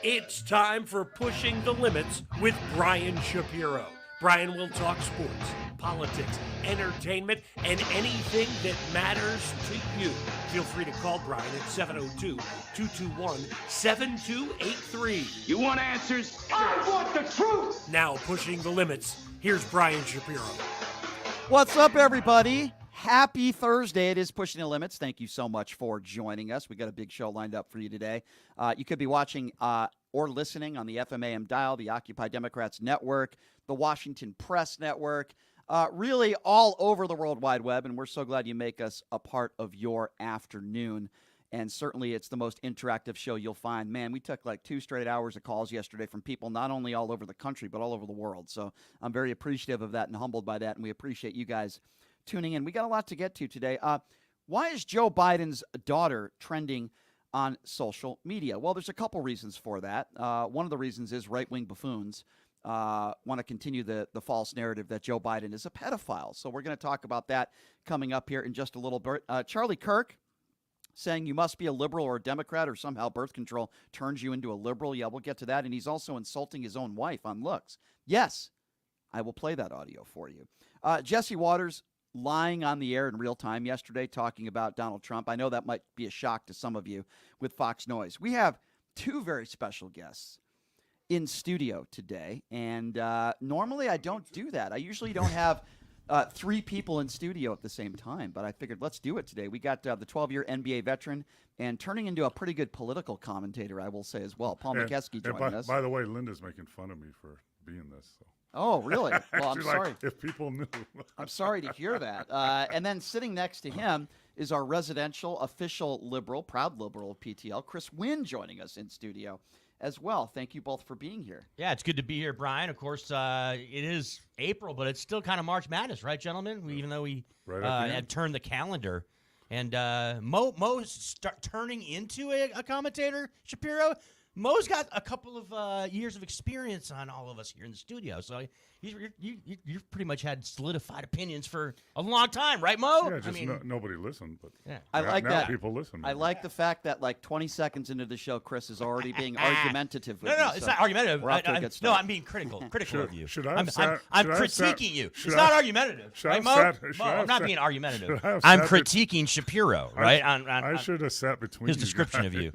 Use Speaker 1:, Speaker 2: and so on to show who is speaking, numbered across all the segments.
Speaker 1: It's time for Pushing the Limits with Brian Shapiro. Brian will talk sports, politics, entertainment, and anything that matters to you. Feel free to call Brian at 702-221-7283.
Speaker 2: You want answers? I want the truth!
Speaker 1: Now, Pushing the Limits, here's Brian Shapiro.
Speaker 3: What's up, everybody? Happy Thursday. It is Pushing the Limits. Thank you so much for joining us. We got a big show lined up for you today. You could be watching or listening on the FMAM dial, the Occupy Democrats Network, the Washington Press Network, really all over the World Wide Web, and we're so glad you make us a part of your afternoon. And certainly it's the most interactive show you'll find. Man, we took like 2 straight hours of calls yesterday from people not only all over the country, but all over the world. So I'm very appreciative of that and humbled by that, and we appreciate you guys tuning in. We got a lot to get to today. Why is Joe Biden's daughter trending on social media? Well, there's a couple reasons for that. One of the reasons is right-wing buffoons want to continue the false narrative that Joe Biden is a pedophile. So we're going to talk about that coming up here in just a little bit. Charlie Kirk saying you must be a liberal or a Democrat or somehow birth control turns you into a liberal. Yeah, we'll get to that. And he's also insulting his own wife on looks. Yes, I will play that audio for you. Jesse Waters lying on the air in real time yesterday talking about Donald Trump. I know that might be a shock to some of you with Fox Noise. We have 2 very special guests in studio today, and normally I don't do that. I usually don't have 3 people in studio at the same time, but I figured let's do it today. We got the 12-year NBA veteran and turning into a pretty good political commentator, I will say as well, Paul McKeskey joining us.
Speaker 4: By the way, Linda's making fun of me for being this. So.
Speaker 3: Oh, really? Well, I'm sorry.
Speaker 4: If people knew.
Speaker 3: I'm sorry to hear that. And then sitting next to him is our residential official liberal, proud liberal of PTL, Chris Wynn, joining us in studio as well. Thank you both for being here.
Speaker 5: Yeah, it's good to be here, Brian. Of course, it is April, but it's still kind of March Madness, right, gentlemen? Even though we had turned the calendar. And Mo's turning into a commentator, Shapiro. Mo's got a couple of years of experience on all of us here in the studio, so you've pretty much had solidified opinions for a long time, right, Mo?
Speaker 4: Yeah, just nobody listened, but
Speaker 5: yeah.
Speaker 3: I like
Speaker 4: now
Speaker 3: that.
Speaker 4: People listen.
Speaker 3: I like the fact that like 20 seconds into the show, Chris is already being argumentative. With
Speaker 5: No,
Speaker 3: me,
Speaker 5: it's
Speaker 3: so
Speaker 5: not argumentative.
Speaker 3: we're off to a good
Speaker 5: No,
Speaker 3: start.
Speaker 5: I'm being critical of you.
Speaker 4: I'm
Speaker 5: critiquing you. It's not argumentative, right, Mo? I'm not being argumentative. I'm critiquing Shapiro, right?
Speaker 4: I should have sat between
Speaker 5: his description of you.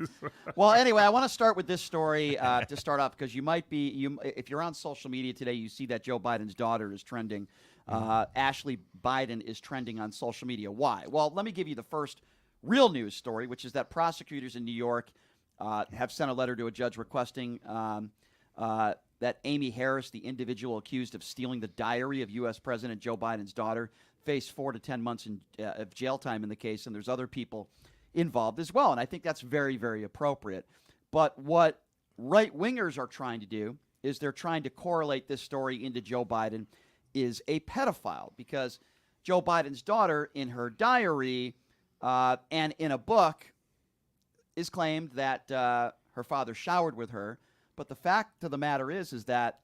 Speaker 3: Well, anyway, I want to start with this story to start off because you might be if you're on social media today, you see that Joe Biden's daughter is trending. Ashley Biden is trending on social media. Why? Well, let me give you the first real news story, which is that prosecutors in New York have sent a letter to a judge requesting that Amy Harris, the individual accused of stealing the diary of U.S. President Joe Biden's daughter, face 4 to 10 months of jail time in the case, and there's other people involved as well. And I think that's very, very appropriate. But what right-wingers are trying to do is they're trying to correlate this story into Joe Biden is a pedophile because Joe Biden's daughter in her diary and in a book is claimed that her father showered with her. But the fact of the matter is that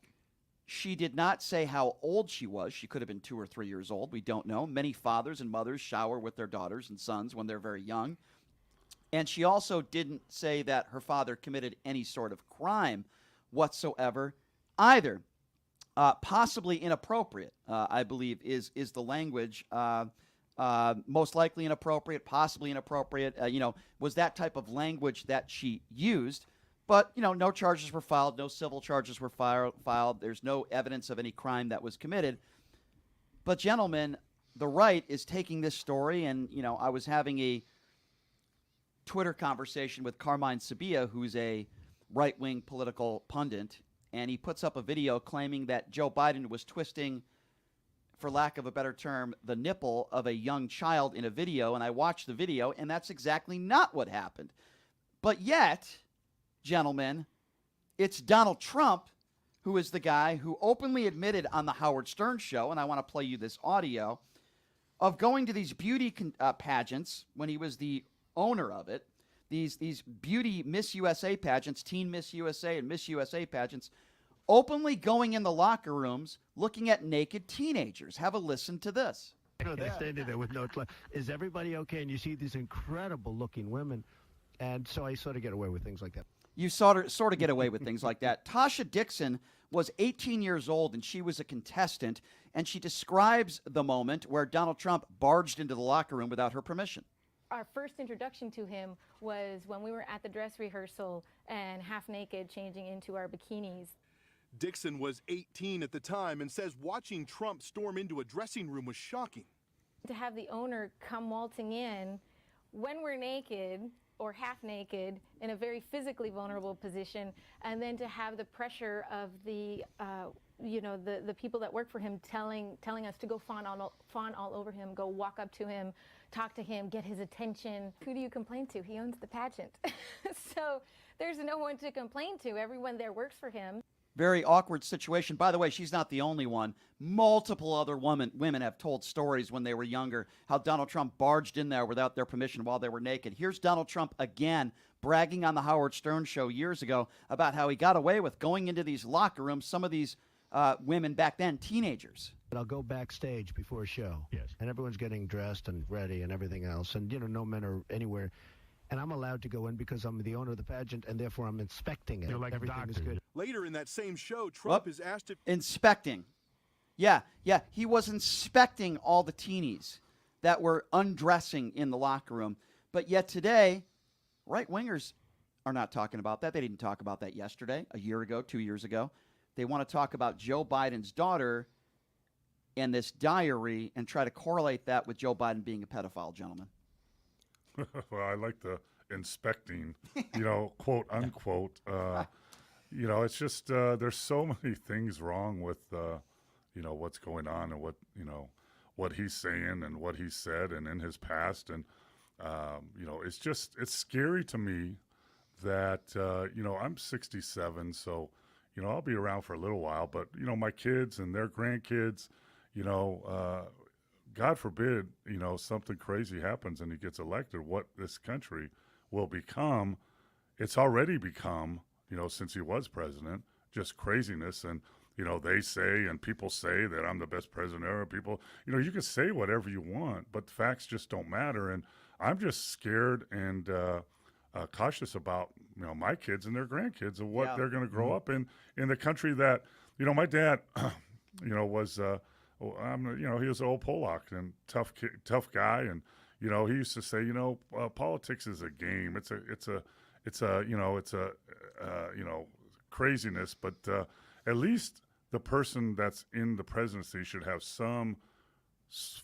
Speaker 3: she did not say how old she was. She could have been 2 or 3 years old. We don't know. Many fathers and mothers shower with their daughters and sons when they're very young. And she also didn't say that her father committed any sort of crime whatsoever either. Possibly inappropriate, I believe, is the language. Most likely inappropriate, possibly inappropriate, was that type of language that she used. But, no charges were filed, no civil charges were filed. There's no evidence of any crime that was committed. But, gentlemen, the right is taking this story, and, I was having a Twitter conversation with Carmine Sabia, who's a right-wing political pundit, and he puts up a video claiming that Joe Biden was twisting, for lack of a better term, the nipple of a young child in a video, and I watched the video, and that's exactly not what happened. But yet, gentlemen, it's Donald Trump who is the guy who openly admitted on the Howard Stern show, and I want to play you this audio, of going to these beauty pageants when he was the owner of it, these beauty Miss USA pageants, Teen Miss USA and Miss USA pageants, openly going in the locker rooms, looking at naked teenagers. Have a listen to this.
Speaker 6: They're standing there with no clothes. Is everybody okay? And you see these incredible looking women. And so I sort of get away with things like that.
Speaker 3: You sort of get away with things like that. Tasha Dixon was 18 years old, and she was a contestant, and she describes the moment where Donald Trump barged into the locker room without her permission.
Speaker 7: Our first introduction to him was when we were at the dress rehearsal and half naked changing into our bikinis.
Speaker 8: Dixon was 18 at the time and says watching Trump storm into a dressing room was shocking.
Speaker 7: To have the owner come waltzing in when we're naked or half naked in a very physically vulnerable position, and then to have the pressure of the people that work for him telling us to go fawn all over him, go walk up to him, talk to him, get his attention. Who do you complain to? He owns the pageant. So there's no one to complain to. Everyone there works for him.
Speaker 3: Very awkward situation. By the way, she's not the only one. Multiple other women have told stories when they were younger how Donald Trump barged in there without their permission while they were naked. Here's Donald Trump again bragging on the Howard Stern show years ago about how he got away with going into these locker rooms, some of these women back then, teenagers.
Speaker 6: I'll go backstage before a show.
Speaker 2: Yes.
Speaker 6: And everyone's getting dressed and ready and everything else. And, no men are anywhere. And I'm allowed to go in because I'm the owner of the pageant, and therefore I'm inspecting it.
Speaker 2: You're like a
Speaker 6: Everything is
Speaker 2: doctor.
Speaker 6: good.
Speaker 8: Later in that same show, Trump is asked if
Speaker 3: Inspecting. Yeah, he was inspecting all the teenies that were undressing in the locker room. But yet today, right-wingers are not talking about that. They didn't talk about that yesterday, a year ago, 2 years ago. They want to talk about Joe Biden's daughter and this diary and try to correlate that with Joe Biden being a pedophile, gentlemen.
Speaker 4: Well, I like the inspecting, quote unquote. It's just there's so many things wrong with what's going on and what he's saying and what he said and in his past, and it's scary to me that I'm 67, so I'll be around for a little while, but my kids and their grandkids, God forbid, something crazy happens and he gets elected, what this country will become. It's already become, since he was president, just craziness. And, they say and people say that I'm the best president ever. People, you can say whatever you want, but the facts just don't matter. And I'm just scared and cautious about, my kids and their grandkids and what they're going to grow up in the country that, my dad, was he was an old Polak and tough guy, and he used to say, politics is a game. It's a craziness, but at least the person that's in the presidency should have some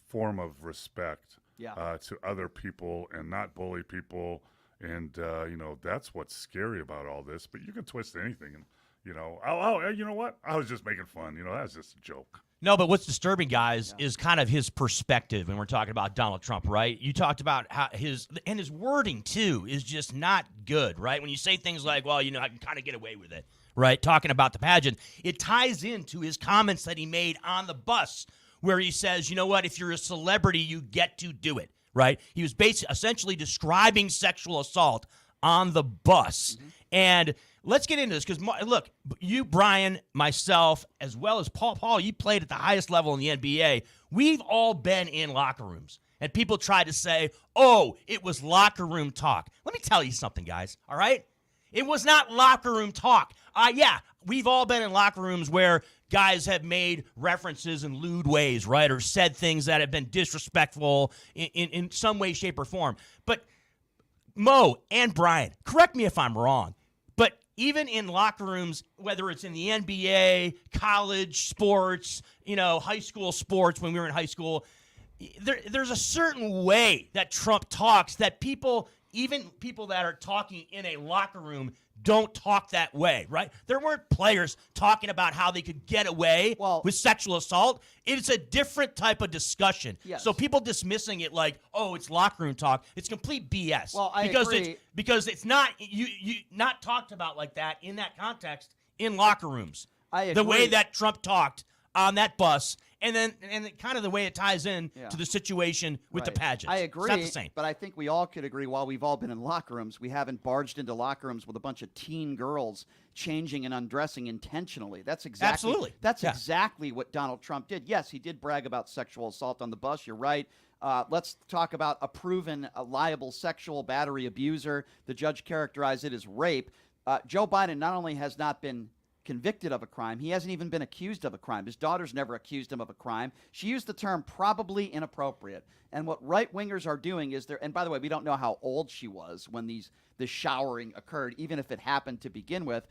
Speaker 4: form of respect to other people and not bully people, and that's what's scary about all this. But you can twist anything, and you know what? I was just making fun. That's just a joke.
Speaker 5: No, but what's disturbing, guys, is kind of his perspective when we're talking about Donald Trump, right? You talked about how his wording, too, is just not good, right? When you say things like, well, I can kind of get away with it, right? Talking about the pageant, it ties into his comments that he made on the bus where he says, you know what, if you're a celebrity, you get to do it, right? He was essentially describing sexual assault on the bus. Mm-hmm. And let's get into this because, look, you, Brian, myself, as well as Paul, you played at the highest level in the NBA. We've all been in locker rooms, and people try to say, oh, it was locker room talk. Let me tell you something, guys, all right? It was not locker room talk. We've all been in locker rooms where guys have made references in lewd ways, right, or said things that have been disrespectful in some way, shape, or form. But Mo and Brian, correct me if I'm wrong, but even in locker rooms, whether it's in the NBA, college sports, high school sports when we were in high school, there's a certain way that Trump talks that even people that are talking in a locker room don't talk that way, right? There weren't players talking about how they could get away with sexual assault. It's a different type of discussion.
Speaker 3: Yes.
Speaker 5: So people dismissing it like, oh, it's locker room talk. It's complete BS.
Speaker 3: Well, I agree.
Speaker 5: Because it's not you not talked about like that in that context in locker rooms.
Speaker 3: I agree.
Speaker 5: The way that Trump talked on that bus, and kind of the way it ties in to the situation with the pageants.
Speaker 3: I agree.
Speaker 5: It's not the same.
Speaker 3: But I think we all could agree, while we've all been in locker rooms, we haven't barged into locker rooms with a bunch of teen girls changing and undressing intentionally. That's exactly exactly what Donald Trump did. Yes, he did brag about sexual assault on the bus. You're right. Let's talk about a proven liable sexual battery abuser. The judge characterized it as rape. Joe Biden not only has not been convicted of a crime, he hasn't even been accused of a crime. His daughter's never accused him of a crime. She used the term probably inappropriate. And what right-wingers are doing is and by the way, we don't know how old she was when the showering occurred, even if it happened to begin with.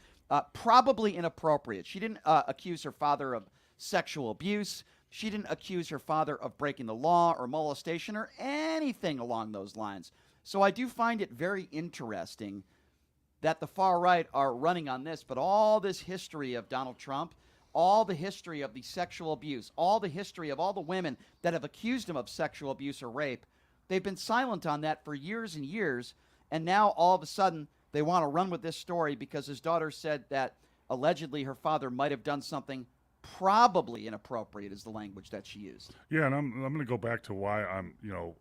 Speaker 3: Probably inappropriate. She didn't accuse her father of sexual abuse. She didn't accuse her father of breaking the law or molestation or anything along those lines. So I do find it very interesting that the far right are running on this, but all this history of Donald Trump, all the history of the sexual abuse, all the history of all the women that have accused him of sexual abuse or rape, they've been silent on that for years and years, and now all of a sudden they want to run with this story because his daughter said that allegedly her father might have done something probably inappropriate is the language that she used.
Speaker 4: Yeah, and I'm going to go back to why I'm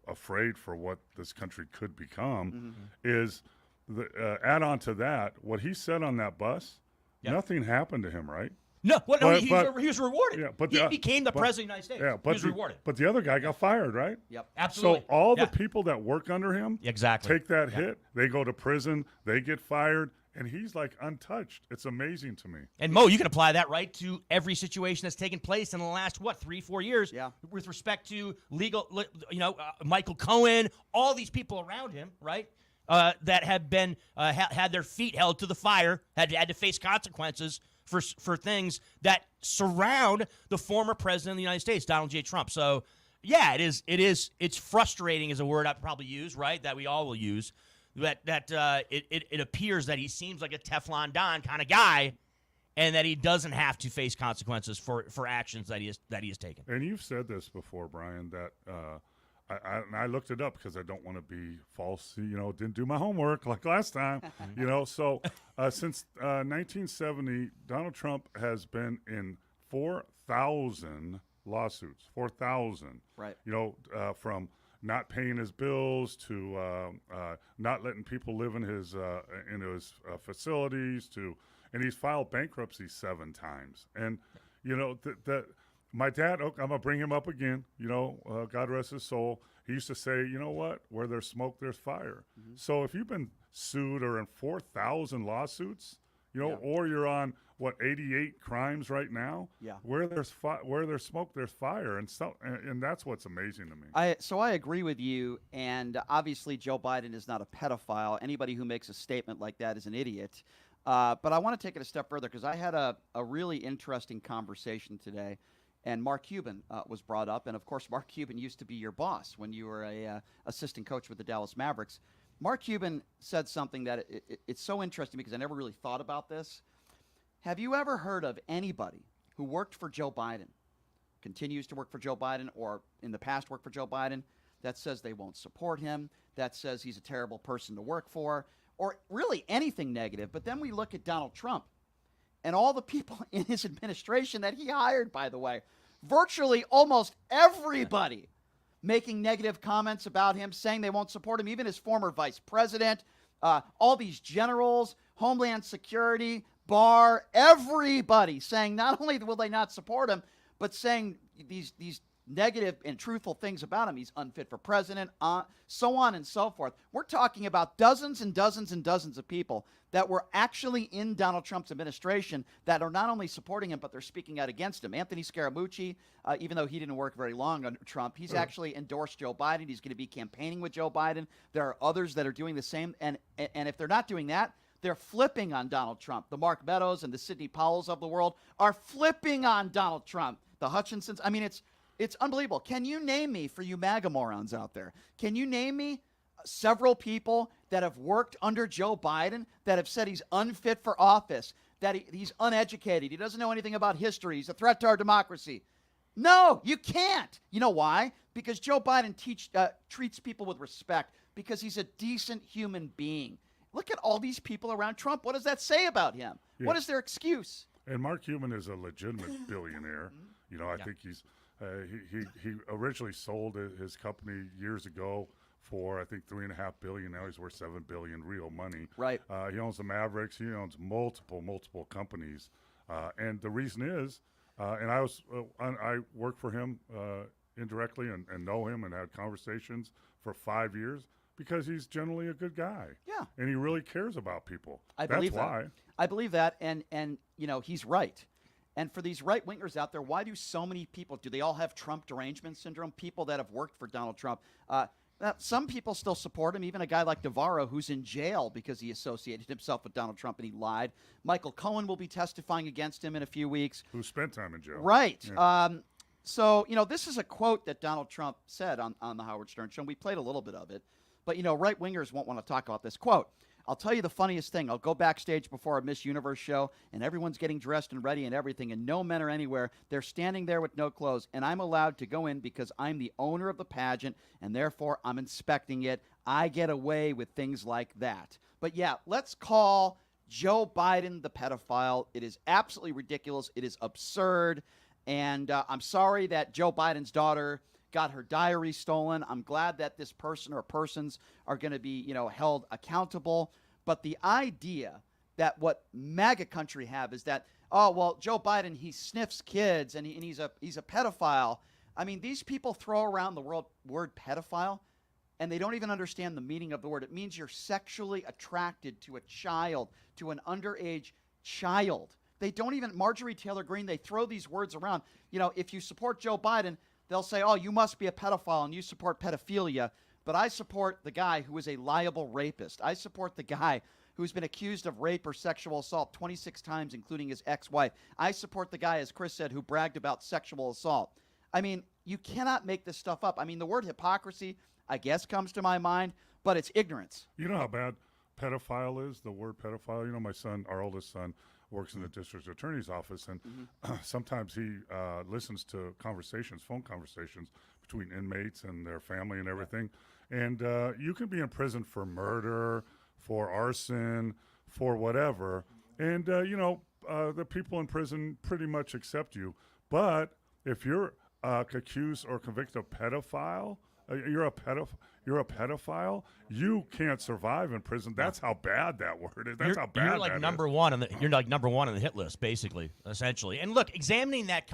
Speaker 4: afraid for what this country could become is add on to that what he said on that bus. Yep. Nothing happened to him, right?
Speaker 5: No, he was rewarded. Yeah, but he became the president of the United States.
Speaker 4: Yeah, but
Speaker 5: he was rewarded.
Speaker 4: But the other guy got fired, right?
Speaker 3: Yep,
Speaker 5: absolutely.
Speaker 4: So all the people that work under him take that
Speaker 5: Yep.
Speaker 4: hit. They go to prison. They get fired. And he's like untouched. It's amazing to me.
Speaker 5: And Mo, you can apply that right to every situation that's taken place in the last 3-4 years, with respect to legal. Michael Cohen, all these people around him, right, that have been had their feet held to the fire, had to face consequences for things that surround the former president of the United States, Donald J. Trump. So, yeah, it's frustrating is a word I'd probably use, right, that we all will use. It appears that he seems like a Teflon Don kind of guy, and that he doesn't have to face consequences for actions that he has taken.
Speaker 4: And you've said this before, Brian, that I looked it up because I don't want to be false. Didn't do my homework like last time. So since 1970, Donald Trump has been in 4,000 lawsuits. 4,000.
Speaker 3: Right.
Speaker 4: From not paying his bills to not letting people live in his facilities and he's filed bankruptcy 7 times. And my dad, I'm gonna bring him up again. God rest his soul. He used to say, you know what? Where there's smoke, there's fire. Mm-hmm. So if you've been sued or in 4,000 lawsuits, or you're on 88 crimes right now.
Speaker 3: Yeah.
Speaker 4: Where there's smoke, there's fire, and that's what's amazing to me.
Speaker 3: So I agree with you, and obviously Joe Biden is not a pedophile. Anybody who makes a statement like that is an idiot. But I want to take it a step further because I had a really interesting conversation today, and Mark Cuban was brought up, and of course Mark Cuban used to be your boss when you were a assistant coach with the Dallas Mavericks. Mark Cuban said something that it's so interesting because I never really thought about this. Have you ever heard of anybody who worked for Joe Biden, continues to work for Joe Biden, or in the past worked for Joe Biden, that says they won't support him, that says he's a terrible person to work for, or really anything negative? But then we look at Donald Trump and all the people in his administration that he hired, by the way, virtually almost everybody making negative comments about him, saying they won't support him, even his former vice president, all these generals, Homeland Security, Barr, everybody saying not only will they not support him, but saying these negative and truthful things about him. He's unfit for president, so on and so forth. We're talking about dozens and dozens and dozens of people that were actually in Donald Trump's administration that are not only supporting him, but they're speaking out against him. Anthony Scaramucci, even though he didn't work very long under Trump, he's actually endorsed Joe Biden. He's going to be campaigning with Joe Biden. There are others that are doing the same. And if they're not doing that, they're flipping on Donald Trump. The Mark Meadows and the Sidney Powells of the world are flipping on Donald Trump. The Hutchinsons. I mean, it's unbelievable. Can you name me, for you MAGA morons out there, can you name me several people that have worked under Joe Biden that have said he's unfit for office, that he's uneducated, he doesn't know anything about history, he's a threat to our democracy? No, you can't. You know why? Because Joe Biden treats people with respect, because he's a decent human being. Look at all these people around Trump. What does that say about him? Yeah. What is their excuse?
Speaker 4: And Mark Cuban is a legitimate billionaire. I think he's he originally sold his company years ago for I think $3.5 billion. Now he's worth $7 billion real money.
Speaker 3: Right.
Speaker 4: He owns the Mavericks. He owns multiple companies. And the reason is, and I worked for him indirectly and know him and had conversations for 5 years. Because he's generally a good guy.
Speaker 3: Yeah.
Speaker 4: And he really cares about people.
Speaker 3: I believe
Speaker 4: That's why.
Speaker 3: I believe that, and he's right. And for these right-wingers out there, why do so many people, do they all have Trump derangement syndrome? People that have worked for Donald Trump. Some people still support him, even a guy like Navarro, who's in jail because he associated himself with Donald Trump and he lied. Michael Cohen will be testifying against him in a few weeks.
Speaker 4: Who spent time in jail.
Speaker 3: Right.
Speaker 4: Yeah.
Speaker 3: So, this is a quote that Donald Trump said on the Howard Stern Show. We played a little bit of it. But, right-wingers won't want to talk about this. Quote, I'll tell you the funniest thing. I'll go backstage before a Miss Universe show, and everyone's getting dressed and ready and everything, and no men are anywhere. They're standing there with no clothes, and I'm allowed to go in because I'm the owner of the pageant, and therefore I'm inspecting it. I get away with things like that. But, yeah, let's call Joe Biden the pedophile. It is absolutely ridiculous. It is absurd. And I'm sorry that Joe Biden's daughter got her diary stolen. I'm glad that this person or persons are going to be, held accountable. But the idea that what MAGA country have is that, oh, well, Joe Biden, he sniffs kids and he's a pedophile. I mean, these people throw around the word pedophile, and they don't even understand the meaning of the word. It means you're sexually attracted to a child, to an underage child. They don't even, Marjorie Taylor Greene, they throw these words around. If you support Joe Biden, they'll say, oh, you must be a pedophile and you support pedophilia. But I support the guy who is a liable rapist. I support the guy who's been accused of rape or sexual assault 26 times, including his ex-wife. I support the guy, as Chris said, who bragged about sexual assault. I mean, you cannot make this stuff up. I mean, the word hypocrisy, I guess, comes to my mind, but it's ignorance.
Speaker 4: You know how bad pedophile is, the word pedophile? My son, our oldest son, works in the district attorney's office, and sometimes he listens to phone conversations between inmates and their family and everything. And you can be in prison for murder, for arson, for whatever. And, the people in prison pretty much accept you. But if you're accused or convicted of pedophile, you're a pedophile. You can't survive in prison. That's how bad that word is. That's how bad
Speaker 5: you're like
Speaker 4: that
Speaker 5: number
Speaker 4: is.
Speaker 5: one on the. You're like number one on the hit list, basically, essentially. And look, examining that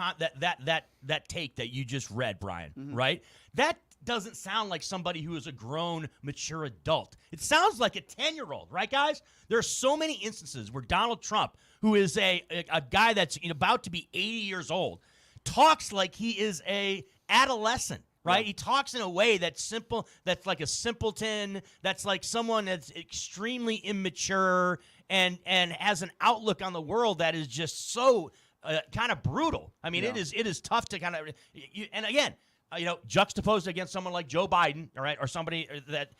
Speaker 5: take that you just read, Brian, right? That doesn't sound like somebody who is a grown, mature adult. It sounds like a 10-year-old, right, guys? There are so many instances where Donald Trump, who is a guy that's about to be 80 years old, talks like he is a adolescent. Right? Yeah. He talks in a way that's simple, that's like a simpleton, that's like someone that's extremely immature and has an outlook on the world that is just so kind of brutal. I mean, it is tough to kind of, and again, juxtaposed against someone like Joe Biden, all right, or somebody that,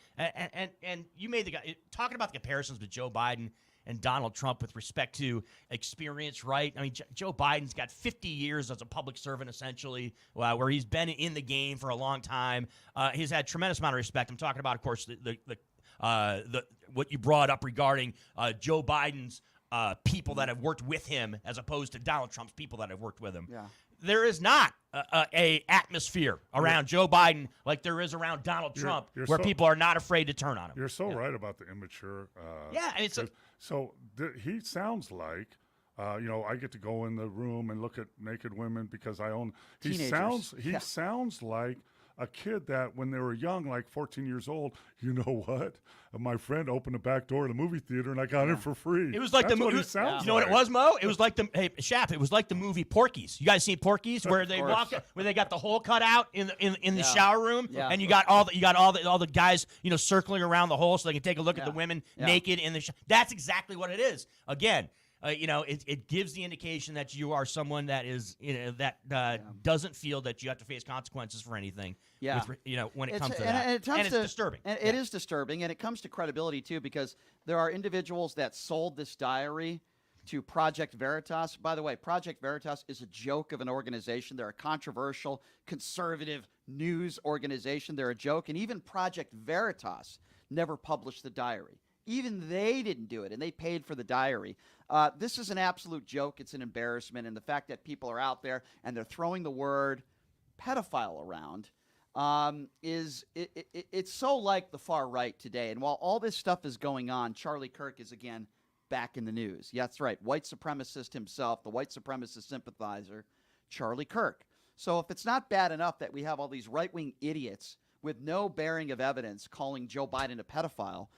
Speaker 5: and you made the guy, talking about the comparisons with Joe Biden and Donald Trump with respect to experience, right? I mean, Joe Biden's got 50 years as a public servant, essentially, where he's been in the game for a long time. He's had tremendous amount of respect. I'm talking about, of course, the what you brought up regarding Joe Biden's people that have worked with him as opposed to Donald Trump's people that have worked with him. Yeah. There is not a atmosphere around Joe Biden like there is around Donald Trump, where people are not afraid to turn on him.
Speaker 4: You're so right about the immature.
Speaker 5: And it's
Speaker 4: he sounds like, I get to go in the room and look at naked women because I own. He sounds like a kid that when they were young, like 14 years old, you know what? My friend opened the back door of the movie theater and I got in for free.
Speaker 5: It was like
Speaker 4: That's
Speaker 5: the movie.
Speaker 4: You
Speaker 5: know what it was, Mo? It was like Shap. It was like the movie Porky's. You guys seen Porky's, where they where they got the hole cut out in the shower room, and you got all the guys circling around the hole so they can take a look at the women naked in the. That's exactly what it is. Again. It gives the indication that you are someone that is, doesn't feel that you have to face consequences for anything. Yeah. When it comes to that. And it's disturbing.
Speaker 3: And it is disturbing, and it comes to credibility, too, because there are individuals that sold this diary to Project Veritas. By the way, Project Veritas is a joke of an organization. They're a controversial, conservative news organization. They're a joke. And even Project Veritas never published the diary. Even they didn't do it, and they paid for the diary. This is an absolute joke. It's an embarrassment, and the fact that people are out there and they're throwing the word pedophile around it's so like the far right today. And while all this stuff is going on, Charlie Kirk is again back in the news. Yeah, that's right. White supremacist himself, the white supremacist sympathizer, Charlie Kirk. So if it's not bad enough that we have all these right-wing idiots with no bearing of evidence calling Joe Biden a pedophile.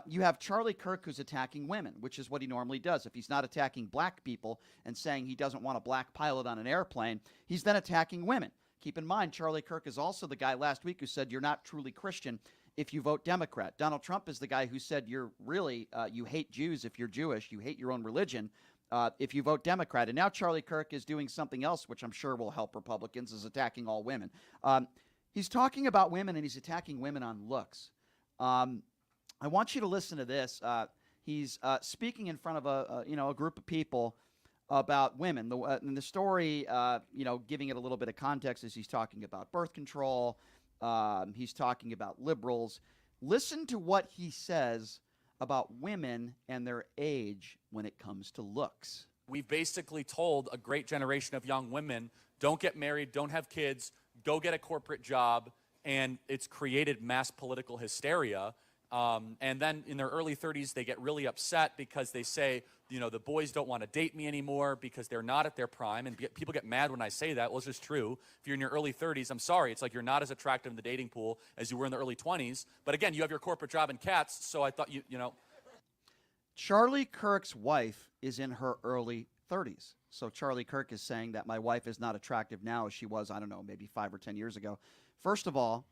Speaker 3: You have Charlie Kirk, who's attacking women, which is what he normally does. If he's not attacking black people and saying he doesn't want a black pilot on an airplane, he's then attacking women. Keep in mind, Charlie Kirk is also the guy last week who said you're not truly Christian if you vote Democrat. Donald Trump is the guy who said you're really, you hate Jews if you're Jewish, you hate your own religion if you vote Democrat. And now Charlie Kirk is doing something else, which I'm sure will help Republicans, is attacking all women. He's talking about women, and he's attacking women on looks. I want you to listen to this. He's speaking in front of a group of people about women. In the story, giving it a little bit of context, is he's talking about birth control. He's talking about liberals. Listen to what he says about women and their age when it comes to looks.
Speaker 9: We've basically told a great generation of young women, don't get married, don't have kids, go get a corporate job, and it's created mass political hysteria. And then in their early 30s, they get really upset because they say, the boys don't want to date me anymore because they're not at their prime. And people get mad when I say that. Well, it's just true. If you're in your early 30s, I'm sorry. It's like you're not as attractive in the dating pool as you were in the early 20s. But again, you have your corporate job and cats, so I thought,
Speaker 3: Charlie Kirk's wife is in her early 30s. So Charlie Kirk is saying that my wife is not attractive now as she was, I don't know, maybe 5 or 10 years ago. First of all,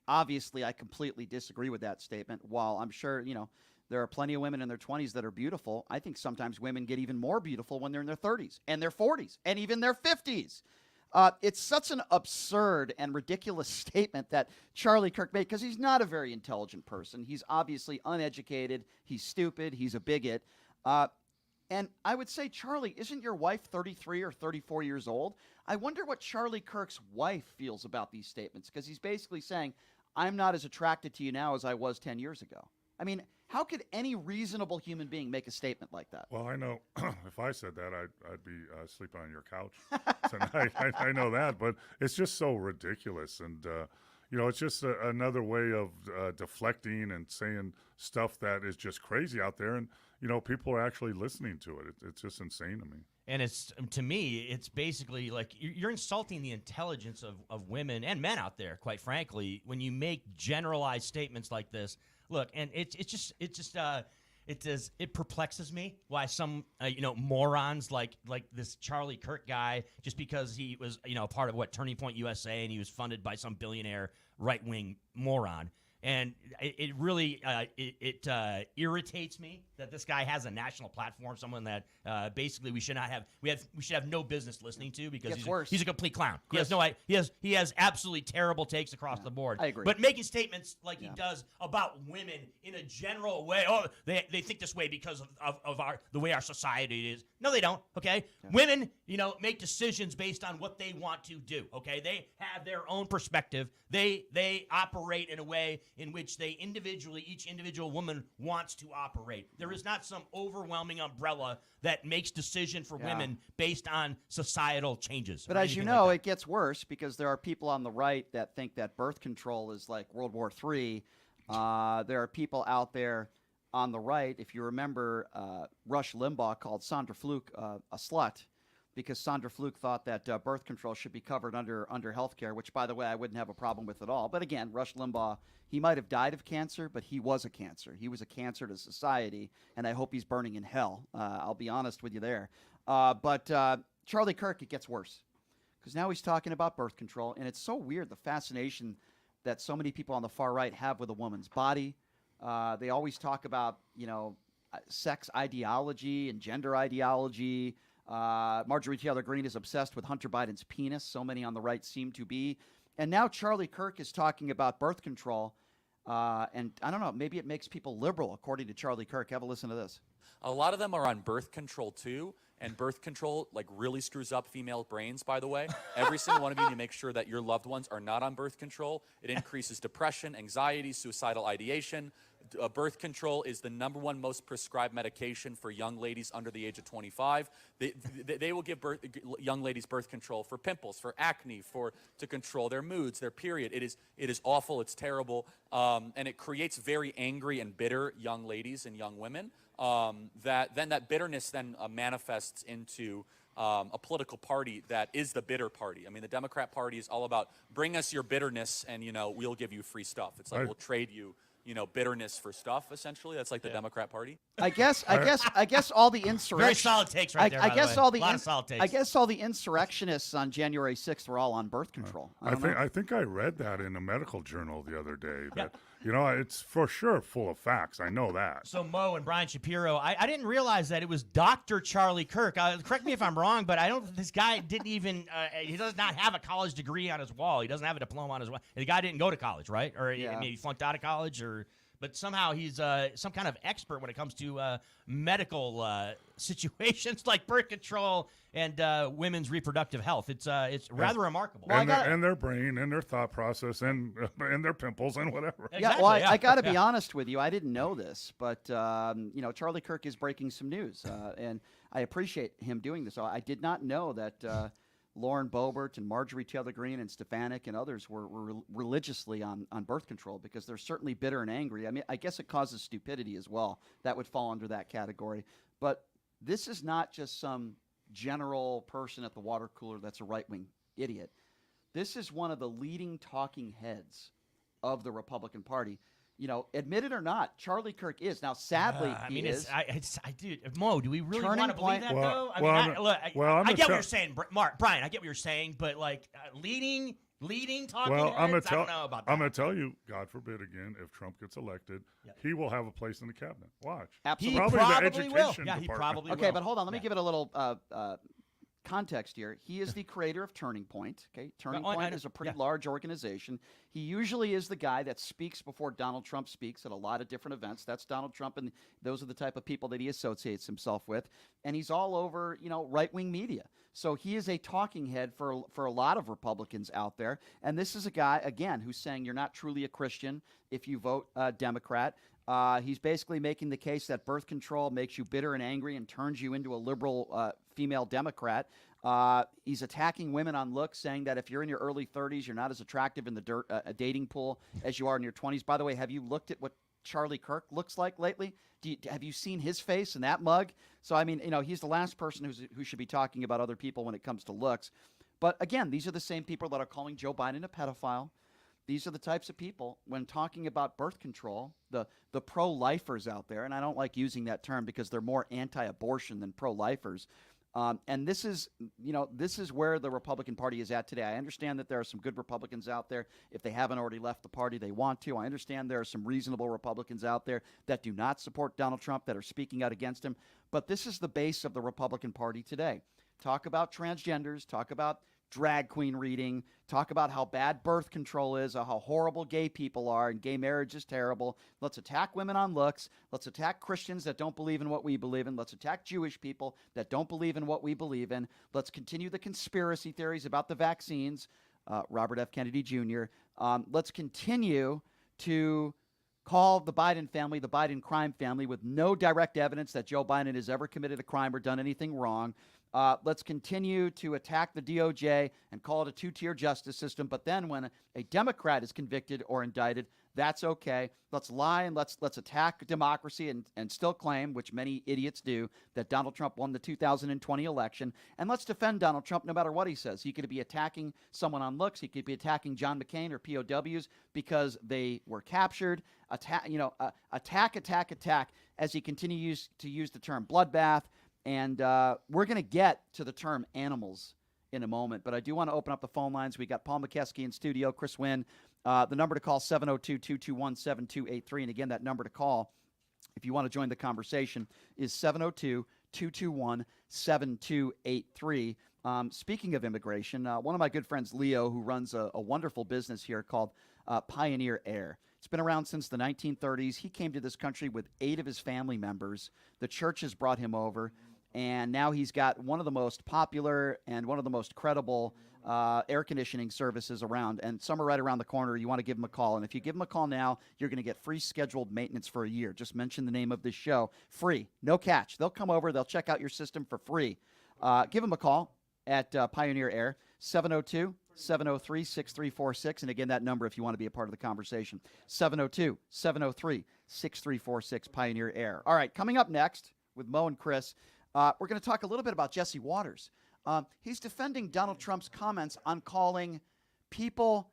Speaker 3: obviously, I completely disagree with that statement. While I'm sure, there are plenty of women in their 20s that are beautiful, I think sometimes women get even more beautiful when they're in their 30s and their 40s and even their 50s. It's such an absurd and ridiculous statement that Charlie Kirk made because he's not a very intelligent person. He's obviously uneducated. He's stupid. He's a bigot. And I would say, Charlie, isn't your wife 33 or 34 years old? I wonder what Charlie Kirk's wife feels about these statements, because he's basically saying, I'm not as attracted to you now as I was 10 years ago. I mean, how could any reasonable human being make a statement like that?
Speaker 4: Well, I know if I said that, I'd be sleeping on your couch tonight. I know that, but it's just so ridiculous. And, it's just another way of deflecting and saying stuff that is just crazy out there. And, people are actually listening to it. It's just insane to me.
Speaker 5: And to me, it's basically like you're insulting the intelligence of women and men out there, quite frankly, when you make generalized statements like this. Look, and it perplexes me why some morons like this Charlie Kirk guy, just because he was part of Turning Point USA and he was funded by some billionaire right-wing moron. And it really irritates me that this guy has a national platform, someone that basically we should have no business listening to, because he's a complete clown.
Speaker 3: Chris,
Speaker 5: He has absolutely terrible takes across the board.
Speaker 3: I agree.
Speaker 5: But making statements like he does about women in a general way, they think this way because of the way our society is. No, they don't. Okay, women, make decisions based on what they want to do. Okay, they have their own perspective. They operate in a way in which each individual woman wants to operate. There is not some overwhelming umbrella that makes decision for women based on societal changes.
Speaker 3: But as you know, it gets worse, because there are people on the right that think that birth control is like World War III. There are people out there on the right, if you remember, Rush Limbaugh called Sandra Fluke a slut, because Sandra Fluke thought that birth control should be covered under health care, which, by the way, I wouldn't have a problem with at all. But again, Rush Limbaugh, he might have died of cancer, but he was a cancer. He was a cancer to society, and I hope he's burning in hell. I'll be honest with you there. But Charlie Kirk, it gets worse, because now he's talking about birth control, and it's so weird, the fascination that so many people on the far right have with a woman's body. They always talk about, sex ideology and gender ideology. Marjorie Taylor Greene is obsessed with Hunter Biden's penis. So many on the right seem to be. And now Charlie Kirk is talking about birth control. And I don't know, maybe it makes people liberal, according to Charlie Kirk. Have a listen to this.
Speaker 9: A lot of them are on birth control too, and birth control really screws up female brains, by the way. Every single one of you need to make sure that your loved ones are not on birth control. It increases depression, anxiety, suicidal ideation. Birth control is the #1 most prescribed medication for young ladies under the age of 25. They will give young ladies birth control for pimples, for acne, to control their moods, their period. It is awful. It's terrible, and it creates very angry and bitter young ladies and young women. That bitterness then manifests into a political party that is the bitter party. I mean, the Democrat Party is all about bring us your bitterness and, we'll give you free stuff. It's like we'll trade you, bitterness for stuff, essentially. That's like the Democrat Party.
Speaker 3: I guess all the insurrection.
Speaker 5: Very solid takes right there.
Speaker 3: I guess all the
Speaker 5: a lot of solid takes.
Speaker 3: I guess all the insurrectionists on January 6th were all on birth control.
Speaker 4: I think I read that in a medical journal the other day. That it's for sure full of facts. I know that.
Speaker 5: So Mo and Brian Shapiro, I didn't realize that it was Dr. Charlie Kirk. Correct me if I'm wrong, but I don't. This guy didn't even. He does not have a college degree on his wall. He doesn't have a diploma on his wall. The guy didn't go to college, right? Or maybe he flunked out of college, but somehow he's some kind of expert when it comes to medical situations like birth control and women's reproductive health. It's rather remarkable.
Speaker 4: Well, and their brain and their thought process and their pimples and whatever.
Speaker 5: Exactly,
Speaker 3: I got to be honest with you. I didn't know this, but Charlie Kirk is breaking some news, and I appreciate him doing this. I did not know that Lauren Boebert and Marjorie Taylor Greene and Stefanik and others were religiously on birth control, because they're certainly bitter and angry. I mean, I guess it causes stupidity as well. That would fall under that category. But this is not just some general person at the water cooler that's a right-wing idiot. This is one of the leading talking heads of the Republican Party. Admit it or not, Charlie Kirk is. Now, sadly, he is.
Speaker 5: Mo, do we really want to believe that, though? I get what you're saying, Brian. I get what you're saying, but leading talking heads, I don't know about that.
Speaker 4: I'm going to tell you, God forbid again, if Trump gets elected, he will have a place in the cabinet. Watch.
Speaker 3: Absolutely.
Speaker 5: He
Speaker 4: probably
Speaker 5: probably
Speaker 4: the education
Speaker 5: will. Yeah,
Speaker 4: department.
Speaker 5: he probably will.
Speaker 3: Okay, but hold on. Let me give it a little context here. He is the creator of Turning Point. Okay, Turning Point is a pretty large organization. He usually is the guy that speaks before Donald Trump speaks at a lot of different events. That's Donald Trump, and those are the type of people that he associates himself with. And he's all over, right-wing media. So he is a talking head for a lot of Republicans out there. And this is a guy, again, who's saying you're not truly a Christian if you vote Democrat. He's basically making the case that birth control makes you bitter and angry and turns you into a liberal female Democrat. He's attacking women on looks, saying that if you're in your early 30s, you're not as attractive in the dating pool as you are in your 20s. By the way, have you looked at what Charlie Kirk looks like lately? Have you seen his face in that mug? So, I mean, he's the last person who should be talking about other people when it comes to looks. But again, these are the same people that are calling Joe Biden a pedophile. These are the types of people, when talking about birth control, the pro-lifers out there, and I don't like using that term because they're more anti-abortion than pro-lifers. And this is where the Republican Party is at today. I understand that there are some good Republicans out there. If they haven't already left the party, they want to. I understand there are some reasonable Republicans out there that do not support Donald Trump, that are speaking out against him. But this is the base of the Republican Party today. Talk about transgenders, talk about drag queen reading, talk about how bad birth control is, how horrible gay people are, and gay marriage is terrible. Let's attack women on looks. Let's attack Christians that don't believe in what we believe in. Let's attack Jewish people that don't believe in what we believe in. Let's continue the conspiracy theories about the vaccines, Robert F. Kennedy Jr. Let's continue to call the Biden family the Biden crime family with no direct evidence that Joe Biden has ever committed a crime or done anything wrong. Let's continue to attack the DOJ and call it a two-tier justice system. But then when a Democrat is convicted or indicted, that's okay. Let's lie and let's attack democracy and still claim, which many idiots do, that Donald Trump won the 2020 election. And let's defend Donald Trump no matter what he says. He could be attacking someone on looks. He could be attacking John McCain or POWs because they were captured. Attack as he continues to use the term bloodbath. And we're going to get to the term animals in a moment. But I do want to open up the phone lines. We got Paul McKeskey in studio, Chris Wynn. The number to call, 702-221-7283. And again, that number to call, if you want to join the conversation, is 702-221-7283. Speaking of immigration, one of my good friends, Leo, who runs a wonderful business here called Pioneer Air. It's been around since the 1930s. He came to this country with 8 of his family members. The church has brought him over. And now he's got one of the most popular and one of the most credible air conditioning services around. And some are right around the corner. You want to give him a call. And if you give him a call now, you're going to get free scheduled maintenance for a year. Just mention the name of this show. Free. No catch. They'll come over. They'll check out your system for free. Give him a call at Pioneer Air, 702-703-6346. And again, that number if you want to be a part of the conversation, 702-703-6346, Pioneer Air. All right, coming up next with Mo and Chris, we're going to talk a little bit about Jesse Waters. He's defending Donald Trump's comments on calling people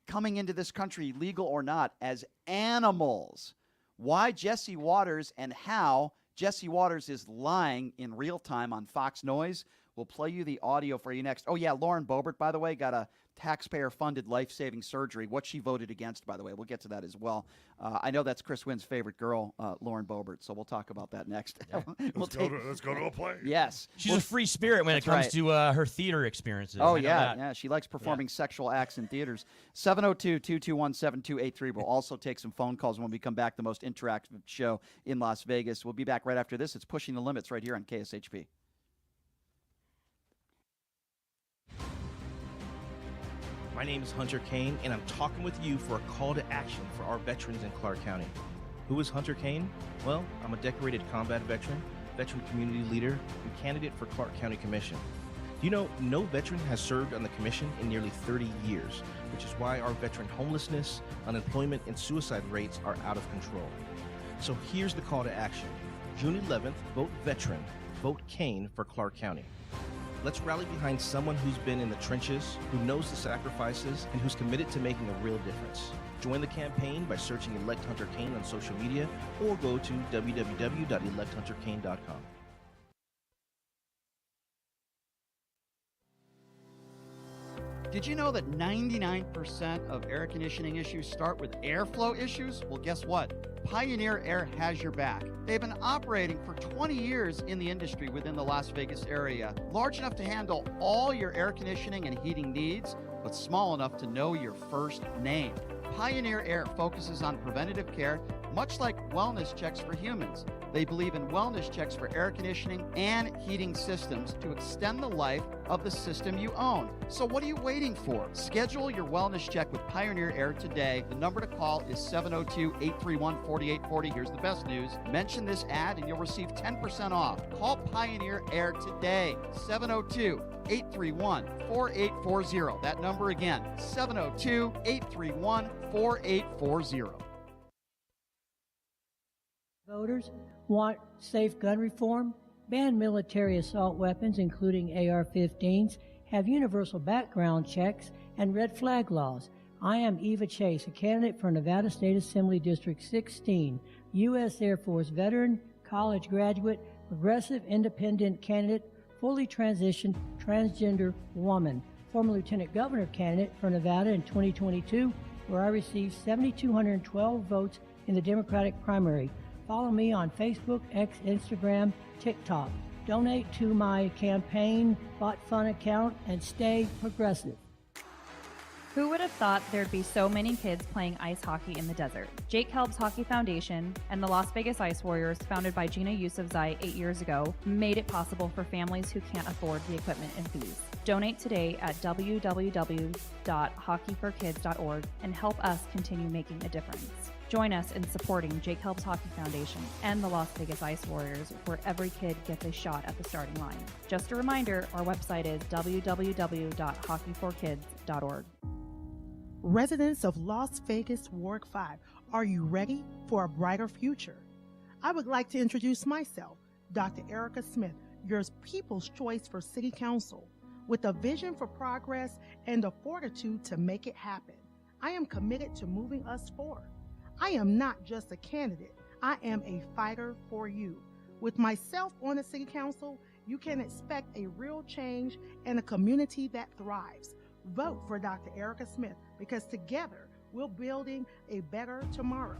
Speaker 3: coming into this country, legal or not, as animals. Why Jesse Waters and how Jesse Waters is lying in real time on Fox Noise. We'll play you the audio for you next. Oh, yeah, Lauren Boebert, by the way, got a taxpayer-funded life-saving surgery. What she voted against, by the way. We'll get to that as well. I know that's Chris Wynn's favorite girl, Lauren Boebert, so we'll talk about that next.
Speaker 4: Yeah. Let's go to a play.
Speaker 3: Yes.
Speaker 5: She's a free spirit when it comes to her theater experiences.
Speaker 3: Oh, yeah. She likes performing sexual acts in theaters. 702-221-7283. We'll also take some phone calls when we come back, the most interactive show in Las Vegas. We'll be back right after this. It's Pushing the Limits right here on KSHP.
Speaker 10: My name is Hunter Kane, and I'm talking with you for a call to action for our veterans in Clark County. Who is Hunter Kane? Well, I'm a decorated combat veteran, veteran community leader, and candidate for Clark County Commission. Do you know no veteran has served on the commission in nearly 30 years, which is why our veteran homelessness, unemployment, and suicide rates are out of control. So here's the call to action. June 11th, vote veteran, vote Kane for Clark County. Let's rally behind someone who's been in the trenches, who knows the sacrifices, and who's committed to making a real difference. Join the campaign by searching Elect Hunter Kane on social media or go to www.electhunterkane.com.
Speaker 3: Did you know that 99% of air conditioning issues start with airflow issues? Well, guess what? Pioneer Air has your back. They've been operating for 20 years in the industry within the Las Vegas area, large enough to handle all your air conditioning and heating needs, but small enough to know your first name. Pioneer Air focuses on preventative care, much like wellness checks for humans. They believe in wellness checks for air conditioning and heating systems to extend the life of the system you own. So what are you waiting for? Schedule your wellness check with Pioneer Air today. The number to call is 702-831-4840. Here's the best news. Mention this ad and you'll receive 10% off. Call Pioneer Air today. 702-831-4840. That number again, 702-831-4840.
Speaker 11: Voters want safe gun reform, ban military assault weapons, including AR-15s, have universal background checks, and red flag laws. I am Eva Chase, a candidate for Nevada State Assembly District 16, U.S. Air Force veteran, college graduate, progressive independent candidate, fully transitioned transgender woman, former lieutenant governor candidate for Nevada in 2022, where I received 7,212 votes in the Democratic primary. Follow me on Facebook, X, Instagram, TikTok. Donate to my campaign Bot Fun account and stay progressive.
Speaker 12: Who would have thought there'd be so many kids playing ice hockey in the desert? Jake Helb's Hockey Foundation and the Las Vegas Ice Warriors, founded by Gina Yusufzai 8 years ago, made it possible for families who can't afford the equipment and fees. Donate today at www.hockeyforkids.org and help us continue making a difference. Join us in supporting Jake Helb's Hockey Foundation and the Las Vegas Ice Warriors, where every kid gets a shot at the starting line. Just a reminder, our website is www.hockeyforkids.org.
Speaker 13: Residents of Las Vegas Ward 5, are you ready for a brighter future? I would like to introduce myself, Dr. Erica Smith, your People's Choice for City Council. With a vision for progress and the fortitude to make it happen, I am committed to moving us forward. I am not just a candidate, I am a fighter for you. With myself on the City Council, you can expect a real change and a community that thrives. Vote for Dr. Erica Smith, because together we're building a better tomorrow.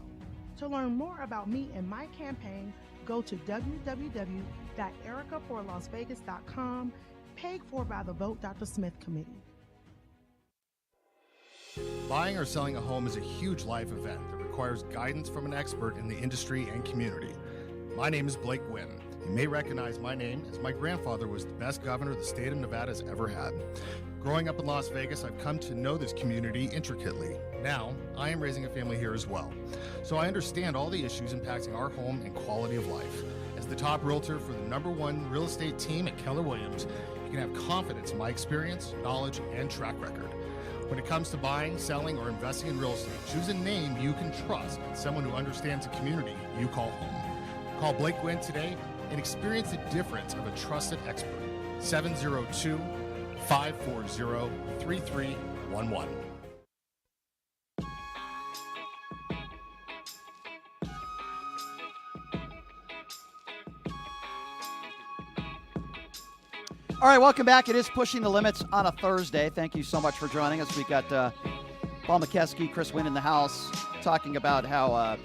Speaker 13: To learn more about me and my campaign, go to www.ericaforlasvegas.com, paid for by the Vote Dr. Smith Committee.
Speaker 14: Buying or selling a home is a huge life event that requires guidance from an expert in the industry and community. My name is Blake Wynn. You may recognize my name as my grandfather was the best governor the state of Nevada has ever had. Growing up in Las Vegas, I've come to know this community intricately. Now, I am raising a family here as well, so I understand all the issues impacting our home and quality of life. As the top realtor for the #1 real estate team at Keller Williams, you can have confidence in my experience, knowledge, and track record. When it comes to buying, selling, or investing in real estate, choose a name you can trust and someone who understands the community you call home. Call Blake Wynn today and experience the difference of a trusted expert. 702-540-3311.
Speaker 3: All right, welcome back. It is Pushing the Limits on a Thursday. Thank you so much for joining us. We got Paul McKeskey, Chris Wynn in the house talking about how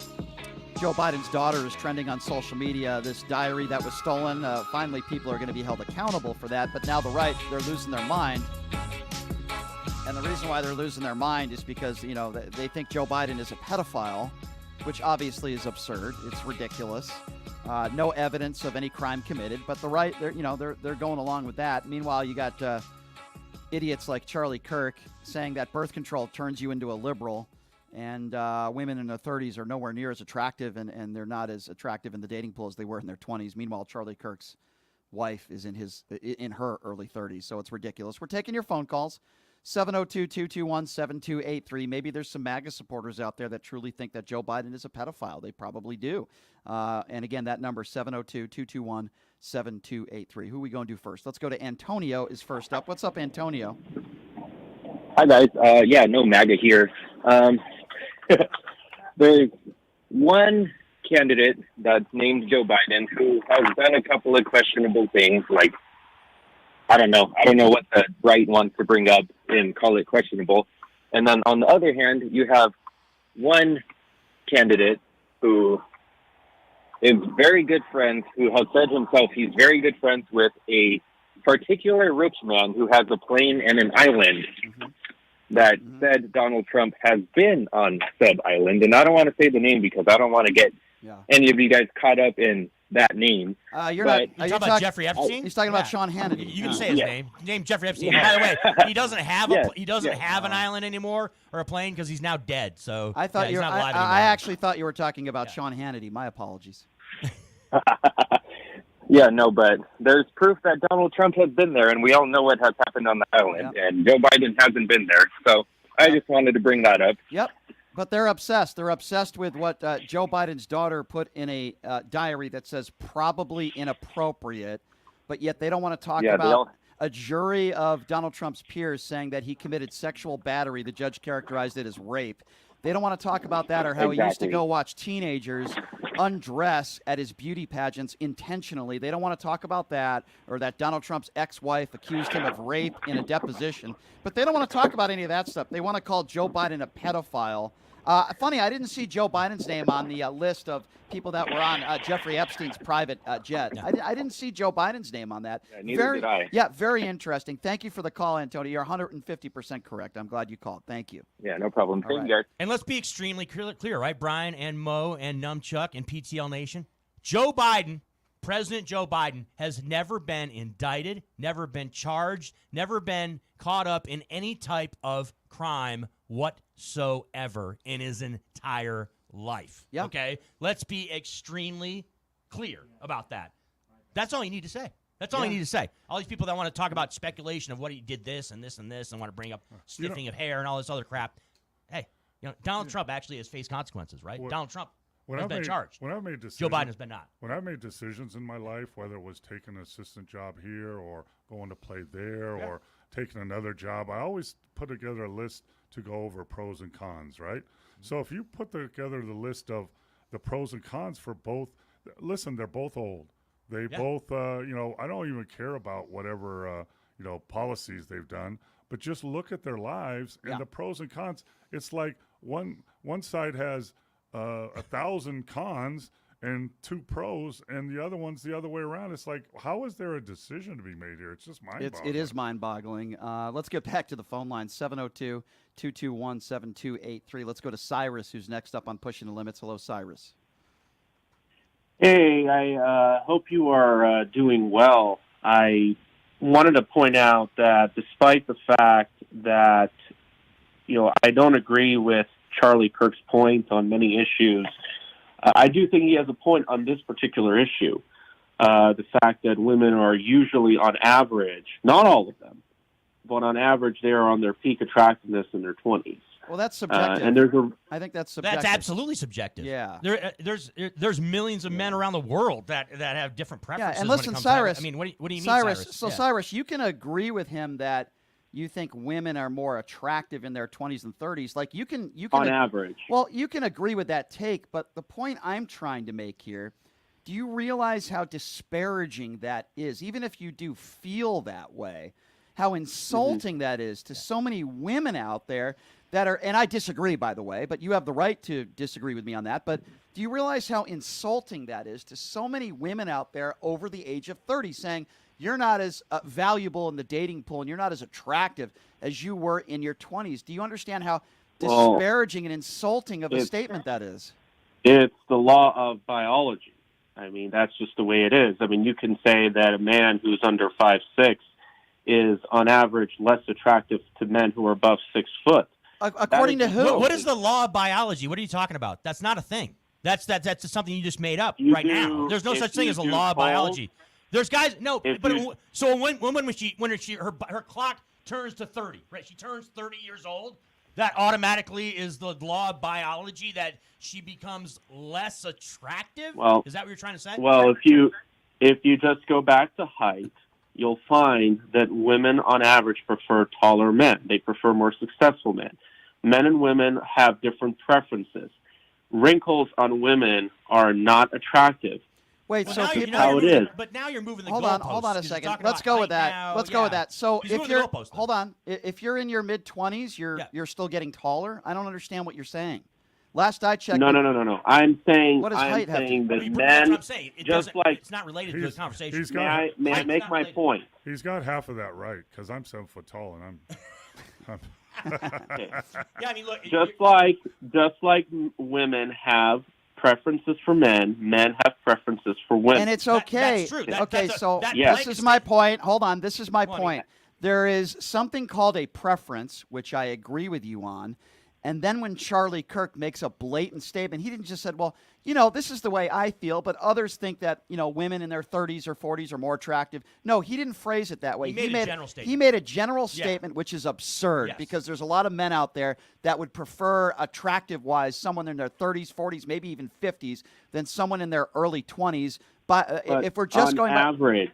Speaker 3: Joe Biden's daughter is trending on social media. This diary that was stolen. Finally, people are going to be held accountable for that. But now the right, they're losing their mind. And the reason why they're losing their mind is because, you know, they think Joe Biden is a pedophile, which obviously is absurd. It's ridiculous. No evidence of any crime committed, but the right, they're going along with that. Meanwhile, you got idiots like Charlie Kirk saying that birth control turns you into a liberal, and women in their 30s are nowhere near as attractive, and they're not as attractive in the dating pool as they were in their 20s. Meanwhile, Charlie Kirk's wife is in her early 30s, so it's ridiculous. We're taking your phone calls. 702-221-7283. Maybe there's some MAGA supporters out there that truly think that Joe Biden is a pedophile. They probably do. And again, that number, 702-221-7283. Who are we going to do first? Let's go to Antonio is first up. What's up, Antonio?
Speaker 15: Hi, guys. No MAGA here. There's one candidate that's named Joe Biden who has done a couple of questionable things, like I don't know what the right wants to bring up and call it questionable. And then on the other hand, you have one candidate who is very good friends, who has said himself he's very good friends with a particular rich man who has a plane and an island that said Donald Trump has been on said island. And I don't want to say the name because I don't want to get any of you guys caught up in that name.
Speaker 5: You're talking about Jeffrey Epstein?
Speaker 3: He's talking about Sean Hannity.
Speaker 5: You can say his name. Name Jeffrey Epstein. By the way, he doesn't have an island anymore or a plane because he's now dead. So
Speaker 3: I thought
Speaker 5: he's not alive anymore.
Speaker 3: I actually thought you were talking about Sean Hannity. My apologies.
Speaker 15: But there's proof that Donald Trump has been there, and we all know what has happened on the island, and Joe Biden hasn't been there. So I just wanted to bring that up.
Speaker 3: Yep. But they're obsessed. They're obsessed with what Joe Biden's daughter put in a diary that says probably inappropriate, but yet they don't want to talk about a jury of Donald Trump's peers saying that he committed sexual battery. The judge characterized it as rape. They don't want to talk about that or how he used to go watch teenagers undress at his beauty pageants intentionally. They don't want to talk about that, or that Donald Trump's ex-wife accused him of rape in a deposition. But they don't want to talk about any of that stuff. They want to call Joe Biden a pedophile. Funny, I didn't see Joe Biden's name on the list of people that were on Jeffrey Epstein's private jet. I didn't see Joe Biden's name on that.
Speaker 15: Neither did I.
Speaker 3: Yeah, very interesting. Thank you for the call, Antonio. You're 150% correct. I'm glad you called. Thank you.
Speaker 15: Yeah, no problem. Thank you, guys.
Speaker 5: And let's be extremely clear, right? Brian and Mo and Numchuck and PTL Nation. Joe Biden, President Joe Biden, has never been indicted, never been charged, never been caught up in any type of crime whatsoever in his entire life.
Speaker 3: Yeah.
Speaker 5: Okay? Let's be extremely clear about that. That's all you need to say. That's all you need to say. All these people that want to talk about speculation of what he did this and this and this and want to bring up sniffing of hair and all this other crap. Hey, Donald Trump actually has faced consequences, right? Donald Trump has been charged.
Speaker 4: When I've made decisions,
Speaker 5: Joe Biden has been not.
Speaker 4: When I've made decisions in my life, whether it was taking an assistant job here or going to play there or taking another job, I always put together a list to go over pros and cons, right? So if you put together the list of the pros and cons for both, listen, they're both old. They both, I don't even care about whatever, policies they've done, but just look at their lives and the pros and cons. It's like one side has 1,000 cons and 2 pros, and the other one's the other way around. It's like, how is there a decision to be made here? It's just mind-boggling.
Speaker 3: It is mind-boggling. Let's get back to the phone line, 702-221-7283. Let's go to Cyrus, who's next up on Pushing the Limits. Hello, Cyrus.
Speaker 16: Hey, I hope you are doing well. I wanted to point out that despite the fact that, I don't agree with Charlie Kirk's point on many issues, I do think he has a point on this particular issue. The fact that women are usually on average, not all of them, but on average they are on their peak attractiveness in their 20s.
Speaker 3: Well, that's subjective.
Speaker 16: And
Speaker 3: I think that's subjective.
Speaker 5: That's absolutely subjective.
Speaker 3: Yeah.
Speaker 5: There's millions of men around the world that have different preferences.
Speaker 3: Yeah, and listen,
Speaker 5: when it comes
Speaker 3: Cyrus.
Speaker 5: To that. I mean, what do you mean,
Speaker 3: Cyrus?
Speaker 5: Cyrus?
Speaker 3: So, Cyrus, you can agree with him that you think women are more attractive in their 20s and 30s. Like you can
Speaker 16: on average.
Speaker 3: Well, you can agree with that take, but the point I'm trying to make here, do you realize how disparaging that is? Even if you do feel that way, how insulting that is to so many women out there that are, and I disagree, by the way, but you have the right to disagree with me on that. But do you realize how insulting that is to so many women out there over the age of 30 saying, you're not as valuable in the dating pool and you're not as attractive as you were in your 20s? Do you understand how disparaging and insulting of a statement that is?
Speaker 16: It's the law of biology. I mean, that's just the way it is. I mean, you can say that a man who's under 5'6" is, on average, less attractive to men who are above 6 foot.
Speaker 3: According to who?
Speaker 5: What is the law of biology? What are you talking about? That's not a thing. That's something you just made up now. There's no such thing as a law of biology. There's guys so when her clock turns to 30, right? She turns 30 years old. That automatically is the law of biology that she becomes less attractive.
Speaker 16: Well,
Speaker 5: is that what you're trying to say?
Speaker 16: Well, if you just go back to height, you'll find that women on average prefer taller men. They prefer more successful men. Men and women have different preferences. Wrinkles on women are not attractive.
Speaker 3: Wait, so
Speaker 16: how it is.
Speaker 5: But now you're moving the
Speaker 3: hold on a second. Let's go with that. Let's go with that. So if you're if you're in your mid-20s, you're still getting taller. I don't understand what you're saying. Last I checked.
Speaker 16: No. I'm saying
Speaker 3: what does height have
Speaker 16: that
Speaker 5: that's
Speaker 16: men
Speaker 5: what I'm saying. It's not related to the conversation.
Speaker 16: May I make my point?
Speaker 4: He's got half of that right because I'm 7 foot tall and I'm
Speaker 5: Yeah, I mean, look.
Speaker 16: Just like women have preferences for men have preferences for women.
Speaker 3: And it's okay.
Speaker 5: That's true.
Speaker 3: This is my point. Hold on. This is my point. There is something called a preference, which I agree with you on. And then when Charlie Kirk makes a blatant statement, he didn't just say, well, this is the way I feel, but others think that, women in their 30s or 40s are more attractive. No, he didn't phrase it that way.
Speaker 5: He made a general statement.
Speaker 3: He made a general statement, which is absurd because there's a lot of men out there that would prefer, attractive-wise, someone in their 30s, 40s, maybe even 50s than someone in their early 20s. But if we're just going
Speaker 16: on average,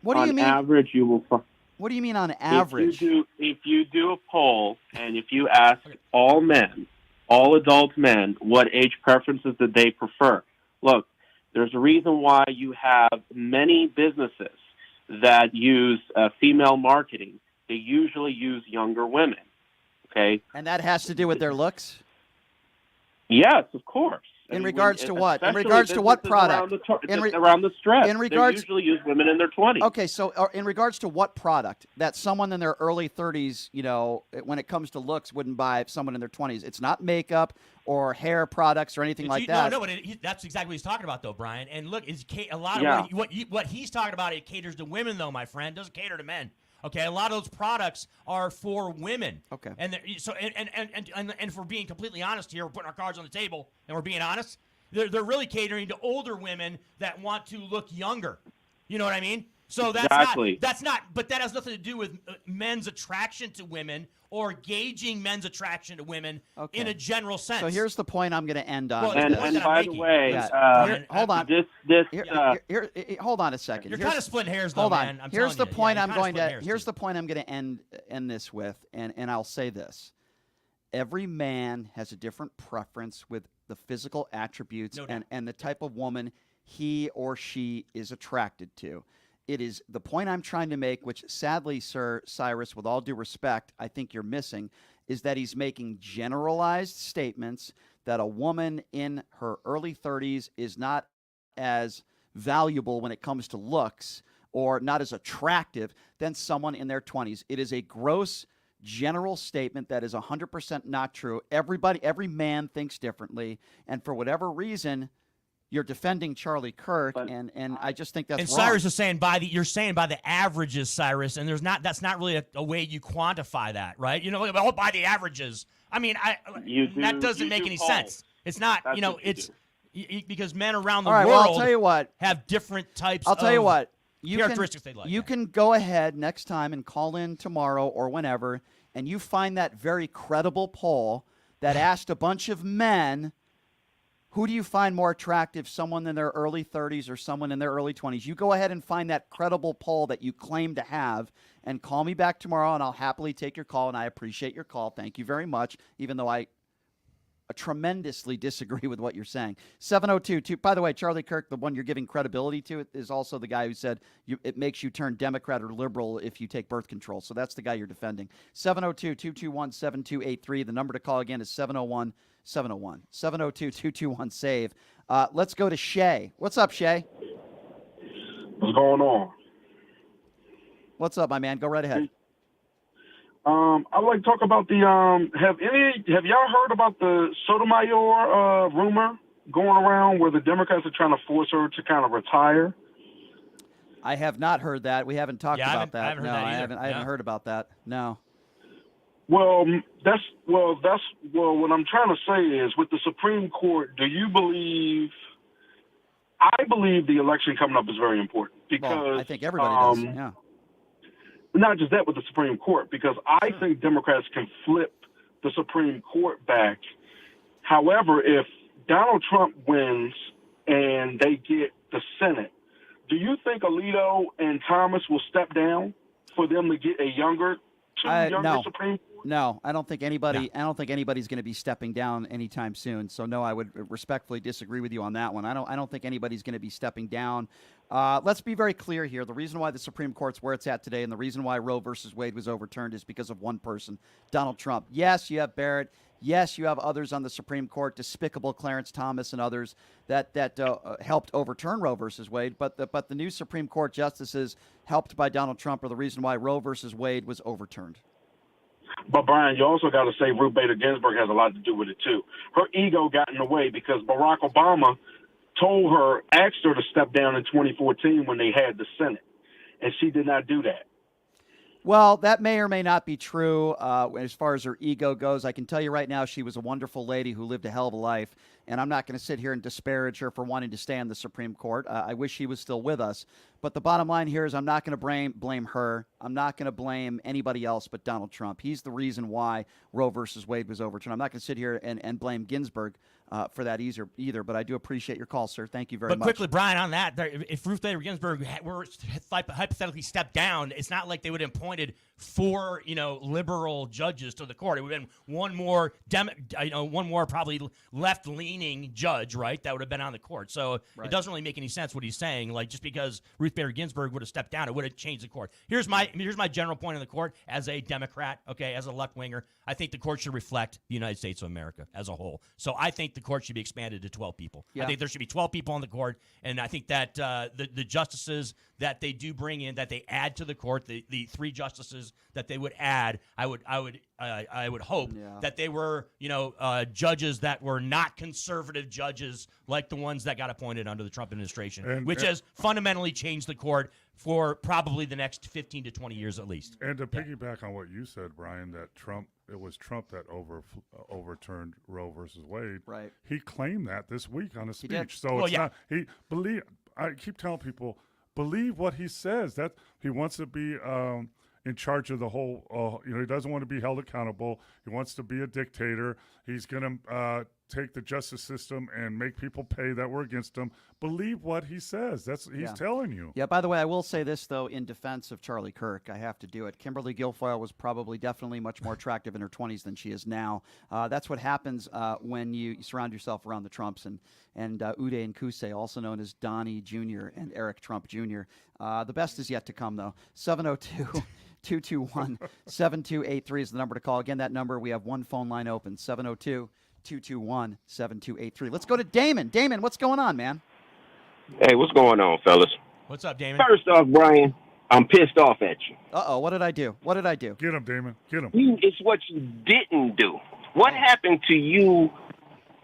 Speaker 3: what do you mean?
Speaker 16: On average, you will find.
Speaker 3: What do you mean on average?
Speaker 16: If you do a poll and if you ask all men, all adult men, what age preferences that they prefer, look, there's a reason why you have many businesses that use female marketing. They usually use younger women, okay?
Speaker 3: And that has to do with their looks?
Speaker 16: Yes, of course.
Speaker 3: In regards to what? In regards to what product?
Speaker 16: Around the stretch.
Speaker 3: In regards,
Speaker 16: they usually use women in their 20s.
Speaker 3: Okay, so in regards to what product that someone in their early 30s, when it comes to looks, wouldn't buy if someone in their 20s? It's not makeup or hair products or anything like that.
Speaker 5: No, but that's exactly what he's talking about, though, Brian. And look, a lot of what he's talking about, it caters to women, though, my friend. It doesn't cater to men. Okay, a lot of those products are for women.
Speaker 3: Okay,
Speaker 5: and if we're being completely honest here, we're putting our cards on the table, and we're being honest. They're really catering to older women that want to look younger. You know what I mean? So that's not. But that has nothing to do with men's attraction to women or gauging men's attraction to women in a general sense.
Speaker 3: So here's the point I'm going to end on.
Speaker 16: And by the way,
Speaker 3: hold on. Hold on a second.
Speaker 5: You're kind of splitting hairs, though,
Speaker 3: hold on.
Speaker 5: man.
Speaker 3: Here's the point I'm going to. Here's the point I'm going to end this with, and I'll say this: every man has a different preference with the physical attributes and the type of woman he or she is attracted to. It is the point I'm trying to make, which sadly, Sir Cyrus, with all due respect, I think you're missing, is that he's making generalized statements that a woman in her early 30s is not as valuable when it comes to looks or not as attractive than someone in their 20s. It is a gross general statement that is 100% not true. Every man thinks differently, and for whatever reason, you're defending Charlie Kirk, and I just think that's
Speaker 5: and
Speaker 3: wrong.
Speaker 5: Cyrus is saying you're saying by the averages, Cyrus, and that's not really a way you quantify that, right? By the averages. I mean, that doesn't make any sense. It's not, because men around the world have different types of characteristics they like.
Speaker 3: You can go ahead next time and call in tomorrow or whenever, and you find that very credible poll that asked a bunch of men, who do you find more attractive, someone in their early 30s or someone in their early 20s? You go ahead and find that credible poll that you claim to have and call me back tomorrow, and I'll happily take your call, and I appreciate your call. Thank you very much, even though I tremendously disagree with what you're saying. 702, by the way, Charlie Kirk, the one you're giving credibility to, is also the guy who said it makes you turn Democrat or liberal if you take birth control. So that's the guy you're defending. 702-221-7283. The number to call again is 702-221-SAVE. Let's go to Shay. What's up, Shay?
Speaker 17: What's going on?
Speaker 3: What's up, my man? Go right ahead.
Speaker 17: I'd like to talk about the have y'all heard about the Sotomayor rumor going around where the Democrats are trying to force her to kind of retire?
Speaker 3: I have not heard that. We haven't talked about that.
Speaker 5: I haven't heard that either.
Speaker 3: I haven't heard about that. No.
Speaker 17: Well, what I'm trying to say is, with the Supreme Court, do you believe? I believe the election coming up is very important because
Speaker 3: I think everybody does. Yeah.
Speaker 17: Not just that with the Supreme Court, because I think Democrats can flip the Supreme Court back. However, if Donald Trump wins and they get the Senate, do you think Alito and Thomas will step down for them to get a younger Supreme Court?
Speaker 3: No, I don't think anybody. I don't think anybody's going to be stepping down anytime soon. So no, I would respectfully disagree with you on that one. I don't think anybody's going to be stepping down. Let's be very clear here. The reason why the Supreme Court's where it's at today, and the reason why Roe versus Wade was overturned, is because of one person, Donald Trump. Yes, you have Barrett. Yes, you have others on the Supreme Court, despicable Clarence Thomas and others that helped overturn Roe versus Wade. But the new Supreme Court justices helped by Donald Trump are the reason why Roe versus Wade was overturned.
Speaker 17: But, Brian, you also got to say Ruth Bader Ginsburg has a lot to do with it, too. Her ego got in the way because Barack Obama asked her to step down in 2014 when they had the Senate, and she did not do that.
Speaker 3: Well, that may or may not be true as far as her ego goes. I can tell you right now she was a wonderful lady who lived a hell of a life, and I'm not going to sit here and disparage her for wanting to stay on the Supreme Court. I wish she was still with us. But the bottom line here is I'm not going to blame her. I'm not going to blame anybody else but Donald Trump. He's the reason why Roe versus Wade was overturned. I'm not going to sit here and blame Ginsburg for that either, but I do appreciate your call, sir. Thank you very much.
Speaker 5: But quickly, Brian, on that, if Ruth Bader Ginsburg were hypothetically stepped down, it's not like they would have appointed 4, liberal judges to the court. It would have been one more probably left-leaning judge, right? That would have been on the court. So It doesn't really make any sense what he's saying. Like, just because Ruth Bader Ginsburg would have stepped down, it would have changed the court. Here's my general point on the court as a Democrat, okay, as a left-winger. I think the court should reflect the United States of America as a whole. So I think the court should be expanded to 12 people. Yeah. I think there should be 12 people on the court, and I think that the justices that they do bring in, that they add to the court, the 3 justices that they would add, I would hope that they were, judges that were not conservative judges like the ones that got appointed under the Trump administration, which has fundamentally changed the court for probably the next 15 to 20 years at least.
Speaker 4: And to piggyback on what you said, Brian, that it was Trump that overturned Roe versus Wade.
Speaker 3: Right.
Speaker 4: He claimed that this week on a speech. I keep telling people, believe what he says. That he wants to be in charge of the whole, he doesn't want to be held accountable. He wants to be a dictator. He's going to take the justice system and make people pay that were against him. Believe what he says. He's telling you.
Speaker 3: Yeah, by the way, I will say this, though, in defense of Charlie Kirk. I have to do it. Kimberly Guilfoyle was definitely much more attractive in her 20s than she is now. That's what happens when you surround yourself around the Trumps and Uday Nkuse, also known as Donnie Jr. and Eric Trump Jr. The best is yet to come, though. 702-221-7283 is the number to call. Again, that number, we have one phone line open, 702-221-7283. Let's go to Damon. Damon, what's going on, man?
Speaker 18: Hey, what's going on, fellas?
Speaker 5: What's up, Damon?
Speaker 18: First off, Brian, I'm pissed off at you.
Speaker 3: Uh-oh, what did I do? Get
Speaker 4: him, Damon. Get him.
Speaker 18: It's what you didn't do. What happened to you?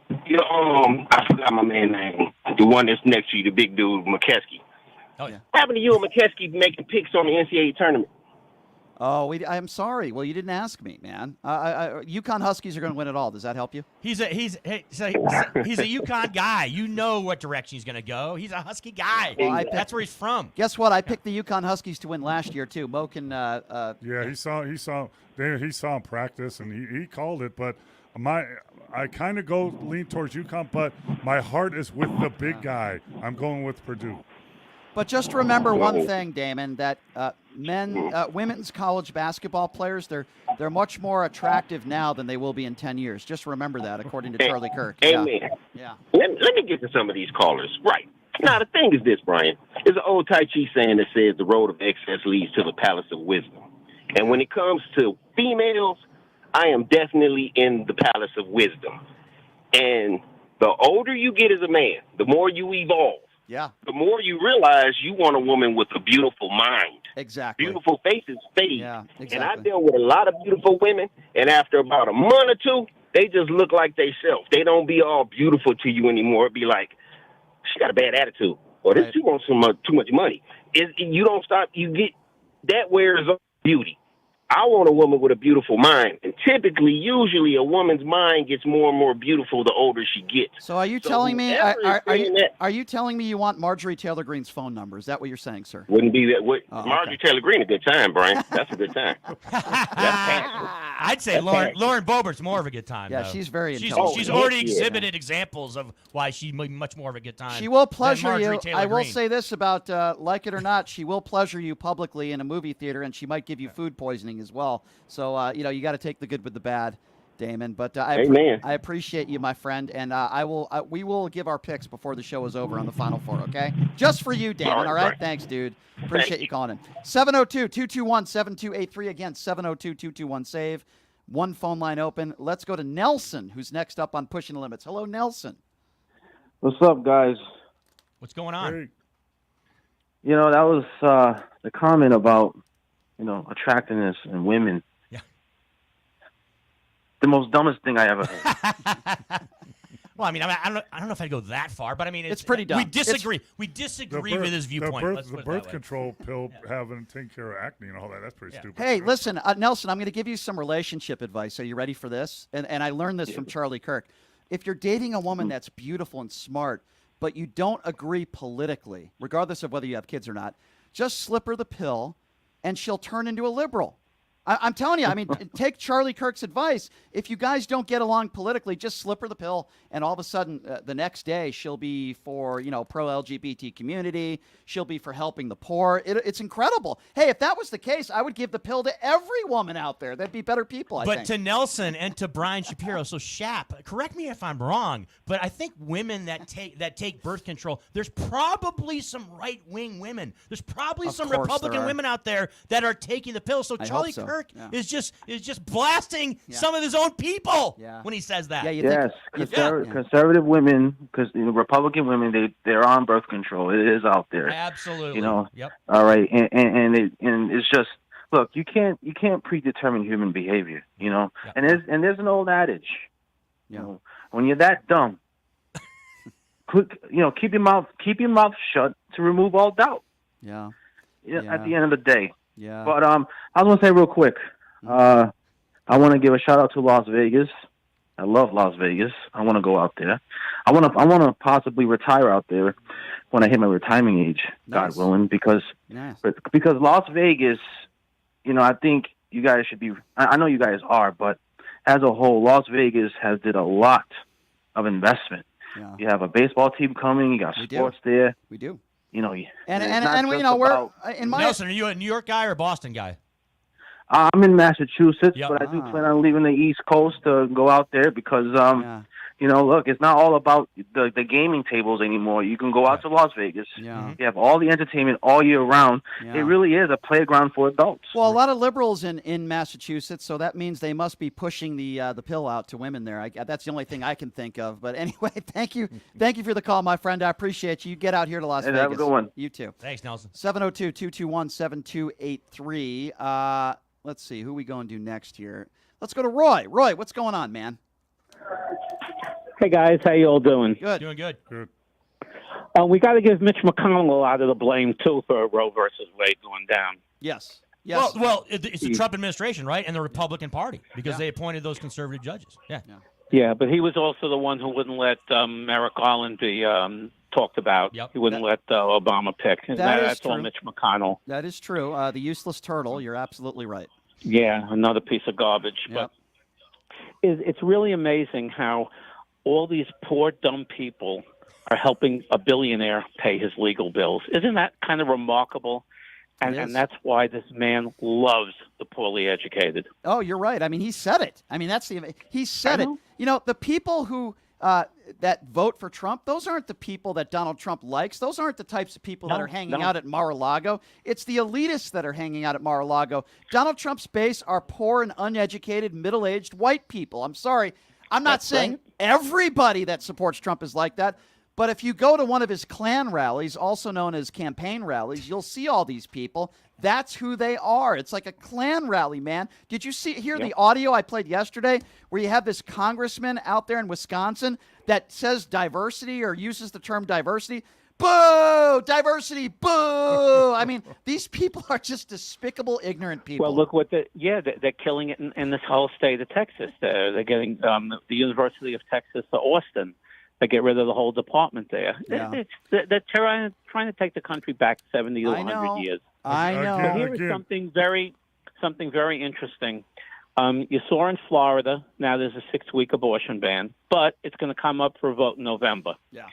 Speaker 18: I forgot my man's name. The one that's next to you, the big dude, McKeskey.
Speaker 5: Oh, yeah.
Speaker 18: What happened to you and McKeskey making picks on the NCAA tournament?
Speaker 3: Oh, I'm sorry. Well, you didn't ask me, man. UConn Huskies are going to win it all. Does that help you?
Speaker 5: He's a UConn guy. You know what direction he's going to go. He's a Husky guy. Well, that's where he's from.
Speaker 3: Guess what? I picked the UConn Huskies to win last year too. Mo can.
Speaker 4: He saw him practice and he called it. But I kind of lean towards UConn, but my heart is with the big guy. I'm going with Purdue.
Speaker 3: But just remember one thing, Damon, that women's college basketball players, they're much more attractive now than they will be in 10 years. Just remember that, according to Charlie Kirk.
Speaker 18: Amen.
Speaker 3: Yeah.
Speaker 18: Let me get to some of these callers. Right. Now, the thing is this, Brian. There's an old Tai Chi saying that says the road of excess leads to the palace of wisdom. And when it comes to females, I am definitely in the palace of wisdom. And the older you get as a man, the more you evolve.
Speaker 3: Yeah.
Speaker 18: The more you realize you want a woman with a beautiful mind.
Speaker 3: Exactly.
Speaker 18: Beautiful faces fade.
Speaker 3: Yeah, exactly.
Speaker 18: And I deal with a lot of beautiful women, and after about a month or two, they just look like themselves. They don't be all beautiful to you anymore. It'd be like, she got a bad attitude, or this she wants too much money. You don't stop. You get that wears off beauty. I want a woman with a beautiful mind, and usually, a woman's mind gets more and more beautiful the older she gets.
Speaker 3: So are you telling me? Are you telling me you want Marjorie Taylor Greene's phone number? Is that what you're saying, sir?
Speaker 18: Wouldn't be that. Marjorie Taylor Greene, a good time, Brian. That's a good time.
Speaker 5: I'd say Lauren Boebert's more of a good time.
Speaker 3: Yeah,
Speaker 5: though.
Speaker 3: she's very intelligent.
Speaker 5: She's already exhibited examples of why she's much more of a good time.
Speaker 3: She will pleasure you.
Speaker 5: Taylor
Speaker 3: I will
Speaker 5: Greene.
Speaker 3: say this about, like it or not, she will pleasure you publicly in a movie theater, and she might give you food poisoning as well. So, you got to take the good with the bad, Damon. But I appreciate you, my friend, and we will give our picks before the show is over on the Final Four, okay? Just for you, Damon, all right? Thanks, dude. Appreciate you calling in. 702-221-7283. Again, 702-221-SAVE. One phone line open. Let's go to Nelson, who's next up on Pushing the Limits. Hello, Nelson.
Speaker 19: What's up, guys?
Speaker 5: What's going on?
Speaker 4: Hey.
Speaker 19: That was the comment about, attractiveness in women.
Speaker 5: Yeah.
Speaker 19: The most dumbest thing I ever heard.
Speaker 5: Well, I mean, I don't know if I'd go that far, but I mean,
Speaker 3: it's pretty dumb.
Speaker 5: We disagree. We disagree with his viewpoint.
Speaker 4: The birth control pill having taken care of acne and all that, that's pretty stupid.
Speaker 3: Hey, listen, Nelson, I'm going to give you some relationship advice. Are you ready for this? And I learned this from Charlie Kirk. If you're dating a woman that's beautiful and smart, but you don't agree politically, regardless of whether you have kids or not, just slip her the pill, and she'll turn into a liberal. I'm telling you, I mean, take Charlie Kirk's advice. If you guys don't get along politically, just slip her the pill, and all of a sudden, the next day, she'll be for, pro-LGBT community. She'll be for helping the poor. It's incredible. Hey, if that was the case, I would give the pill to every woman out there. They'd be better people, I think.
Speaker 5: But to Nelson and to Brian Shapiro, so Shap, correct me if I'm wrong, but I think women that take birth control, there's probably some right-wing women. There's probably some Republican women out there that are taking the pill. So Charlie Kirk is just blasting some of his own people when he says that.
Speaker 19: Conservative women, because Republican women, they're on birth control. It is out there.
Speaker 5: Absolutely.
Speaker 19: Yep. All right, and it's just, look, you can't predetermine human behavior. And there's an old adage. When you're that dumb, keep your mouth shut to remove all doubt.
Speaker 3: Yeah.
Speaker 19: At the end of the day.
Speaker 3: Yeah.
Speaker 19: But I was going to say real quick, I want to give a shout out to Las Vegas. I love Las Vegas. I want to go out there. I want to possibly retire out there when I hit my retirement age, God willing, because Las Vegas, I think you guys should be. I know you guys are, but as a whole, Las Vegas has did a lot of investment. Yeah. You have a baseball team coming. You got sports there.
Speaker 3: We do.
Speaker 19: We're
Speaker 3: in my
Speaker 5: Nelson, are you a New York guy or a Boston guy?
Speaker 19: I'm in Massachusetts, but I do plan on leaving the East Coast to go out there because, look, it's not all about the gaming tables anymore. You can go out to Las Vegas.
Speaker 3: Yeah.
Speaker 19: You have all the entertainment all year round. Yeah. It really is a playground for adults.
Speaker 3: Well, a lot of liberals in Massachusetts, so that means they must be pushing the pill out to women there. That's the only thing I can think of. But anyway, thank you for the call, my friend. I appreciate you. You get out here to Las Vegas.
Speaker 19: Have a good one.
Speaker 3: You too.
Speaker 5: Thanks, Nelson.
Speaker 3: 702-221-7283. Let's see, who we going to do next here? Let's go to Roy. Roy, what's going on, man?
Speaker 20: Hey, guys. How you all doing?
Speaker 3: Good.
Speaker 5: Doing good.
Speaker 4: Good.
Speaker 20: We got to give Mitch McConnell a lot of the blame, too, for Roe versus Wade going down.
Speaker 3: Yes.
Speaker 5: Well, it's the Trump administration, right, and the Republican Party, because they appointed those conservative judges.
Speaker 20: Yeah, but he was also the one who wouldn't let Merrick Garland be talked about.
Speaker 5: Yep.
Speaker 20: He wouldn't let Obama pick. That's all Mitch McConnell.
Speaker 3: That is true. The useless turtle. You're absolutely right.
Speaker 20: Yeah, another piece of garbage.
Speaker 3: Yep.
Speaker 20: But it's really amazing how all these poor, dumb people are helping a billionaire pay his legal bills. Isn't that kind of remarkable? And that's why this man loves the poorly educated.
Speaker 3: Oh, you're right. I mean, he said it. I mean, he said it. You know, the people who that vote for Trump, those aren't the people that Donald Trump likes. Those aren't the types of people that are hanging out at Mar-a-Lago. It's the elitists that are hanging out at Mar-a-Lago. Donald Trump's base are poor and uneducated, middle-aged white people. I'm sorry. I'm not saying everybody that supports Trump is like that. But if you go to one of his Klan rallies, also known as campaign rallies, you'll see all these people. That's who they are. It's like a Klan rally, man. Did you hear the audio I played yesterday where you have this congressman out there in Wisconsin that says diversity or uses the term diversity? Boo! Diversity, boo! I mean, these people are just despicable, ignorant people.
Speaker 20: Well, look what they're killing it in this whole state of Texas. They're getting the University of Texas to Austin. They get rid of the whole department there.
Speaker 3: Yeah.
Speaker 20: They're trying to take the country back 70 to 100 years.
Speaker 3: I know.
Speaker 20: But here is something very interesting. You saw in Florida, now there's a 6-week abortion ban, but it's going to come up for a vote in November.
Speaker 3: Yeah.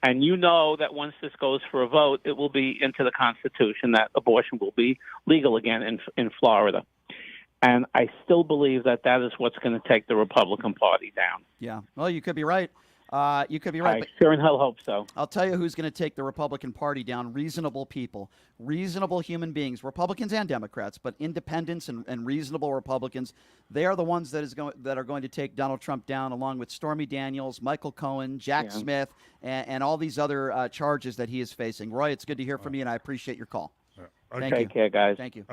Speaker 20: And you know that once this goes for a vote, it will be into the Constitution that abortion will be legal again in Florida. And I still believe that is what's going to take the Republican Party down.
Speaker 3: Yeah. Well, you could be right. You could be right.
Speaker 20: I sure in hell hope so.
Speaker 3: I'll tell you who's going to take the Republican Party down. Reasonable people, reasonable human beings, Republicans and Democrats, but independents and reasonable Republicans. They are the ones that are going to take Donald Trump down, along with Stormy Daniels, Michael Cohen, Jack Smith, and all these other charges that he is facing. Roy, it's good to hear from you, and I appreciate your call. Thank you.
Speaker 20: Take care, guys.
Speaker 3: Thank you.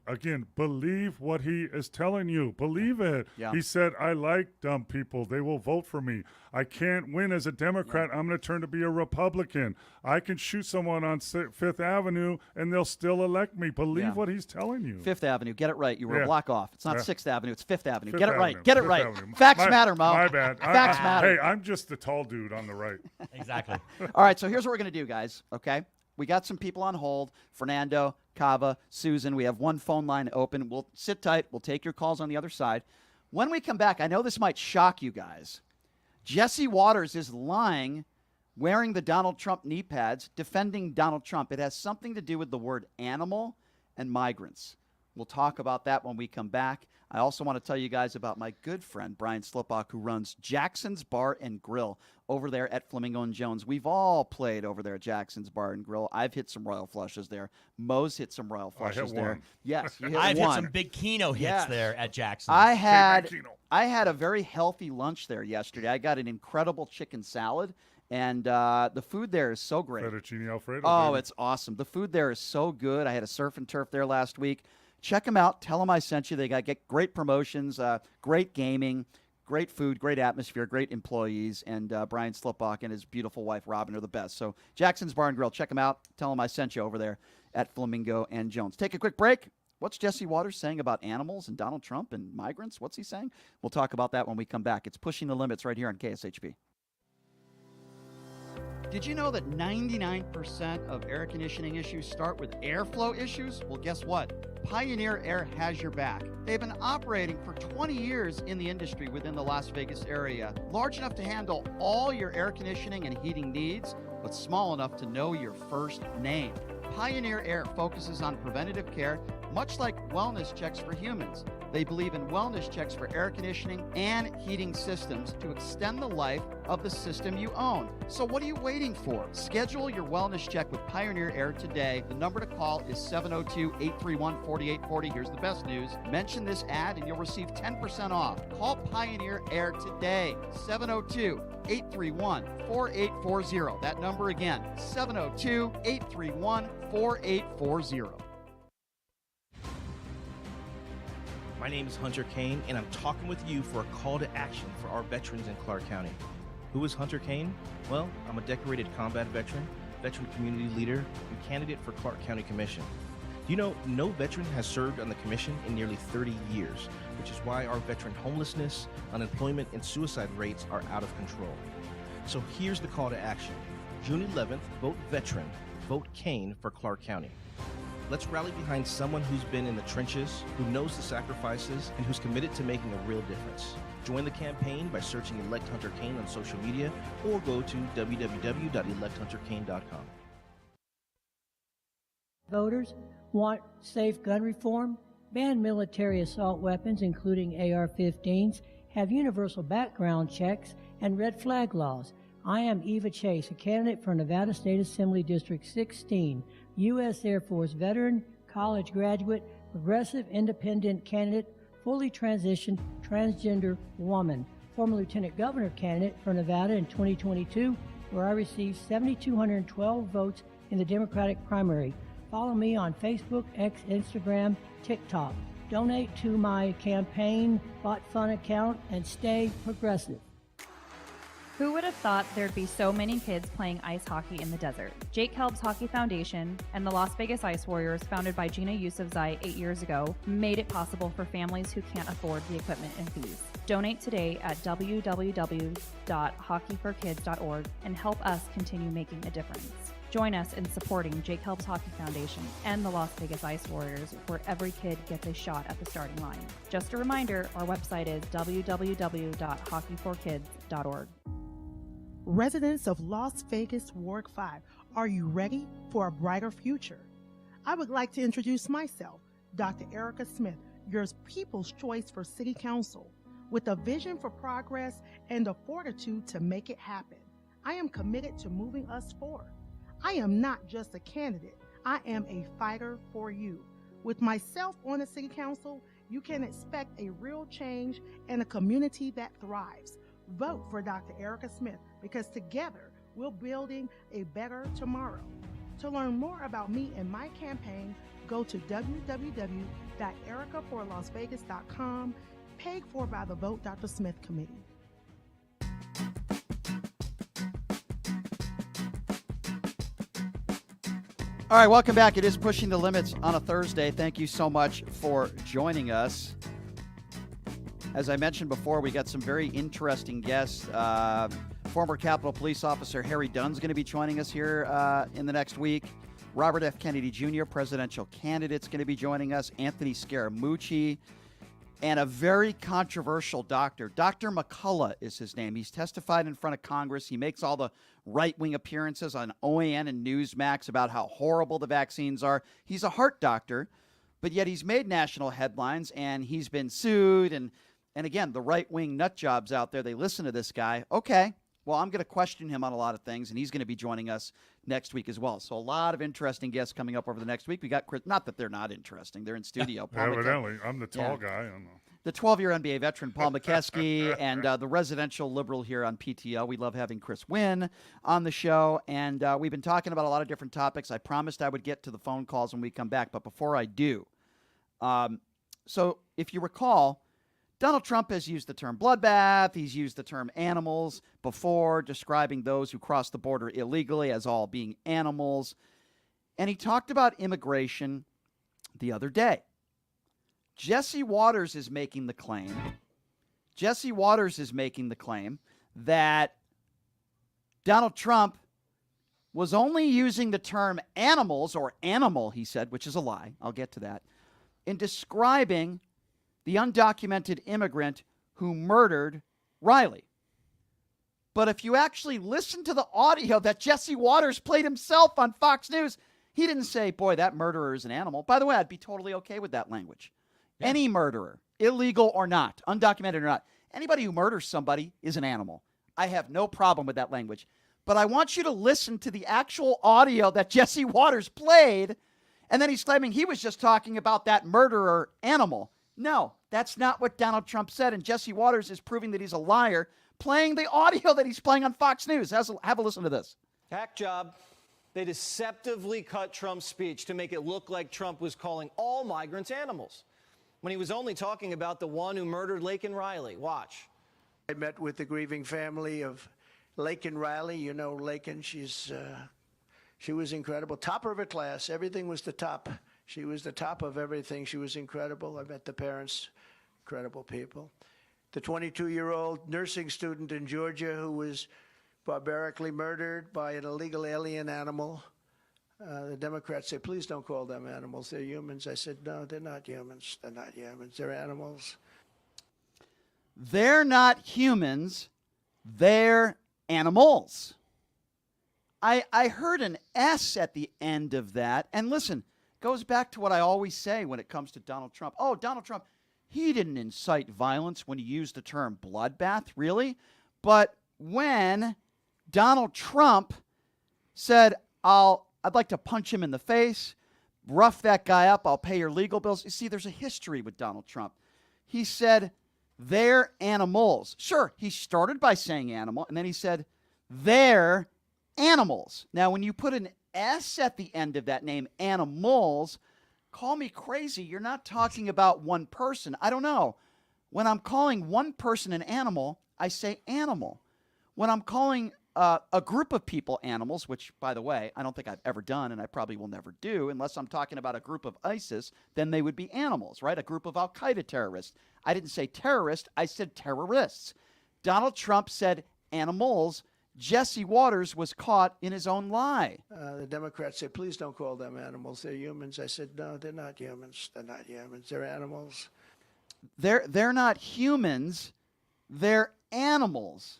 Speaker 4: Again, believe what he is telling you. Believe it.
Speaker 3: Yeah.
Speaker 4: He said, I like dumb people. They will vote for me. I can't win as a Democrat. I'm going to turn to be a Republican. I can shoot someone on Fifth Avenue, and they'll still elect me. Believe what he's telling you.
Speaker 3: Fifth Avenue. Get it right. You were a block off. It's not Sixth Avenue. It's Fifth Avenue. Get it right. Get it right. Facts matter, Mo.
Speaker 4: My bad.
Speaker 3: Facts matter.
Speaker 4: Hey, I'm just the tall dude on the right.
Speaker 5: Exactly.
Speaker 3: All right, so here's what we're going to do, guys, okay? We got some people on hold. Fernando, Kava, Susan. We have one phone line open. We'll sit tight. We'll take your calls on the other side. When we come back, I know this might shock you guys. Jesse Waters is lying, wearing the Donald Trump knee pads, defending Donald Trump. It has something to do with the word animal and migrants. We'll talk about that when we come back. I also want to tell you guys about my good friend, Brian Slipbach, who runs Jackson's Bar and Grill over there at Flamingo and Jones. We've all played over there at Jackson's Bar and Grill. I've hit some royal flushes there. Mo's hit some royal flushes there.
Speaker 4: One.
Speaker 3: Yes, you hit
Speaker 5: I've
Speaker 3: one.
Speaker 5: hit some big Keno hits there at Jackson.
Speaker 3: I had a very healthy lunch there yesterday. I got an incredible chicken salad. And the food there is so great.
Speaker 4: Fettuccine Alfredo.
Speaker 3: Oh,
Speaker 4: baby.
Speaker 3: it's awesome. The food there is so good. I had a surf and turf there last week. Check them out. Tell them I sent you. They get great promotions, great gaming, great food, great atmosphere, great employees. And Brian Slipbach and his beautiful wife, Robin, are the best. So Jackson's Bar and Grill. Check them out. Tell them I sent you over there at Flamingo and Jones. Take a quick break. What's Jesse Waters saying about animals and Donald Trump and migrants? What's he saying? We'll talk about that when we come back. It's Pushing the Limits right here on KSHP. Did you know that 99% of air conditioning issues start with airflow issues? Well, guess what? Pioneer Air has your back. They've been operating for 20 years in the industry within the Las Vegas area, large enough to handle all your air conditioning and heating needs, but small enough to know your first name. Pioneer Air focuses on preventative care, much like wellness checks for humans. They believe in wellness checks for air conditioning and heating systems to extend the life of the system you own. So what are you waiting for? Schedule your wellness check with Pioneer Air today. The number to call is 702-831-4840. Here's the best news. Mention this ad and you'll receive 10% off. Call Pioneer Air today. 702-831-4840. That number again, 702-831-4840.
Speaker 10: My name is Hunter Kane, and I'm talking with you for a call to action for our veterans in Clark County. Who is Hunter Kane? Well, I'm a decorated combat veteran, veteran community leader, and candidate for Clark County Commission. Do you know no veteran has served on the commission in nearly 30 years, which is why our veteran homelessness, unemployment, and suicide rates are out of control. So here's the call to action. June 11th, vote veteran, vote Kane for Clark County. Let's rally behind someone who's been in the trenches, who knows the sacrifices, and who's committed to making a real difference. Join the campaign by searching Elect Hunter Kane on social media or go to www.electhunterkane.com.
Speaker 11: Voters want safe gun reform, ban military assault weapons, including AR-15s, have universal background checks, and red flag laws. I am Eva Chase, a candidate for Nevada State Assembly District 16, U.S. Air Force veteran, college graduate, progressive independent candidate, fully transitioned transgender woman, former lieutenant governor candidate for Nevada in 2022, where I received 7,212 votes in the Democratic primary. Follow me on Facebook, X, Instagram, TikTok. Donate to my campaign bot fun account and stay progressive.
Speaker 12: Who would have thought there'd be so many kids playing ice hockey in the desert? Jake Helb's Hockey Foundation and the Las Vegas Ice Warriors, founded by Gina Yusufzai 8 years ago, made it possible for families who can't afford the equipment and fees. Donate today at www.hockeyforkids.org and help us continue making a difference. Join us in supporting Jake Helb's Hockey Foundation and the Las Vegas Ice Warriors, where every kid gets a shot at the starting line. Just a reminder, our website is www.hockeyforkids.org.
Speaker 13: Residents of Las Vegas Ward 5, are you ready for a brighter future? I would like to introduce myself, Dr. Erica Smith, your People's Choice for City Council. With a vision for progress and the fortitude to make it happen, I am committed to moving us forward. I am not just a candidate, I am a fighter for you. With myself on the City Council, you can expect a real change and a community that thrives. Vote for Dr. Erica Smith, because together we're building a better tomorrow. To learn more about me and my campaign, go to www.ericaforlasvegas.com, paid for by the Vote Dr. Smith Committee.
Speaker 3: All right, welcome back. It is Pushing the Limits on a Thursday. Thank you so much for joining us. As I mentioned before, we got some very interesting guests. Former Capitol Police Officer Harry Dunn's going to be joining us here in the next week. Robert F. Kennedy Jr., presidential candidate, is going to be joining us. Anthony Scaramucci, and a very controversial doctor. Dr. McCullough is his name. He's testified in front of Congress. He makes all the right-wing appearances on OAN and Newsmax about how horrible the vaccines are. He's a heart doctor, but yet he's made national headlines, and he's been sued. And again, the right-wing nut jobs out there, they listen to this guy. Okay, well, I'm going to question him on a lot of things, and he's going to be joining us next week as well. So a lot of interesting guests coming up over the next week. We got Chris, not that they're not interesting. They're in studio.
Speaker 4: Evidently. I'm the tall guy. I don't know.
Speaker 3: The 12-year NBA veteran, Paul McKeskey, and the residential liberal here on PTO. We love having Chris Wynn on the show, and we've been talking about a lot of different topics. I promised I would get to the phone calls when we come back, but before I do, so if you recall, Donald Trump has used the term bloodbath. He's used the term animals before, describing those who cross the border illegally as all being animals. And he talked about immigration the other day. Jesse Waters is making the claim. That Donald Trump was only using the term animals, or animal, he said, which is a lie. I'll get to that, in describing the undocumented immigrant who murdered Riley. But if you actually listen to the audio that Jesse Waters played himself on Fox News, he didn't say, boy, that murderer is an animal. By the way, I'd be totally okay with that language. Yeah. Any murderer, illegal or not, undocumented or not, anybody who murders somebody is an animal. I have no problem with that language. But I want you to listen to the actual audio that Jesse Waters played, and then he's claiming he was just talking about that murderer animal. No, that's not what Donald Trump said, and Jesse Waters is proving that he's a liar, playing the audio that he's playing on Fox News. Have a listen to this.
Speaker 21: Hack job. They deceptively cut Trump's speech to make it look like Trump was calling all migrants animals, when he was only talking about the one who murdered Laken Riley. Watch.
Speaker 22: I met with the grieving family of Laken Riley. You know Laken, she was incredible. Top of her class. Everything was the top. She was the top of everything. She was incredible. I met the parents, incredible people. The 22-year-old nursing student in Georgia who was barbarically murdered by an illegal alien animal. The Democrats say, please don't call them animals. They're humans. I said, no, they're not humans. They're not humans. They're animals.
Speaker 3: They're not humans. They're animals. I heard an S at the end of that. And listen, goes back to what I always say when it comes to Donald Trump. Oh, Donald Trump, he didn't incite violence when he used the term bloodbath, really. But when Donald Trump said, I'd like to punch him in the face, rough that guy up, I'll pay your legal bills. You see, there's a history with Donald Trump. He said, they're animals. Sure, he started by saying animal, and then he said, they're animals. Now, when you put an S at the end of that name, animals, call me crazy. You're not talking about one person. I don't know. When I'm calling one person an animal, I say animal. When I'm calling a group of people animals, which, by the way, I don't think I've ever done, and I probably will never do, unless I'm talking about a group of ISIS, then they would be animals, right? A group of Al-Qaeda terrorists. I didn't say terrorist, I said terrorists. Donald Trump said animals. Jesse Waters was caught in his own lie.
Speaker 22: The Democrats say, please don't call them animals. They're humans. I said, no, they're not humans. They're not humans. They're animals.
Speaker 3: They're not humans. They're animals.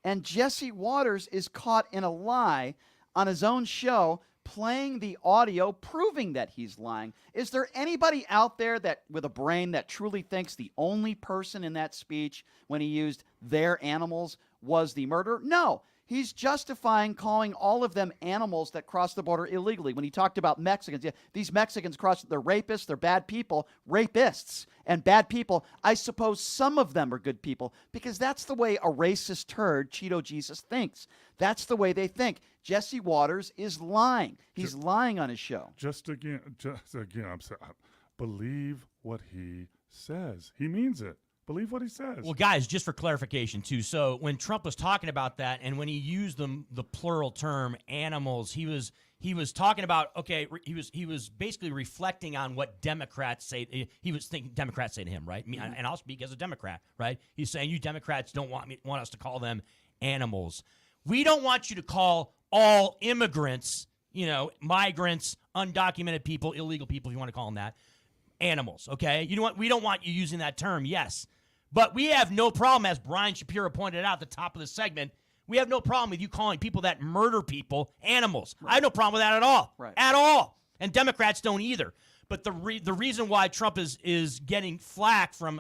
Speaker 3: And Jesse Waters is caught in a lie on his own show, playing the audio, proving that he's lying. Is there anybody out there that with a brain that truly thinks the only person in that speech when he used their animals was the murderer? No. He's justifying calling all of them animals that cross the border illegally. When he talked about Mexicans, yeah, these Mexicans they're rapists, they're bad people, rapists and bad people. I suppose some of them are good people because that's the way a racist turd, Cheeto Jesus, thinks. That's the way they think. Jesse Waters is lying. He's lying on his show.
Speaker 4: Just again, I'm saying, believe what he says. He means it. Believe what he says.
Speaker 5: Well, guys, just for clarification, too. So when Trump was talking about that and when he used the plural term animals, he was talking about, okay, he was basically reflecting on what Democrats say. He was thinking Democrats say to him, right? And I'll speak as a Democrat, right? He's saying you Democrats don't want us to call them animals. We don't want you to call all immigrants, migrants, undocumented people, illegal people, if you want to call them that, animals, okay? You know what? We don't want you using that term, yes. But we have no problem, as Brian Shapiro pointed out at the top of the segment, we have no problem with you calling people that murder people animals. Right. I have no problem with that at all. Right. At all. And Democrats don't either. But the reason why Trump is getting flack from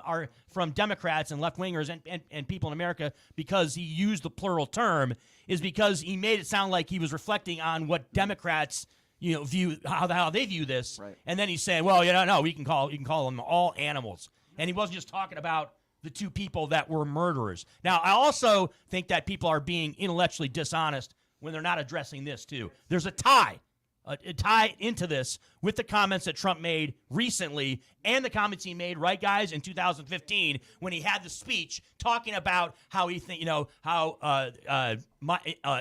Speaker 5: Democrats and left-wingers and people in America because he used the plural term is because he made it sound like he was reflecting on what Democrats view how they view this. Right. And then he's saying, well, no, you can call them all animals. And he wasn't just talking about the two people that were murderers. Now, I also think that people are being intellectually dishonest when they're not addressing this, too. There's a tie into this with the comments that Trump made recently and the comments he made, right, guys, in 2015 when he had the speech talking about how he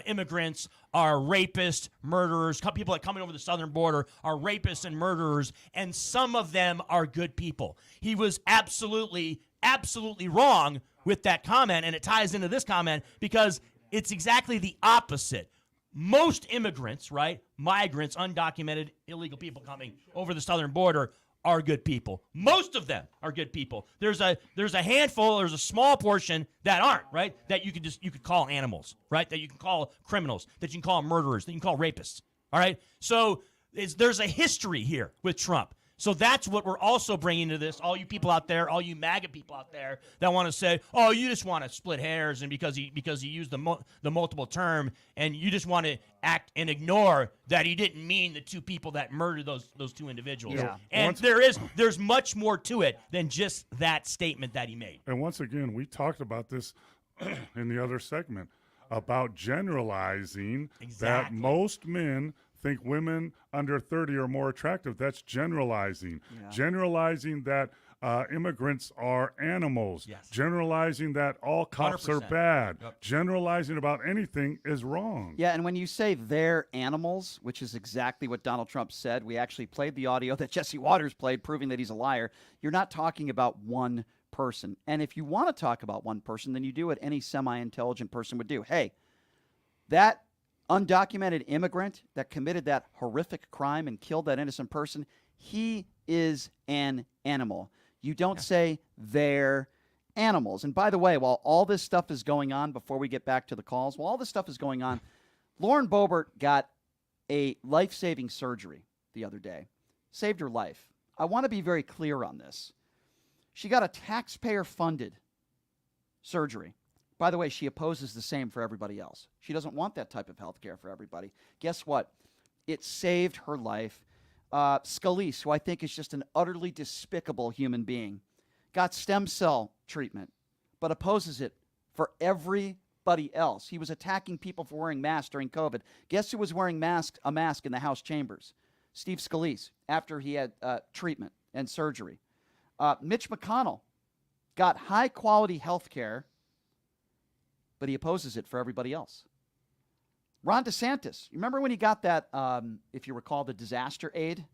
Speaker 5: immigrants are rapists, murderers, people that come in over the southern border are rapists and murderers, and some of them are good people. He was absolutely wrong with that comment, and it ties into this comment because it's exactly the opposite. Most immigrants, right, migrants, undocumented, illegal people coming over the southern border are good people. Most of them are good people. There's a handful, there's a small portion that aren't, right, that you could call animals, right, that you can call criminals, that you can call murderers, that you can call rapists, all right? So there's a history here with Trump. So that's what we're also bringing to this. All you people out there, all you MAGA people out there that want to say, "Oh, you just want to split hairs," and because he used the multiple term, and you just want to act and ignore that he didn't mean the two people that murdered those two individuals. Yeah. And there's much more to it than just that statement that he made.
Speaker 4: And once again, we talked about this in the other segment about generalizing that most men think women under 30 are more attractive. That's generalizing. Yeah. Generalizing that immigrants are animals. Yes. Generalizing that all cops 100%. Are bad. Yep. Generalizing about anything is wrong.
Speaker 3: Yeah, and when you say they're animals, which is exactly what Donald Trump said, we actually played the audio that Jesse Waters played proving that he's a liar. You're not talking about one person. And if you want to talk about one person, then you do what any semi-intelligent person would do. Hey, that undocumented immigrant that committed that horrific crime and killed that innocent person, he is an animal. You don't say they're animals. And by the way, while all this stuff is going on, before we get back to the calls, while all this stuff is going on, Lauren Boebert got a life-saving surgery the other day. Saved her life. I want to be very clear on this. She got a taxpayer-funded surgery. By the way, she opposes the same for everybody else. She doesn't want that type of health care for everybody. Guess what? It saved her life. Scalise, who I think is just an utterly despicable human being, got stem cell treatment, but opposes it for everybody else. He was attacking people for wearing masks during COVID. Guess who was wearing a mask in the House chambers? Steve Scalise, after he had treatment and surgery. Mitch McConnell got high-quality health care, but he opposes it for everybody else. Ron DeSantis, you remember when he got that, if you recall, the disaster aid?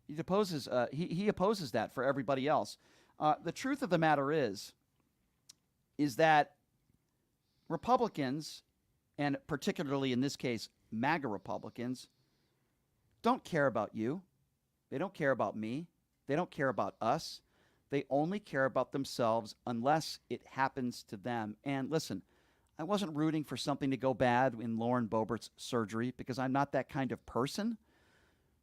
Speaker 3: He opposes that for everybody else. The truth of the matter is that Republicans, and particularly in this case, MAGA Republicans, don't care about you. They don't care about me. They don't care about us. They only care about themselves unless it happens to them. And listen, I wasn't rooting for something to go bad in Lauren Boebert's surgery because I'm not that kind of person.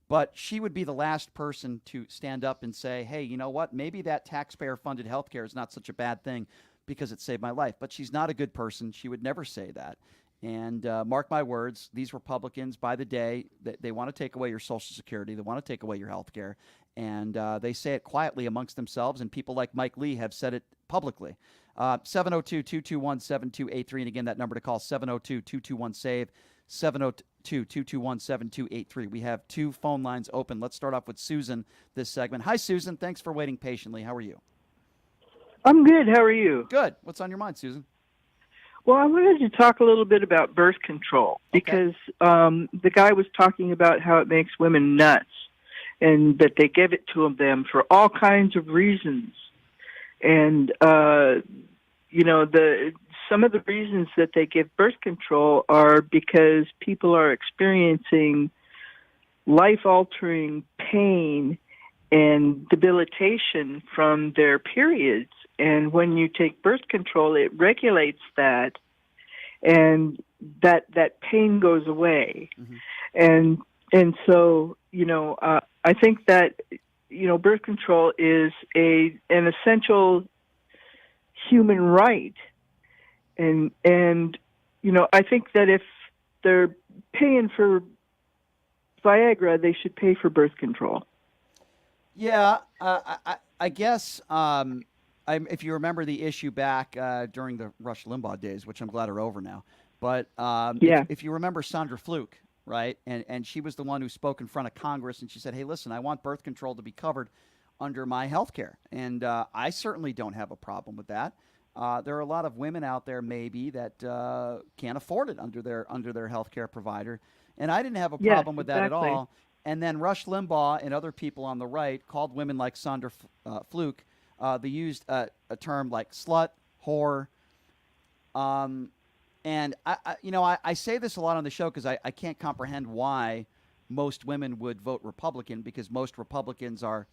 Speaker 3: But she would be the last person to stand up and say, hey, you know what? Maybe that taxpayer-funded health care is not such a bad thing because it saved my life. But she's not a good person. She would never say that. And mark my words, these Republicans, by the day, they want to take away your Social Security. They want to take away your health care. And they say it quietly amongst themselves, and people like Mike Lee have said it publicly. 702-221-7283. And again, that number to call, 702-221-SAVE, 702-221-7283. We have two phone lines open. Let's start off with Susan this segment. Hi, Susan. Thanks for waiting patiently. How are you?
Speaker 1: I'm good. How are you?
Speaker 3: Good. What's on your mind, Susan?
Speaker 1: Well, I wanted to talk a little bit about birth control because the guy was talking about how it makes women nuts and that they give it to them for all kinds of reasons. And, you know, some of the reasons that they give birth control are because people are experiencing life-altering pain and debilitation from their periods. And when you take birth control, it regulates that, and that pain goes away. Mm-hmm. And so, you know, I think that, you know, birth control is an essential human right. And you know, I think that if they're paying for Viagra, they should pay for birth control.
Speaker 3: Yeah, I guess if you remember the issue back during the Rush Limbaugh days, which I'm glad are over now, but if you remember Sandra Fluke, right, and she was the one who spoke in front of Congress, and she said, hey, listen, I want birth control to be covered under my health care, and I certainly don't have a problem with that. There are a lot of women out there maybe that can't afford it under their health care provider, and I didn't have a problem with that at all. And then Rush Limbaugh and other people on the right called women like Sandra Fluke. They used a term like slut, whore. And I say this a lot on the show because I can't comprehend why most women would vote Republican, because most Republicans are,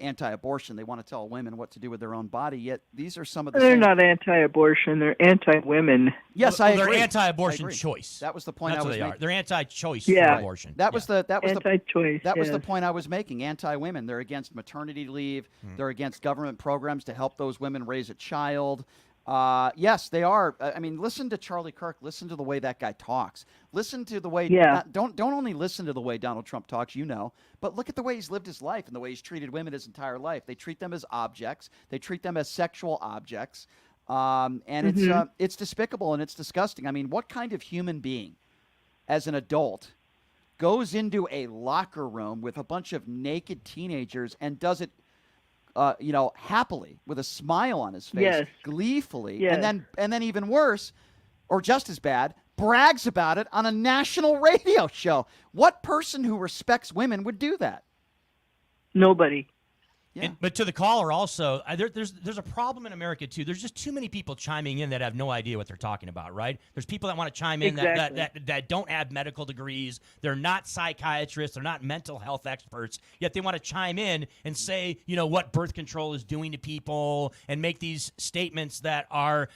Speaker 3: anti-abortion. They want to tell women what to do with their own body. Yet these are some of the.
Speaker 1: They're not anti-abortion. They're anti-women.
Speaker 3: Yes, I agree.
Speaker 5: They're anti-abortion choice.
Speaker 3: That was the point
Speaker 5: That's
Speaker 3: I was
Speaker 5: what they
Speaker 3: making.
Speaker 5: are. They're anti-choice for abortion.
Speaker 3: That was the
Speaker 1: anti-choice.
Speaker 3: That was the point I was making. Anti-women. They're against maternity leave. They're against government programs to help those women raise a child. Yes, they are. I mean, listen to Charlie Kirk. Listen to the way that guy talks. Listen to the way. Don't only listen to the way Donald Trump talks, but look at the way he's lived his life and the way he's treated women his entire life. They treat them as objects. They treat them as sexual objects, and it's despicable and it's disgusting. I mean, what kind of human being, as an adult, goes into a locker room with a bunch of naked teenagers and does it? Happily, with a smile on his face, gleefully, and then even worse, or just as bad, brags about it on a national radio show. What person who respects women would do that?
Speaker 1: Nobody.
Speaker 3: Yeah.
Speaker 5: But to the caller also, there's a problem in America too. There's just too many people chiming in that have no idea what they're talking about, right? There's people that want to chime in that don't have medical degrees. They're not psychiatrists. They're not mental health experts. Yet they want to chime in and say, what birth control is doing to people, and make these statements that are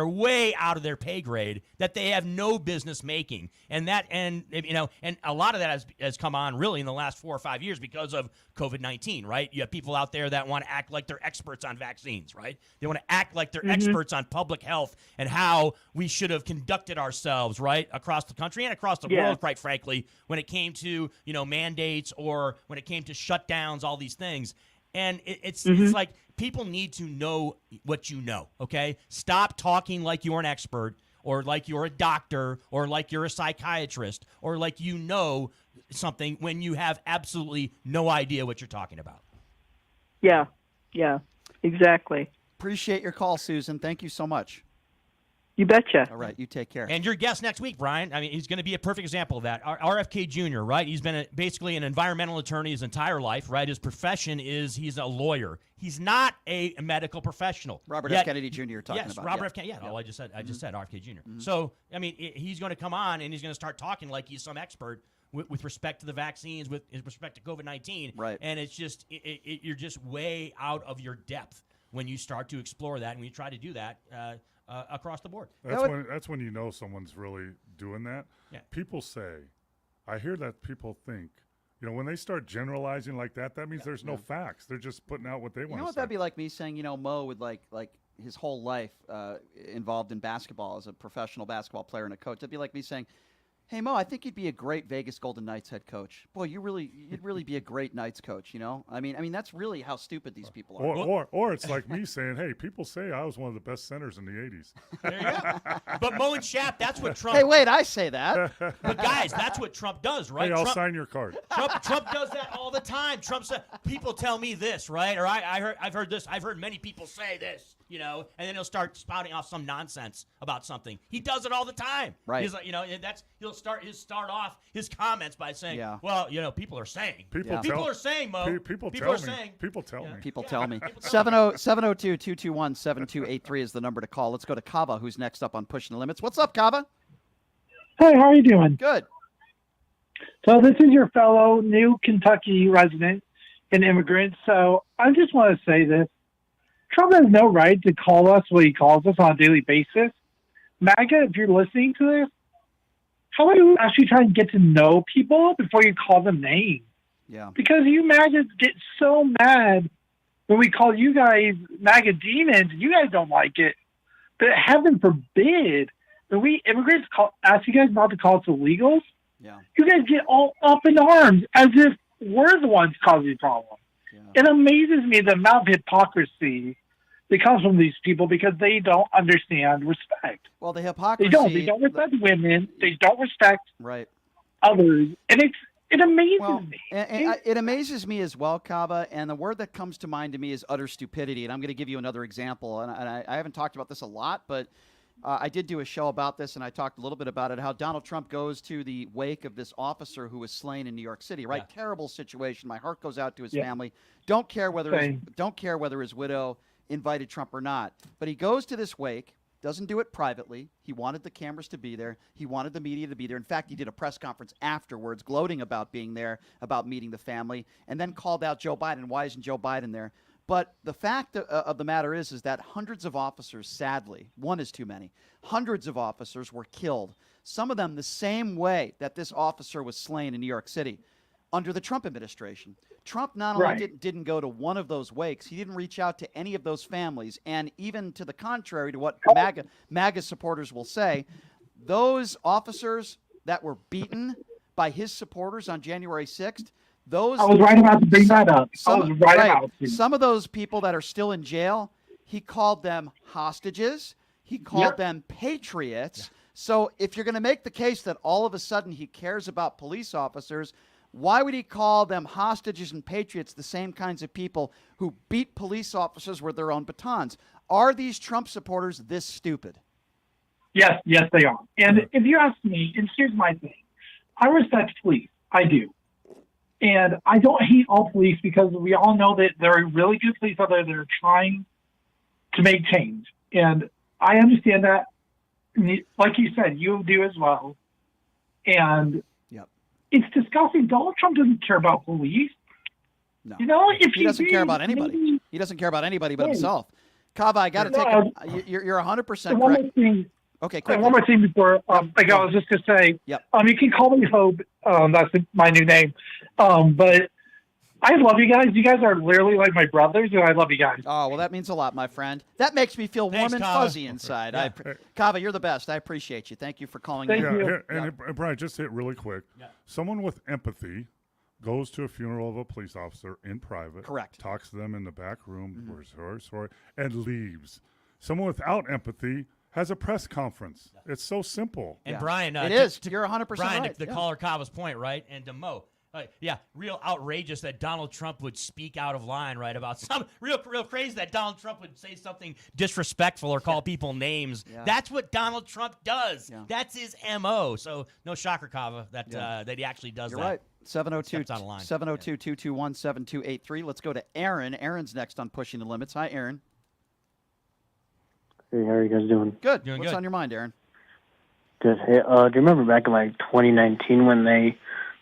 Speaker 5: way out of their pay grade that they have no business making. And a lot of that has come on really in the last 4 or 5 years because of COVID-19, right? You have people out there that want to act like they're experts on vaccines, right? They want to act like they're experts on public health and how we should have conducted ourselves, right, across the country and across the world, quite frankly, when it came to, mandates or when it came to shutdowns, all these things. And it's like people need to know what you know, okay? Stop talking like you're an expert or like you're a doctor or like you're a psychiatrist or like something when you have absolutely no idea what you're talking about.
Speaker 1: Yeah, exactly.
Speaker 3: Appreciate your call, Susan. Thank you so much.
Speaker 1: You betcha.
Speaker 3: All right, you take care.
Speaker 5: And your guest next week, Brian, he's going to be a perfect example of that. RFK Jr., right? He's been basically an environmental attorney his entire life, right? His profession is he's a lawyer. He's not a medical professional.
Speaker 3: Robert F. Kennedy Jr. you're talking
Speaker 5: yes,
Speaker 3: about.
Speaker 5: Robert F. Kennedy. Yeah, I just said RFK Jr. So, he's going to come on and he's going to start talking like he's some expert with respect to the vaccines, with respect to COVID-19.
Speaker 3: Right.
Speaker 5: And it's just, you're just way out of your depth when you start to explore that and when you try to do that across the board.
Speaker 4: That's when you know someone's really doing that.
Speaker 5: Yeah.
Speaker 4: People say, I hear that people think, when they start generalizing like that, that means there's no facts. They're just putting out what they want to say.
Speaker 3: What that'd be like me saying, Mo would like his whole life involved in basketball as a professional basketball player and a coach. That'd be like me saying, hey, Mo, I think you'd be a great Vegas Golden Knights head coach. Boy, you'd really be a great Knights coach, I mean, that's really how stupid these people are.
Speaker 4: Or it's like me saying, hey, people say I was one of the best centers in the 80s.
Speaker 5: There you go. But Mo and Shap, that's what Trump...
Speaker 3: Hey, wait, I say that.
Speaker 5: But guys, that's what Trump does, right?
Speaker 4: Hey, I'll sign your card.
Speaker 5: Trump does that all the time. Trump said, people tell me this, right? Or I've heard this. I've heard many people say this, and then he'll start spouting off some nonsense about something. He does it all the time.
Speaker 3: Right.
Speaker 5: He's like, he'll start off his comments by saying, well, people are saying.
Speaker 4: People
Speaker 5: are saying, Mo.
Speaker 4: People
Speaker 5: are
Speaker 4: tell
Speaker 5: saying.
Speaker 4: me. People tell me.
Speaker 3: People tell me. 702-221-7283 is the number to call. Let's go to Kava, who's next up on Pushing the Limits. What's up, Kava?
Speaker 2: Hey, how are you doing?
Speaker 3: Good.
Speaker 2: So this is your fellow new Kentucky resident and immigrant. So I just want to say this. Trump has no right to call us what he calls us on a daily basis. MAGA, if you're listening to this, how about you actually try and get to know people before you call them names?
Speaker 3: Yeah.
Speaker 2: Because you MAGAs get so mad when we call you guys MAGA demons. You guys don't like it. But heaven forbid, when we immigrants ask you guys not to call us illegals, you guys get all up in arms as if we're the ones causing the problem. Yeah. It amazes me the amount of hypocrisy that comes from these people because they don't understand respect.
Speaker 3: Well, the hypocrisy...
Speaker 2: They don't respect women. They don't respect others. And it amazes me.
Speaker 3: It amazes me as well, Kava, and the word that comes to mind to me is utter stupidity. And I'm going to give you another example. And I haven't talked about this a lot, but I did do a show about this, and I talked a little bit about it, how Donald Trump goes to the wake of this officer who was slain in New York City, right? Yeah. Terrible situation. My heart goes out to his family. Don't care whether his widow invited Trump or not. But he goes to this wake, doesn't do it privately. He wanted the cameras to be there. He wanted the media to be there. In fact, he did a press conference afterwards gloating about being there, about meeting the family, and then called out Joe Biden. Why isn't Joe Biden there? But the fact of the matter is that hundreds of officers, sadly, one is too many, hundreds of officers were killed, some of them the same way that this officer was slain in New York City under the Trump administration. Trump not only didn't go to one of those wakes, he didn't reach out to any of those families. And even to the contrary to what MAGA supporters will say, those officers that were beaten by his supporters on January 6th, I
Speaker 2: was right about to bring that up.
Speaker 3: Some of those people that are still in jail, he called them hostages. He called them patriots. Yeah. So if you're going to make the case that all of a sudden he cares about police officers, why would he call them hostages and patriots, the same kinds of people who beat police officers with their own batons? Are these Trump supporters this stupid?
Speaker 2: Yes, they are. And if you ask me, and here's my thing, I respect police. I do. And I don't hate all police because we all know that there are really good police out there that are trying to make change. And I understand that. Like you said, you do as well. And it's disgusting. Donald Trump doesn't care about police.
Speaker 3: No.
Speaker 2: You know, if
Speaker 3: he doesn't care about anybody. He doesn't care about anybody but himself. Kava, I got to take you're 100% correct. Okay, quick.
Speaker 2: One more thing before I was just going to say, you can call me Hope. That's my new name. But I love you guys. You guys are literally like my brothers, and I love you guys.
Speaker 3: Oh, well, that means a lot, my friend. That makes me feel warm and fuzzy inside. Kava, you're the best. I appreciate you. Thank you for calling in.
Speaker 4: Here, and Brian, just hit really quick. Someone with empathy goes to a funeral of a police officer in private.
Speaker 3: Correct.
Speaker 4: Talks to them in the back room, we're sorry, and leaves. Someone without empathy has a press conference. It's so simple.
Speaker 5: And Brian,
Speaker 3: it is. You're 100%
Speaker 5: Brian,
Speaker 3: right.
Speaker 5: the caller Kava's point, right? And to Mo. Real outrageous that Donald Trump would speak out of line, right, about some real crazy that Donald Trump would say something disrespectful or call people names. That's what Donald Trump does. That's his MO. So no shocker, Kava, that he actually does that.
Speaker 3: You're right. 702-221-7283. Let's go to Aaron. Aaron's next on Pushing the Limits. Hi, Aaron.
Speaker 6: Hey, how are you guys doing?
Speaker 3: Good.
Speaker 5: Doing
Speaker 3: What's
Speaker 5: good.
Speaker 3: on your mind, Aaron?
Speaker 6: Good. Hey, do you remember back in 2019 when they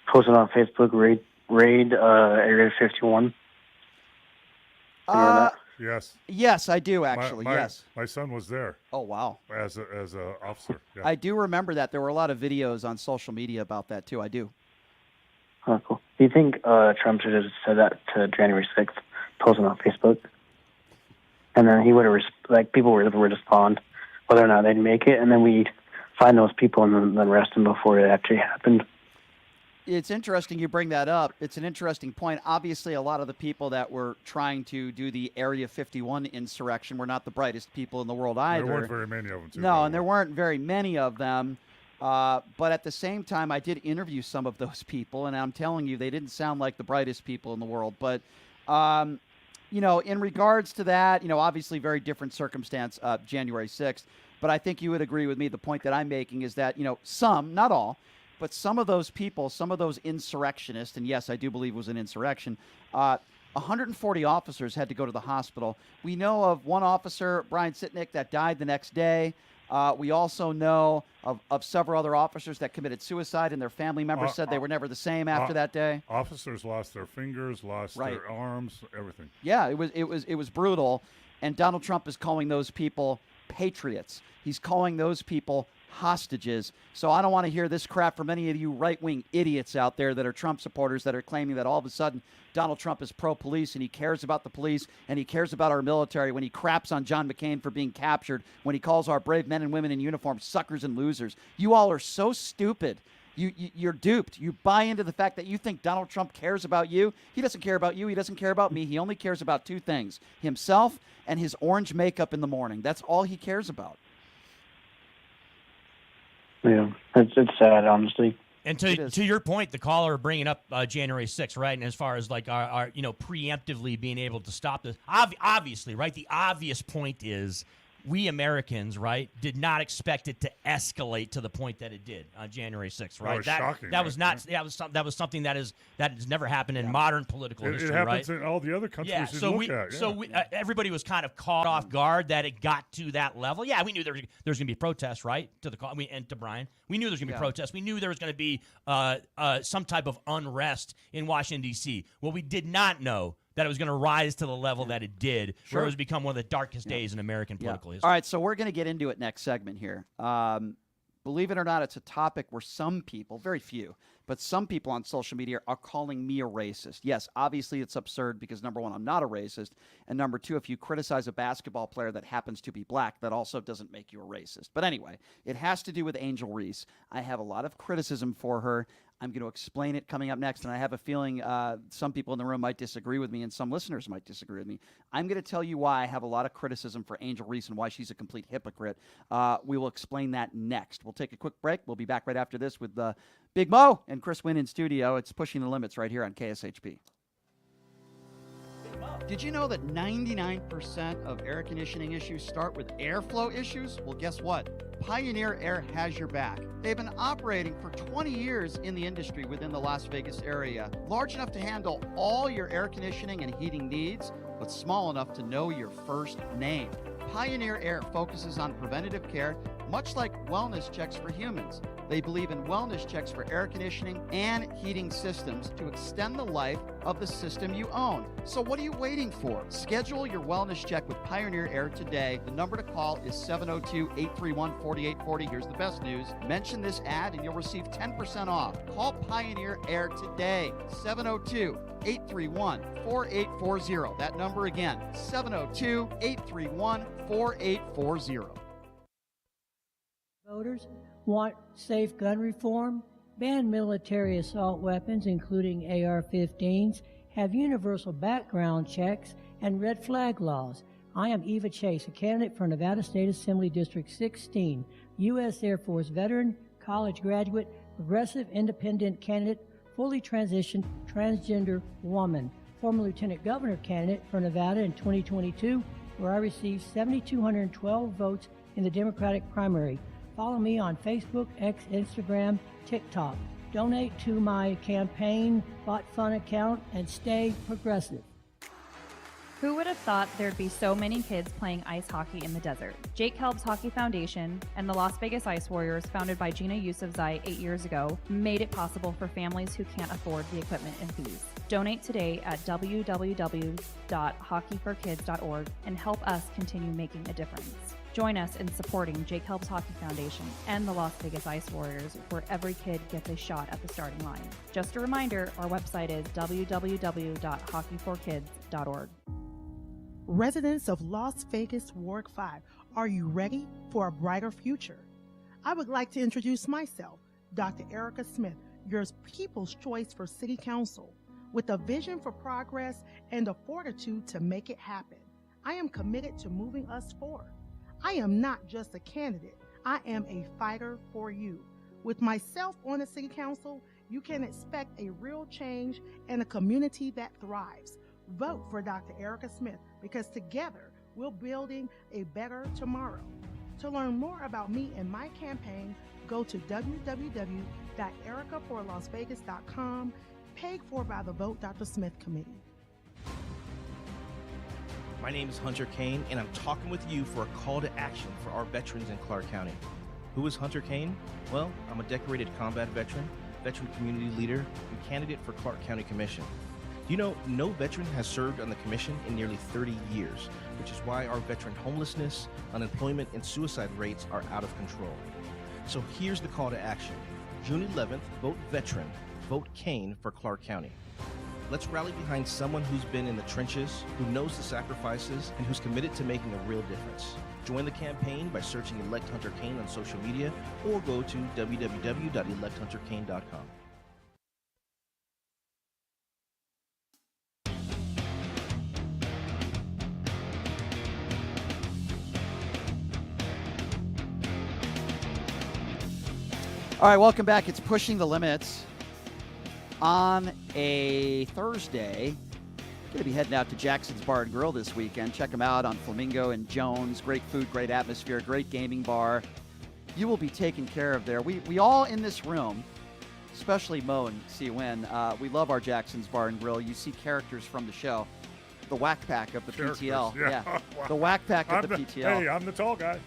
Speaker 6: posted on Facebook raid Area 51?
Speaker 4: Yes.
Speaker 3: Yes, I do actually. Yes.
Speaker 4: My son was there.
Speaker 3: Oh wow.
Speaker 4: As a officer. Yeah.
Speaker 3: I do remember that. There were a lot of videos on social media about that too. I do.
Speaker 6: Oh, cool. Do you think Trump should have said that to January 6th, posting on Facebook? And then he would have, people would respond whether or not they'd make it, and then we'd find those people and then arrest them before it actually happened.
Speaker 3: It's interesting you bring that up. It's an interesting point. Obviously, a lot of the people that were trying to do the Area 51 insurrection were not the brightest people in the world either.
Speaker 4: There weren't very many of them, too.
Speaker 3: No, and there weren't very many of them. But at the same time, I did interview some of those people, and I'm telling you, they didn't sound like the brightest people in the world. But, in regards to that, obviously very different circumstance, January 6th. But I think you would agree with me. The point that I'm making is that, some, not all, but some of those people, some of those insurrectionists, and yes, I do believe it was an insurrection, 140 officers had to go to the hospital. We know of one officer, Brian Sitnick, that died the next day. We also know of several other officers that committed suicide, and their family members said they were never the same after that day.
Speaker 4: Officers lost their fingers, lost their arms, everything.
Speaker 3: Yeah, it was brutal, and Donald Trump is calling those people patriots. He's calling those people hostages. So I don't want to hear this crap from any of you right-wing idiots out there that are Trump supporters that are claiming that all of a sudden Donald Trump is pro-police and he cares about the police and he cares about our military when he craps on John McCain for being captured, when he calls our brave men and women in uniform suckers and losers. You all are so stupid. You're duped. You buy into the fact that you think Donald Trump cares about you. He doesn't care about you. He doesn't care about me. He only cares about two things, himself and his orange makeup in the morning. That's all he cares about.
Speaker 6: Yeah, it's sad, honestly.
Speaker 5: And to your point, the caller bringing up January 6th, right? And as far as our preemptively being able to stop this, obviously, right? The obvious point is we Americans, right, did not expect it to escalate to the point that it did on January 6th, right?
Speaker 4: That was shocking.
Speaker 5: That was not. That was something that has never happened in modern political history, right?
Speaker 4: It happens in all the other countries
Speaker 5: everybody was kind of caught off guard that it got to that level. Yeah, we knew there was going to be protests, right? And to Brian, we knew there was going to be protests. We knew there was going to be some type of unrest in Washington D.C. What we did not know that it was going to rise to the level that it did, where it was become one of the darkest days in American political history.
Speaker 3: All right, so we're going to get into it next segment here. Believe it or not, it's a topic where some people, very few, but some people on social media are calling me a racist. Yes, obviously it's absurd because, number one, I'm not a racist, and number two, if you criticize a basketball player that happens to be black, that also doesn't make you a racist. But anyway, it has to do with Angel Reese. I have a lot of criticism for her. I'm going to explain it coming up next, and I have a feeling some people in the room might disagree with me and some listeners might disagree with me. I'm going to tell you why I have a lot of criticism for Angel Reese and why she's a complete hypocrite. We will explain that next. We'll take a quick break. We'll be back right after this with Big Mo and Chris Wynn in studio. It's Pushing the Limits right here on KSHP. Did you know that 99% of air conditioning issues start with airflow issues? Well, guess what? Pioneer Air has your back. They've been operating for 20 years in the industry within the Las Vegas area, large enough to handle all your air conditioning and heating needs, but small enough to know your first name. Pioneer Air focuses on preventative care, much like wellness checks for humans. They believe in wellness checks for air conditioning and heating systems to extend the life of the system you own. So what are you waiting for? Schedule your wellness check with Pioneer Air today. The number to call is 702-831-4840. Here's the best news. Mention this ad and you'll receive 10% off. Call Pioneer Air today. 702-831-4840. That number again, 702-831-4840.
Speaker 11: Voters want safe gun reform, ban military assault weapons, including AR-15s, have universal background checks, and red flag laws. I am Eva Chase, a candidate for Nevada State Assembly District 16, U.S. Air Force veteran, college graduate, progressive independent candidate, fully transitioned transgender woman, former lieutenant governor candidate for Nevada in 2022, where I received 7,212 votes in the Democratic primary. Follow me on Facebook, X, Instagram, TikTok. Donate to my campaign bot fund account and stay progressive.
Speaker 12: Who would have thought there'd be so many kids playing ice hockey in the desert? Jake Helb's Hockey Foundation and the Las Vegas Ice Warriors, founded by Gina Yusufzai 8 years ago, made it possible for families who can't afford the equipment and fees. Donate today at www.hockeyforkids.org and help us continue making a difference. Join us in supporting Jake Helb's Hockey Foundation and the Las Vegas Ice Warriors, where every kid gets a shot at the starting line. Just a reminder, our website is www.hockeyforkids.org.
Speaker 13: Residents of Las Vegas Ward 5, are you ready for a brighter future? I would like to introduce myself, Dr. Erica Smith, your People's Choice for City Council, with a vision for progress and the fortitude to make it happen. I am committed to moving us forward. I am not just a candidate, I am a fighter for you. With myself on the City Council, you can expect a real change and a community that thrives. Vote for Dr. Erica Smith, because together we're building a better tomorrow. To learn more about me and my campaign, go to www.ericaforlasvegas.com, paid for by the Vote Dr. Smith Committee.
Speaker 10: My name is Hunter Kane, and I'm talking with you for a call to action for our veterans in Clark County. Who is Hunter Kane? Well, I'm a decorated combat veteran, veteran community leader, and candidate for Clark County Commission. Do you know no veteran has served on the commission in nearly 30 years, which is why our veteran homelessness, unemployment, and suicide rates are out of control. So here's the call to action. June 11th, vote veteran, vote Kane for Clark County. Let's rally behind someone who's been in the trenches, who knows the sacrifices, and who's committed to making a real difference. Join the campaign by searching Elect Hunter Kane on social media or go to www.electhunterkane.com.
Speaker 3: All right, welcome back. It's Pushing the Limits on a Thursday. Going to be heading out to Jackson's Bar and Grill this weekend. Check them out on Flamingo and Jones. Great food, great atmosphere, great gaming bar. You will be taken care of there. We all in this room, especially Mo and C-Win, we love our Jackson's Bar and Grill. You see characters from the show. The Whack Pack of the PTL.
Speaker 4: Yeah.
Speaker 3: Wow. The Whack Pack of the PTL.
Speaker 4: Hey, I'm the tall guy.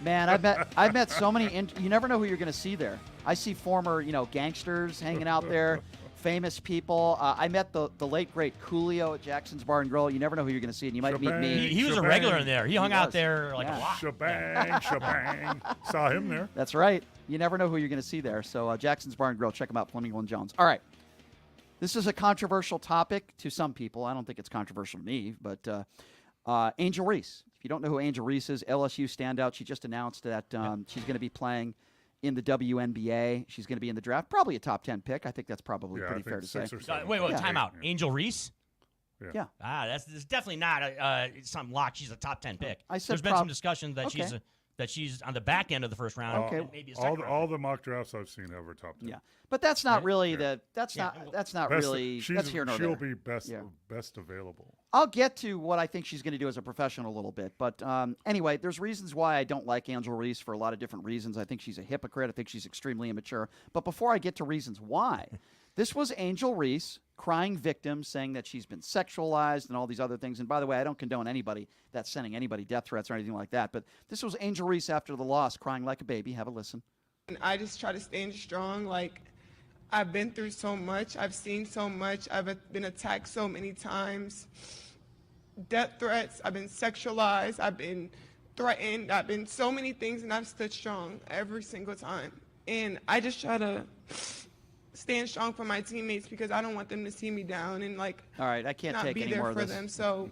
Speaker 3: Man, I've met so many. You never know who you're going to see there. I see former, gangsters hanging out there, famous people. I met the late great Coolio at Jackson's Bar and Grill. You never know who you're going to see, and you might meet me.
Speaker 5: He was a regular in there. He hung out there like a lot.
Speaker 4: Shebang. Saw him there.
Speaker 3: That's right. You never know who you're going to see there. So Jackson's Bar and Grill, check them out, Flamingo and Jones. All right. This is a controversial topic to some people. I don't think it's controversial to me, but Angel Reese. If you don't know who Angel Reese is, LSU standout. She just announced that she's going to be playing in the WNBA. She's going to be in the draft. Probably a top 10 pick. I think that's probably pretty fair to say.
Speaker 5: Wait, time out. Angel Reese?
Speaker 3: Yeah.
Speaker 5: That's definitely not some lock. She's a top 10 pick.
Speaker 3: I said
Speaker 5: There's been some discussion that that she's on the back end of the first round.
Speaker 3: Okay.
Speaker 5: And maybe a second round.
Speaker 4: All the mock drafts I've seen have her top 10.
Speaker 3: Yeah, but that's not really
Speaker 4: Yeah.
Speaker 3: that's not
Speaker 4: Best,
Speaker 3: really that's here nor
Speaker 4: she'll
Speaker 3: there.
Speaker 4: be best available.
Speaker 3: I'll get to what I think she's going to do as a professional a little bit. But anyway, there's reasons why I don't like Angel Reese for a lot of different reasons. I think she's a hypocrite. I think she's extremely immature. But before I get to reasons why, this was Angel Reese crying victim, saying that she's been sexualized and all these other things. And by the way, I don't condone anybody that's sending anybody death threats or anything like that. But this was Angel Reese after the loss, crying like a baby. Have a listen.
Speaker 7: And I just try to stand strong. Like, I've been through so much. I've seen so much. I've been attacked so many times. Death threats. I've been sexualized. I've been threatened. I've been so many things, and I've stood strong every single time. And I just try to stand strong for my teammates because I don't want them to see me down and like.
Speaker 3: All right, I can't
Speaker 7: not
Speaker 3: take
Speaker 7: be
Speaker 3: any
Speaker 7: there
Speaker 3: more of
Speaker 7: for
Speaker 3: this.
Speaker 7: them. So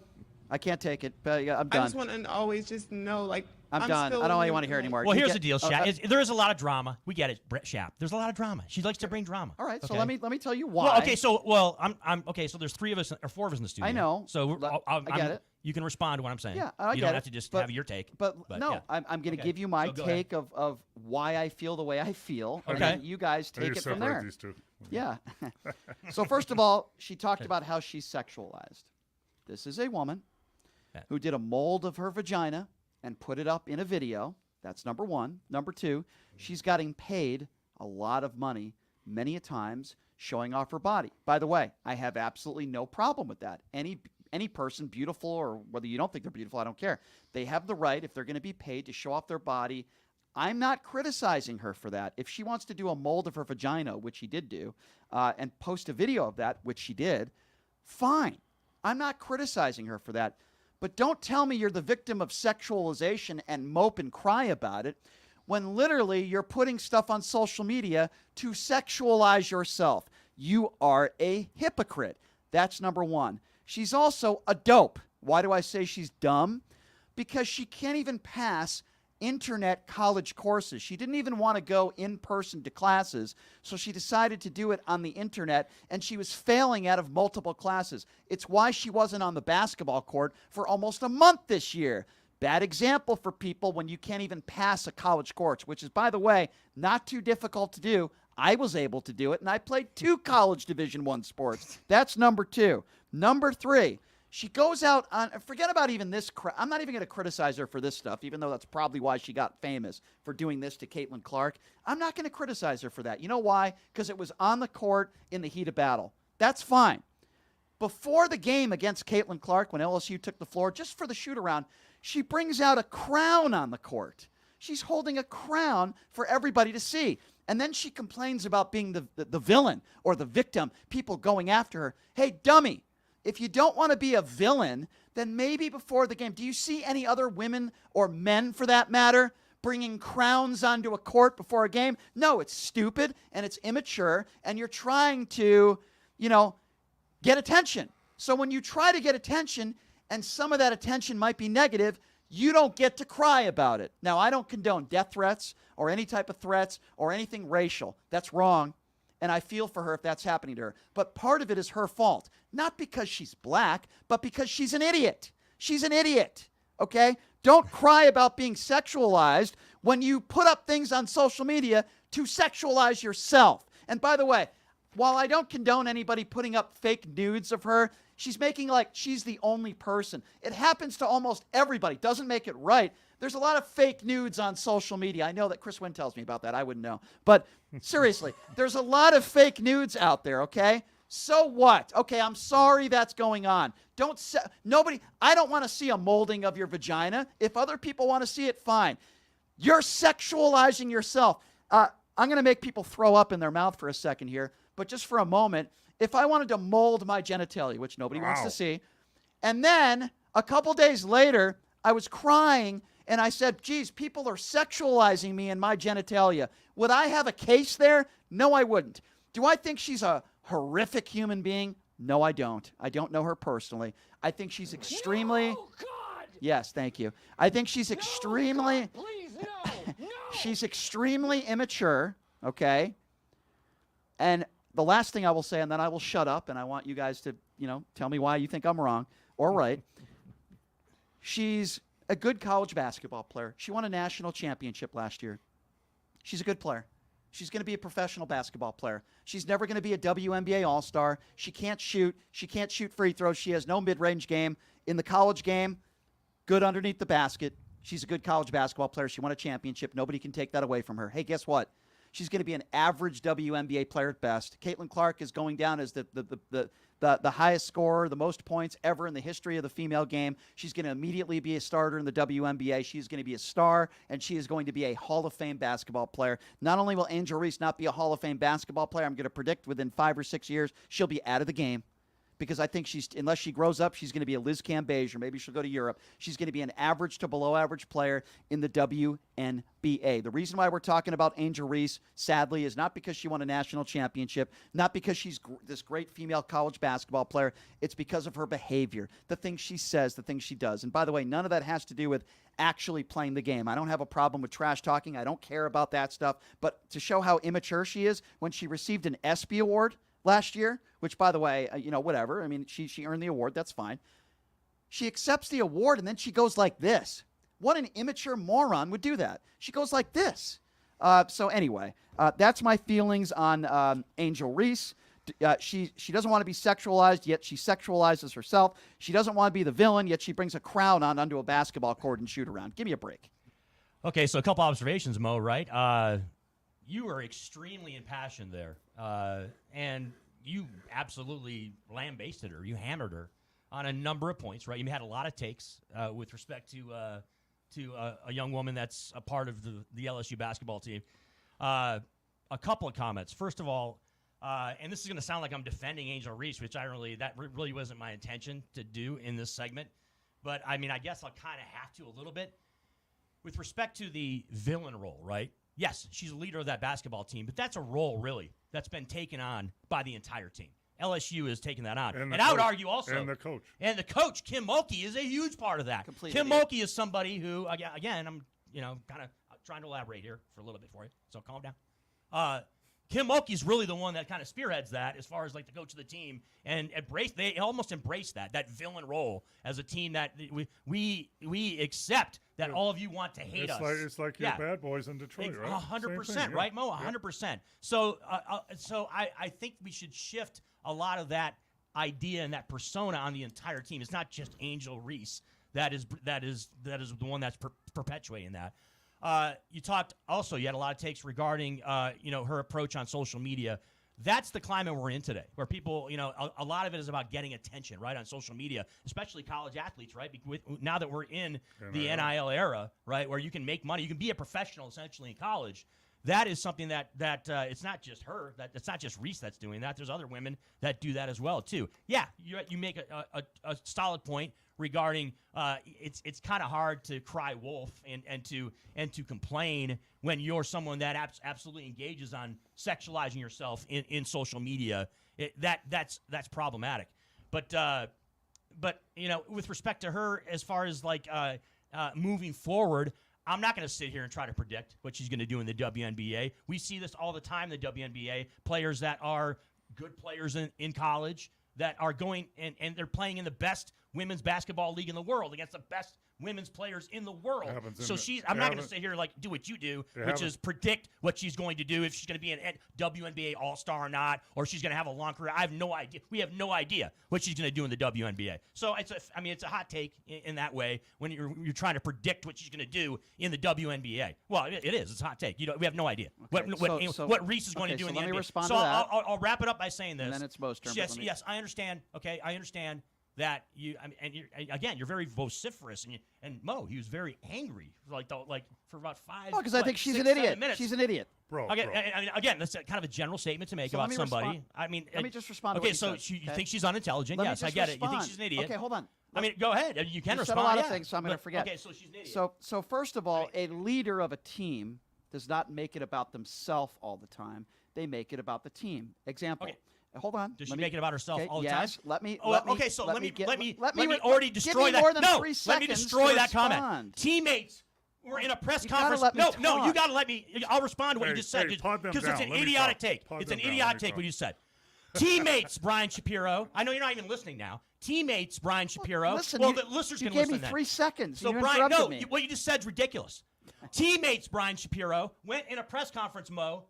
Speaker 3: I can't take it. But yeah, I'm done.
Speaker 7: I just want to always just know, like,
Speaker 3: I'm done.
Speaker 7: still
Speaker 3: I don't
Speaker 7: human,
Speaker 3: want to hear
Speaker 7: like-
Speaker 3: anymore.
Speaker 5: Well,
Speaker 3: You
Speaker 5: here's
Speaker 3: get-
Speaker 5: the deal,
Speaker 3: oh,
Speaker 5: Shap. There is a lot of drama. We get it, Brett Shap. There's a lot of drama. She likes to bring drama.
Speaker 3: All right, so
Speaker 5: Okay?
Speaker 3: let me tell you why.
Speaker 5: Well, okay, so I'm okay. So there's 3 of us or 4 of us in the studio.
Speaker 3: I know.
Speaker 5: So I
Speaker 3: get it.
Speaker 5: You can respond to what I'm saying.
Speaker 3: Yeah, I
Speaker 5: you
Speaker 3: get
Speaker 5: don't
Speaker 3: it.
Speaker 5: have to just
Speaker 3: But-
Speaker 5: have your take.
Speaker 3: But no,
Speaker 5: yeah.
Speaker 3: I'm going to
Speaker 5: Okay.
Speaker 3: give you my
Speaker 5: So go ahead.
Speaker 3: take of why I feel the way I feel. And
Speaker 5: Okay.
Speaker 3: then you guys
Speaker 4: How do
Speaker 3: take
Speaker 4: you
Speaker 3: it from
Speaker 4: separate
Speaker 3: there.
Speaker 4: these two?
Speaker 3: Yeah. So first of all, she talked about how she's sexualized. This is a woman who did a mold of her vagina and put it up in a video. That's number one. Number two, she's getting paid a lot of money many a times showing off her body. By the way, I have absolutely no problem with that. Any person, beautiful or whether you don't think they're beautiful, I don't care. They have the right, if they're going to be paid, to show off their body. I'm not criticizing her for that. If she wants to do a mold of her vagina, which she did do, and post a video of that, which she did, fine. I'm not criticizing her for that. But don't tell me you're the victim of sexualization and mope and cry about it when literally you're putting stuff on social media to sexualize yourself. You are a hypocrite. That's number one. She's also a dope. Why do I say she's dumb? Because she can't even pass internet college courses. She didn't even want to go in person to classes, so she decided to do it on the internet, and she was failing out of multiple classes. It's why she wasn't on the basketball court for almost a month this year. Bad example for people when you can't even pass a college course, which is, by the way, not too difficult to do. I was able to do it, and I played 2 college Division I sports. That's number 2. Number 3, she goes out on, forget about even this, I'm not even going to criticize her for this stuff, even though that's probably why she got famous, for doing this to Caitlin Clark. I'm not going to criticize her for that. You know why? Because it was on the court in the heat of battle. That's fine. Before the game against Caitlin Clark, when LSU took the floor, just for the shoot-around, she brings out a crown on the court. She's holding a crown for everybody to see. And then she complains about being the villain or the victim, people going after her. Hey, dummy, if you don't want to be a villain, then maybe before the game, do you see any other women or men, for that matter, bringing crowns onto a court before a game? No, it's stupid and it's immature, and you're trying to, get attention. So when you try to get attention, and some of that attention might be negative, you don't get to cry about it. Now, I don't condone death threats or any type of threats or anything racial. That's wrong, and I feel for her if that's happening to her. But part of it is her fault, not because she's black, but because she's an idiot. She's an idiot, okay? Don't cry about being sexualized when you put up things on social media to sexualize yourself. And by the way, while I don't condone anybody putting up fake nudes of her, she's making like she's the only person. It happens to almost everybody. Doesn't make it right. There's a lot of fake nudes on social media. I know that Chris Wynn tells me about that. I wouldn't know. But seriously, there's a lot of fake nudes out there, okay? So what? Okay, I'm sorry that's going on. I don't want to see a molding of your vagina. If other people want to see it, fine. You're sexualizing yourself. I'm going to make people throw up in their mouth for a second here, but just for a moment, if I wanted to mold my genitalia, which nobody wants to see, and then a couple days later, I was crying and I said, geez, people are sexualizing me and my genitalia. Would I have a case there? No, I wouldn't. Do I think she's a horrific human being? No, I don't. I don't know her personally. I think she's extremely... No, God! Yes, thank you. I think she's extremely... God, please, no! She's extremely immature, okay? And the last thing I will say, and then I will shut up, and I want you guys to, tell me why you think I'm wrong or right. She's a good college basketball player. She won a national championship last year. She's a good player. She's going to be a professional basketball player. She's never going to be a WNBA All-Star. She can't shoot. She can't shoot free throws. She has no mid-range game. In the college game, good underneath the basket. She's a good college basketball player. She won a championship. Nobody can take that away from her. Hey, guess what? She's going to be an average WNBA player at best. Caitlin Clark is going down as the highest scorer, the most points ever in the history of the female game. She's going to immediately be a starter in the WNBA. She's going to be a star, and she is going to be a Hall of Fame basketball player. Not only will Angel Reese not be a Hall of Fame basketball player, I'm going to predict within 5 or 6 years she'll be out of the game. Because I think unless she grows up, she's going to be a Liz Cambage, or maybe she'll go to Europe. She's going to be an average to below average player in the WNBA. The reason why we're talking about Angel Reese, sadly, is not because she won a national championship, not because she's this great female college basketball player. It's because of her behavior, the things she says, the things she does. And by the way, none of that has to do with actually playing the game. I don't have a problem with trash talking. I don't care about that stuff. But to show how immature she is, when she received an ESPY award last year, which, by the way, whatever. I mean, she earned the award. That's fine. She accepts the award, and then she goes like this. What an immature moron would do that? She goes like this. So anyway, that's my feelings on Angel Reese. She doesn't want to be sexualized, yet she sexualizes herself. She doesn't want to be the villain, yet she brings a crown onto a basketball court and shoot around. Give me a break.
Speaker 5: Okay, so a couple observations, Mo, right? You were extremely impassioned there, and you absolutely lambasted her. You hammered her on a number of points, right? You had a lot of takes with respect to a young woman that's a part of the LSU basketball team. A couple of comments. First of all, and this is going to sound like I'm defending Angel Reese, which that really wasn't my intention to do in this segment. But, I mean, I guess I'll kind of have to a little bit. With respect to the villain role, right? Yes, she's a leader of that basketball team, but that's a role, really, that's been taken on by the entire team. LSU is taking that on. And I would argue also.
Speaker 4: And the coach.
Speaker 5: And the coach, Kim Mulkey, is a huge part of that. Kim Mulkey is somebody who, again, I'm kind of trying to elaborate here for a little bit for you, so calm down. Kim Mulkey is really the one that kind of spearheads that as far as like the coach of the team, and they almost embrace that villain role as a team that we accept that all of you want to hate us.
Speaker 4: It's like your bad boys in Detroit, right?
Speaker 5: 100%, right, Mo? 100%. So I think we should shift a lot of that idea and that persona on the entire team. It's not just Angel Reese that is the one that's perpetuating that. You had a lot of takes regarding, her approach on social media. That's the climate we're in today, where people, a lot of it is about getting attention, right, on social media, especially college athletes, right? Now that we're in the NIL era, right, where you can make money, you can be a professional essentially in college. That is something that it's not just her, it's not just Reese that's doing that. There's other women that do that as well too. Yeah, you make a solid point regarding it's kind of hard to cry wolf and to complain when you're someone that absolutely engages on sexualizing yourself in social media. That's problematic. But with respect to her, as far as moving forward, I'm not going to sit here and try to predict what she's going to do in the WNBA. We see this all the time in the WNBA. Players that are good players in college that are going and they're playing in the best women's basketball league in the world against the best women's players in the world. So I'm not going to sit here do what you do, which is predict what she's going to do, if she's going to be an WNBA All-Star or not, or she's going to have a long career. I have no idea. We have no idea what she's going to do in the WNBA. So it's a hot take in that way when you're trying to predict what she's going to do in the WNBA. Well, it is. It's a hot take. We have no idea what Reese is going to do in the NBA.
Speaker 3: Respond
Speaker 5: so
Speaker 3: to that.
Speaker 5: I'll wrap it up by saying this.
Speaker 3: And then it's Mo's turn.
Speaker 5: Yes, I understand. Okay, I understand that you're very vociferous, and Mo, he was very angry, for about 5.
Speaker 3: because I think she's an idiot. She's an idiot,
Speaker 5: bro. Again, that's kind of a general statement to make about somebody.
Speaker 3: Let me just respond.
Speaker 5: Okay, so you think she's unintelligent? Yes, I get it. You think she's an idiot?
Speaker 3: Okay, hold on.
Speaker 5: Go ahead. You can respond.
Speaker 3: Said a lot of things, so I'm going to forget.
Speaker 5: Okay, so she's an idiot.
Speaker 3: So first of all, a leader of a team does not make it about themselves all the time. They make it about the team. Example. Okay. Hold on.
Speaker 5: Does she make it about herself all the time?
Speaker 3: Yes. Let me
Speaker 5: already destroy that.
Speaker 3: No,
Speaker 5: let me destroy that comment. Teammates were in a press conference. No, you got to let me. I'll respond to what you just said because it's an idiotic take. It's an idiotic take what you said. Teammates, Brian Shapiro. I know you're not even listening now. teammates, Brian Shapiro.
Speaker 3: Listen,
Speaker 5: well,
Speaker 3: you,
Speaker 5: the listeners
Speaker 3: you
Speaker 5: can
Speaker 3: gave
Speaker 5: listen
Speaker 3: me
Speaker 5: then.
Speaker 3: 3 seconds.
Speaker 5: So
Speaker 3: you
Speaker 5: Brian,
Speaker 3: interrupted me.
Speaker 5: what you just said is ridiculous. Teammates, Brian Shapiro, went in a press conference, Mo,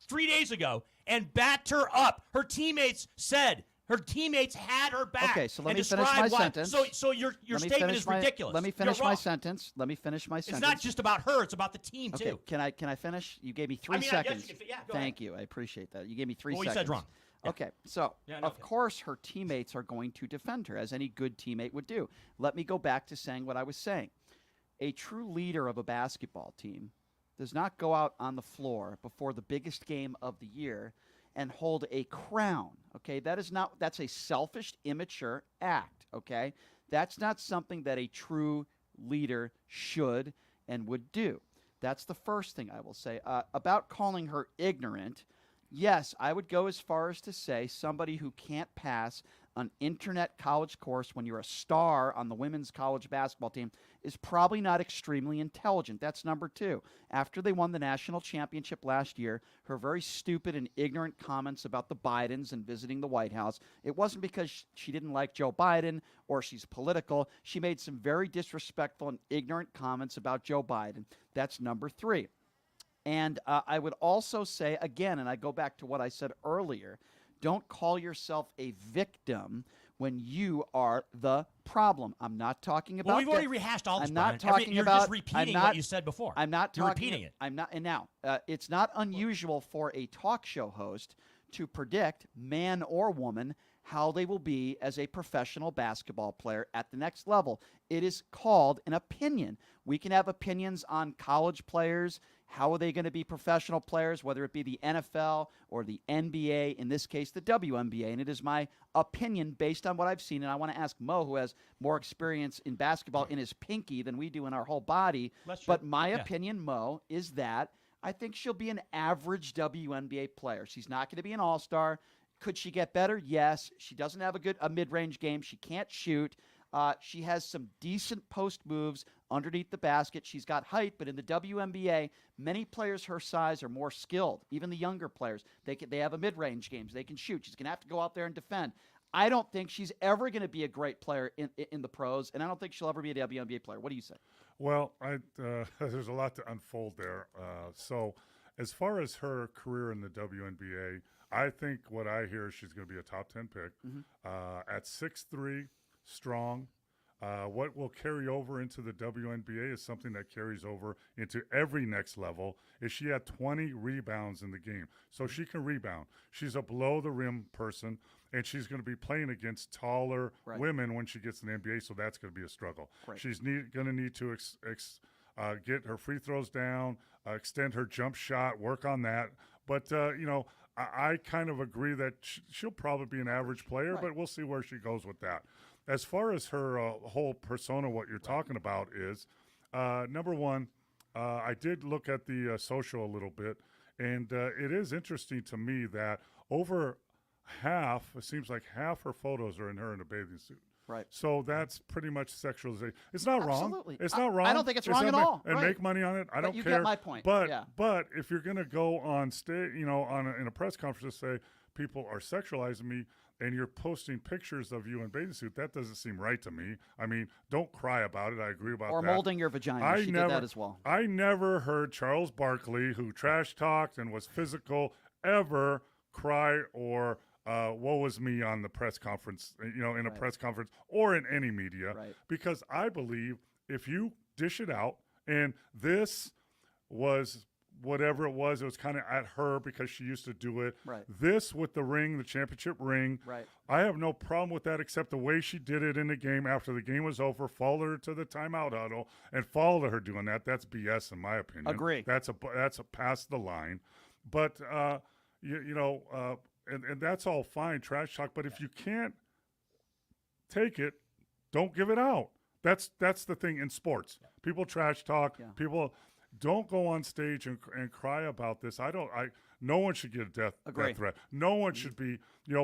Speaker 5: 3 days ago and backed her up. Her teammates said her teammates had her back.
Speaker 3: Okay, so let
Speaker 5: and
Speaker 3: me finish my
Speaker 5: described why.
Speaker 3: sentence.
Speaker 5: So your statement is ridiculous.
Speaker 3: Let me finish my sentence. Let me finish my sentence.
Speaker 5: It's not just about her; it's about the team
Speaker 3: Okay,
Speaker 5: too.
Speaker 3: can I finish? You gave me 3
Speaker 5: I mean,
Speaker 3: seconds.
Speaker 5: I guess you can, go
Speaker 3: Thank
Speaker 5: ahead.
Speaker 3: you. I appreciate that. You gave me 3
Speaker 5: Well,
Speaker 3: seconds.
Speaker 5: you said wrong. Yeah.
Speaker 3: Okay, so
Speaker 5: Yeah, no,
Speaker 3: of course her teammates are going to defend her, as any good teammate would do. Let me go back to saying what I was saying. A true leader of a basketball team does not go out on the floor before the biggest game of the year and hold a crown. Okay, that's a selfish, immature act. Okay, that's not something that a true leader should and would do. That's the first thing I will say. About calling her ignorant, yes, I would go as far as to say somebody who can't pass an internet college course when you're a star on the women's college basketball team is probably not extremely intelligent. That's number 2. After they won the national championship last year, her very stupid and ignorant comments about the Bidens and visiting the White House, it wasn't because she didn't like Joe Biden or she's political. She made some very disrespectful and ignorant comments about Joe Biden. That's number 3. And I would also say, again, and I go back to what I said earlier, don't call yourself a victim when you are the problem. I'm not talking about.
Speaker 5: Well, we've already rehashed all this.
Speaker 3: I'm not
Speaker 5: Brian.
Speaker 3: talking
Speaker 5: You're
Speaker 3: about.
Speaker 5: just repeating what you said before.
Speaker 3: I'm not
Speaker 5: You're
Speaker 3: talking.
Speaker 5: repeating it.
Speaker 3: I'm not. And now, it's not unusual for a talk show host to predict, man or woman, how they will be as a professional basketball player at the next level. It is called an opinion. We can have opinions on college players. How are they going to be professional players, whether it be the NFL or the NBA, in this case, the WNBA? And it is my opinion based on what I've seen. And I want to ask Mo, who has more experience in basketball in his pinky than we do in our whole body. But my opinion, Mo, is that I think she'll be an average WNBA player. She's not going to be an all-star. Could she get better? Yes. She doesn't have a mid-range game. She can't shoot. She has some decent post moves underneath the basket. She's got height, but in the WNBA, many players her size are more skilled. Even the younger players, they have a mid-range game. They can shoot. She's going to have to go out there and defend. I don't think she's ever going to be a great player in the pros, and I don't think she'll ever be a WNBA player. What do you say?
Speaker 4: Well, there's a lot to unfold there. So as far as her career in the WNBA, I think what I hear is she's going to be a top 10 pick. At 6'3", strong. What will carry over into the WNBA is something that carries over into every next level. Is she had 20 rebounds in the game, so she can rebound. She's a below-the-rim person, and she's going to be playing against taller women when she gets in the NBA, so that's going to be a struggle. She's going to need to get her free throws down, extend her jump shot, work on that. But, I kind of agree that she'll probably be an average player, but we'll see where she goes with that. As far as her whole persona, what you're talking about is, number one, I did look at the social a little bit, and it is interesting to me that over half, it seems like half her photos are in her in a bathing suit.
Speaker 3: Right.
Speaker 4: So that's pretty much sexualization. It's not
Speaker 3: Absolutely.
Speaker 4: wrong. It's not wrong.
Speaker 3: I don't think it's wrong at all.
Speaker 4: And make money on it. I don't
Speaker 3: you
Speaker 4: care.
Speaker 3: Get my point.
Speaker 4: But
Speaker 3: yeah.
Speaker 4: but if you're going to go on stage, in a press conference to say people are sexualizing me, and you're posting pictures of you in bathing suit, that doesn't seem right to me. I mean, don't cry about it. I agree about that.
Speaker 3: Or molding your vagina. She did that as well.
Speaker 4: I never heard Charles Barkley, who trash talked and was physical, ever cry or woe is me on the press conference, in a press conference or in any media. Because I believe if you dish it out, and this was whatever it was kind of at her because she used to do it. This with the ring, the championship ring. I have no problem with that except the way she did it in the game after the game was over, followed her to the timeout huddle and followed her doing that. That's BS in my opinion.
Speaker 3: Agree.
Speaker 4: That's a past the line. But, and that's all fine, trash talk. But if you can't take it, don't give it out. That's the thing in sports. People trash talk. People don't go on stage and cry about this. No one should get a death threat. No one should be,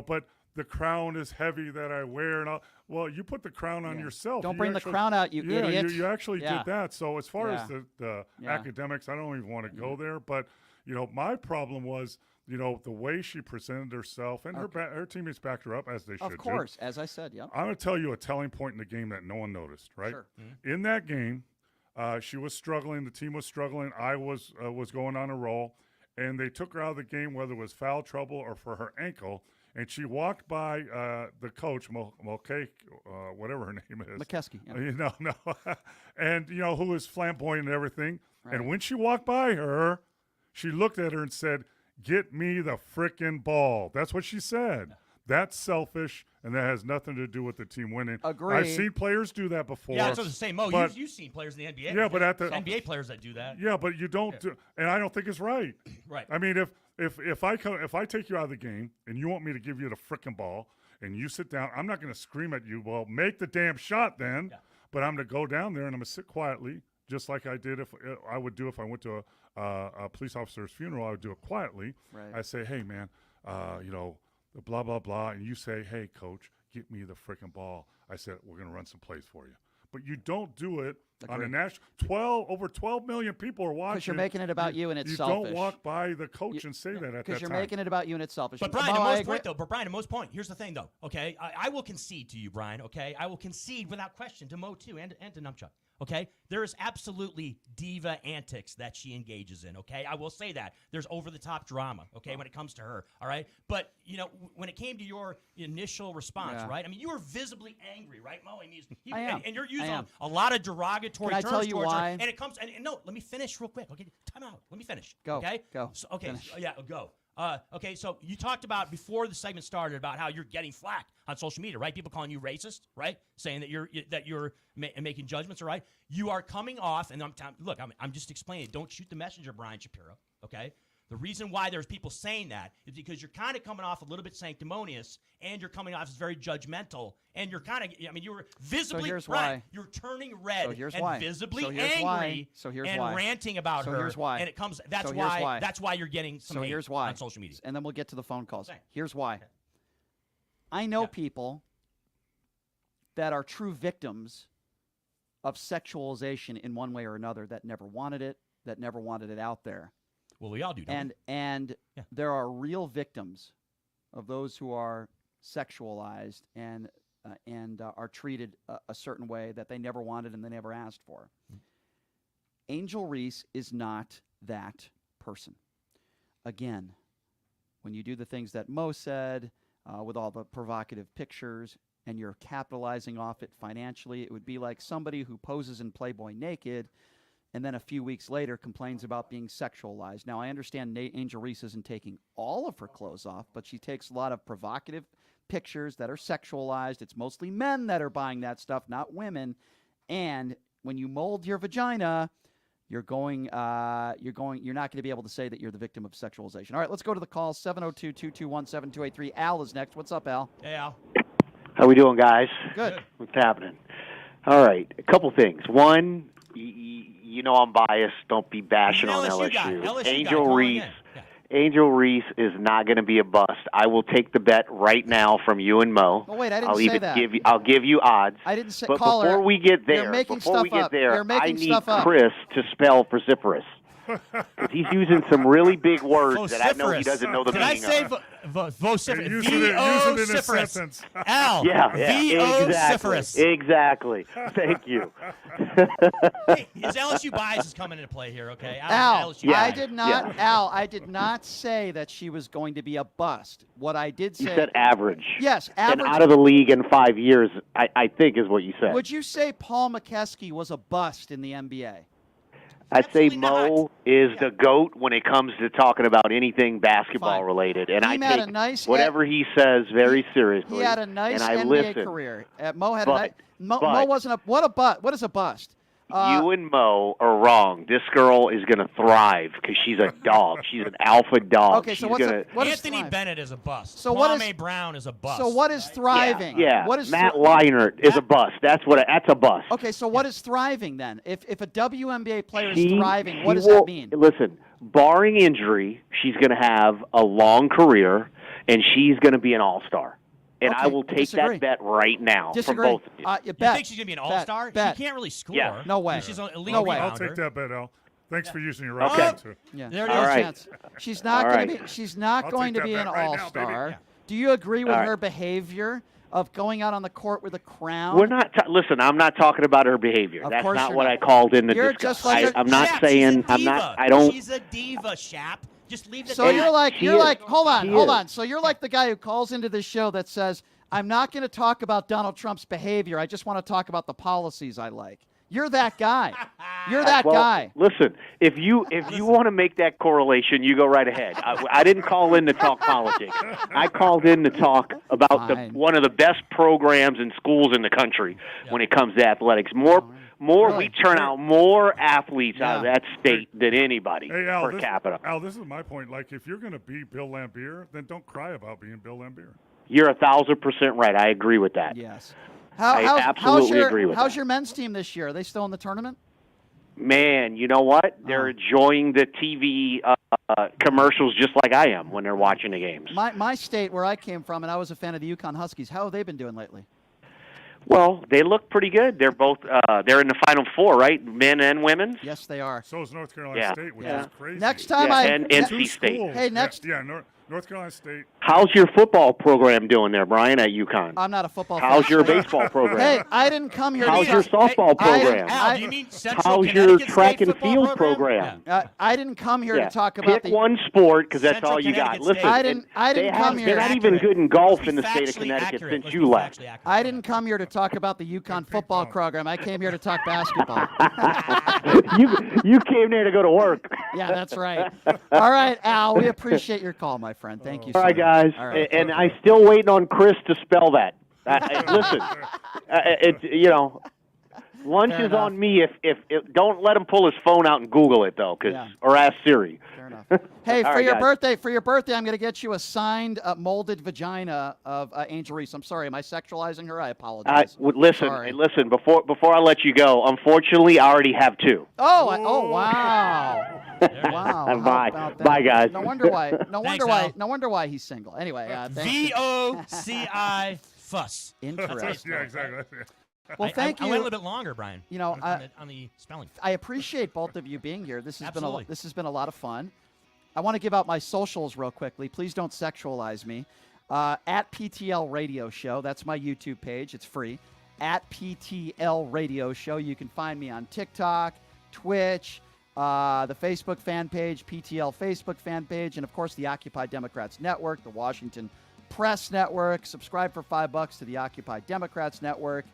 Speaker 4: but the crown is heavy that I wear. And well, you put the crown on yourself.
Speaker 3: Don't bring the crown out, you idiot.
Speaker 4: You actually did that. So as far as the academics, I don't even want to go there. But, my problem was the way she presented herself, and her teammates backed her up, as they should do.
Speaker 3: Of course, as I said, yeah.
Speaker 4: I'm going to tell you a telling point in the game that no one noticed, right?
Speaker 3: Sure.
Speaker 4: In that game, she was struggling. The team was struggling. I was going on a roll, and they took her out of the game, whether it was foul trouble or for her ankle, and she walked by the coach, Mulcahy, whatever her name is.
Speaker 3: McKeskey. Yeah.
Speaker 4: No. And, who was flamboyant and everything.
Speaker 3: Right.
Speaker 4: And when she walked by her, she looked at her and said, "Get me the frickin' ball." That's what she said. Yeah. That's selfish, and that has nothing to do with the team winning.
Speaker 3: Agree.
Speaker 4: I've seen players do that before.
Speaker 5: Yeah, I was going to say, Mo, you've seen players in the NBA.
Speaker 4: Yeah, but at the
Speaker 5: NBA players that do that.
Speaker 4: Yeah, but you don't do, and I don't think it's right.
Speaker 5: Right.
Speaker 4: I mean, if I take you out of the game and you want me to give you the frickin' ball and you sit down, I'm not going to scream at you. Well, make the damn shot then. Yeah. But I'm going to go down there and I'm going to sit quietly, just like I did if I would do if I went to a police officer's funeral. I would do it quietly.
Speaker 3: Right.
Speaker 4: I say, "Hey, man, blah blah blah," and you say, "Hey, coach, get me the frickin' ball." I said, "We're going to run some plays for you." But you don't do it on a national. Over 12 million people are watching.
Speaker 3: Because you're making it about you and it's selfish.
Speaker 4: You don't walk by the coach and say that at that time.
Speaker 3: Because you're making it about you and it's selfish.
Speaker 5: But Brian, to Mo's point, here's the thing, though. Okay, I will concede to you, Brian. Okay, I will concede without question to Mo too, and to Numchuck. Okay, there is absolutely diva antics that she engages in. Okay, I will say that there's over-the-top drama. Okay, when it comes to her. All right, but when it came to your initial response, right? I mean, you were visibly angry, right, Mo? I mean,
Speaker 3: I am.
Speaker 5: And you're using a lot of derogatory terms.
Speaker 3: Can I tell you why?
Speaker 5: And it comes. And no, let me finish real quick. Okay, time out. Let me finish.
Speaker 3: Go.
Speaker 5: Okay.
Speaker 3: Go.
Speaker 5: So, okay. Go. Okay, so you talked about before the segment started about how you're getting flack on social media, right? People calling you racist, right? Saying that you're making judgments, all right? You are coming off, and I'm just explaining. Don't shoot the messenger, Brian Shapiro. Okay. The reason why there's people saying that is because you're kind of coming off a little bit sanctimonious, and you're coming off as very judgmental, and you're kind of, you were visibly, you're turning red visibly angry and ranting about her.
Speaker 3: Here's why.
Speaker 5: And it comes, that's why you're getting some hate on social media.
Speaker 3: And then we'll get to the phone calls. Here's why. Okay. I know people that are true victims of sexualization in one way or another that never wanted it out there.
Speaker 5: Well, we all do, don't we?
Speaker 3: And there are real victims of those who are sexualized and are treated a certain way that they never wanted and they never asked for. Angel Reese is not that person. Again, when you do the things that Mo said with all the provocative pictures and you're capitalizing off it financially, it would be like somebody who poses in Playboy naked and then a few weeks later complains about being sexualized. Now, I understand Angel Reese isn't taking all of her clothes off, but she takes a lot of provocative pictures that are sexualized. It's mostly men that are buying that stuff, not women. And when you mold your vagina, you're not going to be able to say that you're the victim of sexualization. All right, let's go to the call. 702-221-7283. Al is next. What's up, Al?
Speaker 5: Hey, Al.
Speaker 8: How we doing, guys?
Speaker 3: Good.
Speaker 8: What's happening? All right, a couple things. One, I'm biased. Don't be bashing on LSU. Angel Reese is not going to be a bust. I will take the bet right now from you and Mo.
Speaker 3: Oh, wait, I didn't say that.
Speaker 8: I'll give you odds.
Speaker 3: I didn't say.
Speaker 8: But
Speaker 3: caller,
Speaker 8: before we get there,
Speaker 3: you're making stuff up.
Speaker 8: I need Chris to spell vociferous. Because he's using some really big words that I know he doesn't know the meaning of.
Speaker 5: Did I say vociferous?
Speaker 4: Use it in a sentence.
Speaker 5: Al.
Speaker 8: Vociferous. Exactly. Thank you.
Speaker 5: Hey, his LSU bias is coming into play here, okay?
Speaker 3: Al, I did not say that she was going to be a bust. What I did say...
Speaker 8: You said average.
Speaker 3: Yes, average.
Speaker 8: And out of the league in 5 years, I think is what you said.
Speaker 3: Would you say Paul McKeskey was a bust in the NBA?
Speaker 8: I'd say Mo is the GOAT when it comes to talking about anything basketball related, and I take whatever he says very seriously.
Speaker 3: He had a nice NBA career. Mo had Mo wasn't a what is a bust?
Speaker 8: You and Mo are wrong. This girl is going to thrive because she's a dog. She's an alpha dog.
Speaker 3: Okay, so
Speaker 5: Anthony Bennett is a bust.
Speaker 3: So
Speaker 5: Kwame Brown is a bust.
Speaker 3: So what is thriving?
Speaker 8: Yeah.
Speaker 3: What is
Speaker 8: Matt Leinart is a bust. That's a bust.
Speaker 3: Okay, so what is thriving then? If a WNBA player is thriving, what does that mean?
Speaker 8: Listen, barring injury, she's going to have a long career, and she's going to be an all-star. And I will take that bet right now from both of you.
Speaker 5: You think she's going to be an all-star? She can't really score.
Speaker 8: Yeah.
Speaker 3: No way.
Speaker 5: She's an elite
Speaker 4: I'll take that bet, Al. Thanks for using your right hand, too.
Speaker 3: Yeah.
Speaker 5: There it
Speaker 8: All
Speaker 5: is.
Speaker 8: right.
Speaker 3: She's not
Speaker 8: All
Speaker 3: going
Speaker 8: right.
Speaker 3: to be. She's not
Speaker 4: I'll
Speaker 3: going
Speaker 4: take
Speaker 3: to be
Speaker 4: that
Speaker 3: an
Speaker 4: bet right now,
Speaker 3: all-star.
Speaker 4: baby.
Speaker 3: Do you agree with
Speaker 8: All right.
Speaker 3: her behavior of going out on the court with a crown?
Speaker 8: We're not. Listen, I'm not talking about her behavior.
Speaker 3: Of
Speaker 8: That's
Speaker 3: course
Speaker 8: not
Speaker 3: you're
Speaker 8: what
Speaker 3: not.
Speaker 8: I called in to
Speaker 3: You're
Speaker 8: discuss.
Speaker 3: just like
Speaker 8: I'm not
Speaker 5: Shap,
Speaker 8: saying.
Speaker 5: she's a
Speaker 8: I'm
Speaker 5: diva.
Speaker 8: not. I don't.
Speaker 5: She's a diva, Shap. Just leave it
Speaker 3: So
Speaker 5: there.
Speaker 3: you're like
Speaker 8: She is.
Speaker 3: hold
Speaker 8: She
Speaker 3: on.
Speaker 8: is.
Speaker 3: So you're like the guy who calls into this show that says, "I'm not going to talk about Donald Trump's behavior. I just want to talk about the policies I like." You're that guy. You're that
Speaker 8: Well,
Speaker 3: guy.
Speaker 8: listen, if you want to make that correlation, you go right ahead. I didn't call in to talk politics. I called in to talk about one of the best programs in schools in the country when it comes to athletics. We turn out more athletes out of that state than anybody
Speaker 4: Hey, Al,
Speaker 8: per capita.
Speaker 4: Al, this is my point. Like, if you're going to be Bill Laimbeer, then don't cry about being Bill Laimbeer.
Speaker 8: You're 1,000% right. I agree with that.
Speaker 3: Yes.
Speaker 8: I absolutely agree with
Speaker 3: how's
Speaker 8: that.
Speaker 3: your men's team this year? Are they still in the tournament?
Speaker 8: Man, you know what? They're enjoying the TV commercials just like I am when they're watching the games.
Speaker 3: My state, where I came from, and I was a fan of the UConn Huskies, how have they been doing lately?
Speaker 8: Well, they look pretty good. They're both they're in the Final Four, right? Men and women's.
Speaker 3: Yes, they are.
Speaker 4: So is North Carolina State, which is crazy.
Speaker 3: Next time
Speaker 8: and NC State.
Speaker 3: Hey, next.
Speaker 4: Yeah, North Carolina State.
Speaker 8: How's your football program doing there, Brian, at UConn?
Speaker 3: I'm not a football fan.
Speaker 8: How's your baseball program?
Speaker 3: Hey, I didn't come here
Speaker 8: How's
Speaker 3: to
Speaker 8: your softball program?
Speaker 5: Al, do you mean Central
Speaker 8: How's your
Speaker 5: Connecticut
Speaker 8: track
Speaker 5: State
Speaker 8: and
Speaker 5: football
Speaker 8: field program?
Speaker 3: I didn't come here
Speaker 8: Yeah.
Speaker 3: to talk about
Speaker 8: Pick one sport because that's
Speaker 5: Central
Speaker 8: all you got.
Speaker 5: Connecticut
Speaker 8: Listen,
Speaker 5: State.
Speaker 3: I didn't come here.
Speaker 8: They're not even good in golf in the state of Connecticut since you left.
Speaker 3: I didn't come here to talk about the UConn football program. I came here to talk basketball.
Speaker 8: you came there to go to work.
Speaker 3: Yeah, that's right. All right, Al, we appreciate your call, my friend. Thank you so
Speaker 8: All right,
Speaker 3: much.
Speaker 8: guys.
Speaker 3: All right.
Speaker 8: And I'm still waiting on Chris to spell that. Listen, lunch
Speaker 3: Fair
Speaker 8: is
Speaker 3: enough.
Speaker 8: on me. If don't let him pull his phone out and Google it though, or ask Siri.
Speaker 3: Fair enough. Hey,
Speaker 8: All
Speaker 3: for
Speaker 8: right,
Speaker 3: your
Speaker 8: guys.
Speaker 3: birthday, I'm going to get you a signed molded vagina of Angel Reese. I'm sorry, am I sexualizing her? I apologize.
Speaker 8: Listen,
Speaker 3: Sorry.
Speaker 8: hey, listen. Before I let you go, unfortunately, I already have two.
Speaker 3: Oh, wow. Wow.
Speaker 8: Bye.
Speaker 3: How about that?
Speaker 8: Bye, guys.
Speaker 3: No wonder why.
Speaker 5: Al.
Speaker 3: No wonder why he's single. Anyway, thank you.
Speaker 5: VOCI fuss.
Speaker 3: Interesting.
Speaker 4: Yeah, exactly.
Speaker 3: Well, thank
Speaker 5: I
Speaker 3: you.
Speaker 5: went a little bit longer, Brian.
Speaker 3: You know,
Speaker 5: on the spelling.
Speaker 3: I appreciate both of you being here. This has
Speaker 5: Absolutely.
Speaker 3: been a lot of fun. I want to give out my socials real quickly. Please don't sexualize me. At PTL Radio Show. That's my YouTube page. It's free. At PTL Radio Show. You can find me on TikTok, Twitch, the Facebook fan page, PTL Facebook fan page, and of course the Occupy Democrats Network, the Washington Press Network. Subscribe for $5 to the Occupy Democrats Network.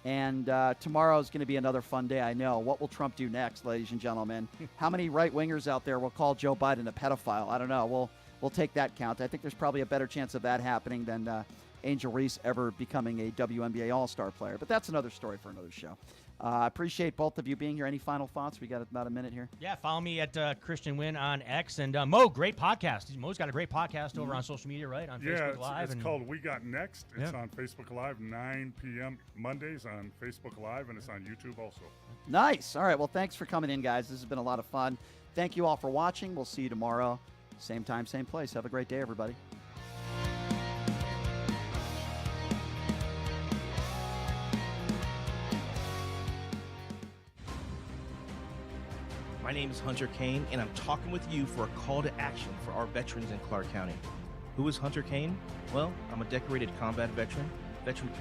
Speaker 3: And tomorrow is going to be another fun day, I know. What will Trump do next, ladies and gentlemen? How many right-wingers out there will call Joe Biden a pedophile? I don't know. We'll take that count. I think there's probably a better chance of that happening than Angel Reese ever becoming a WNBA All-Star player. But that's another story for another show. I appreciate both of you being here. Any final thoughts? We got about a minute here.
Speaker 5: Yeah, follow me at Christian Wynn on X. And Mo, great podcast. Mo's got a great podcast over on social media, right? On Facebook Live.
Speaker 4: It's called We Got Next. It's on Facebook Live, 9 p.m. Mondays on Facebook Live, and it's on YouTube also.
Speaker 3: Nice. All right. Well, thanks for coming in, guys. This has been a lot of fun. Thank you all for watching. We'll see you tomorrow. Same time, same place. Have a great day, everybody.
Speaker 10: My name is Hunter Kane, and I'm talking with you for a call to action for our veterans in Clark County. Who is Hunter Kane? Well, I'm a decorated combat veteran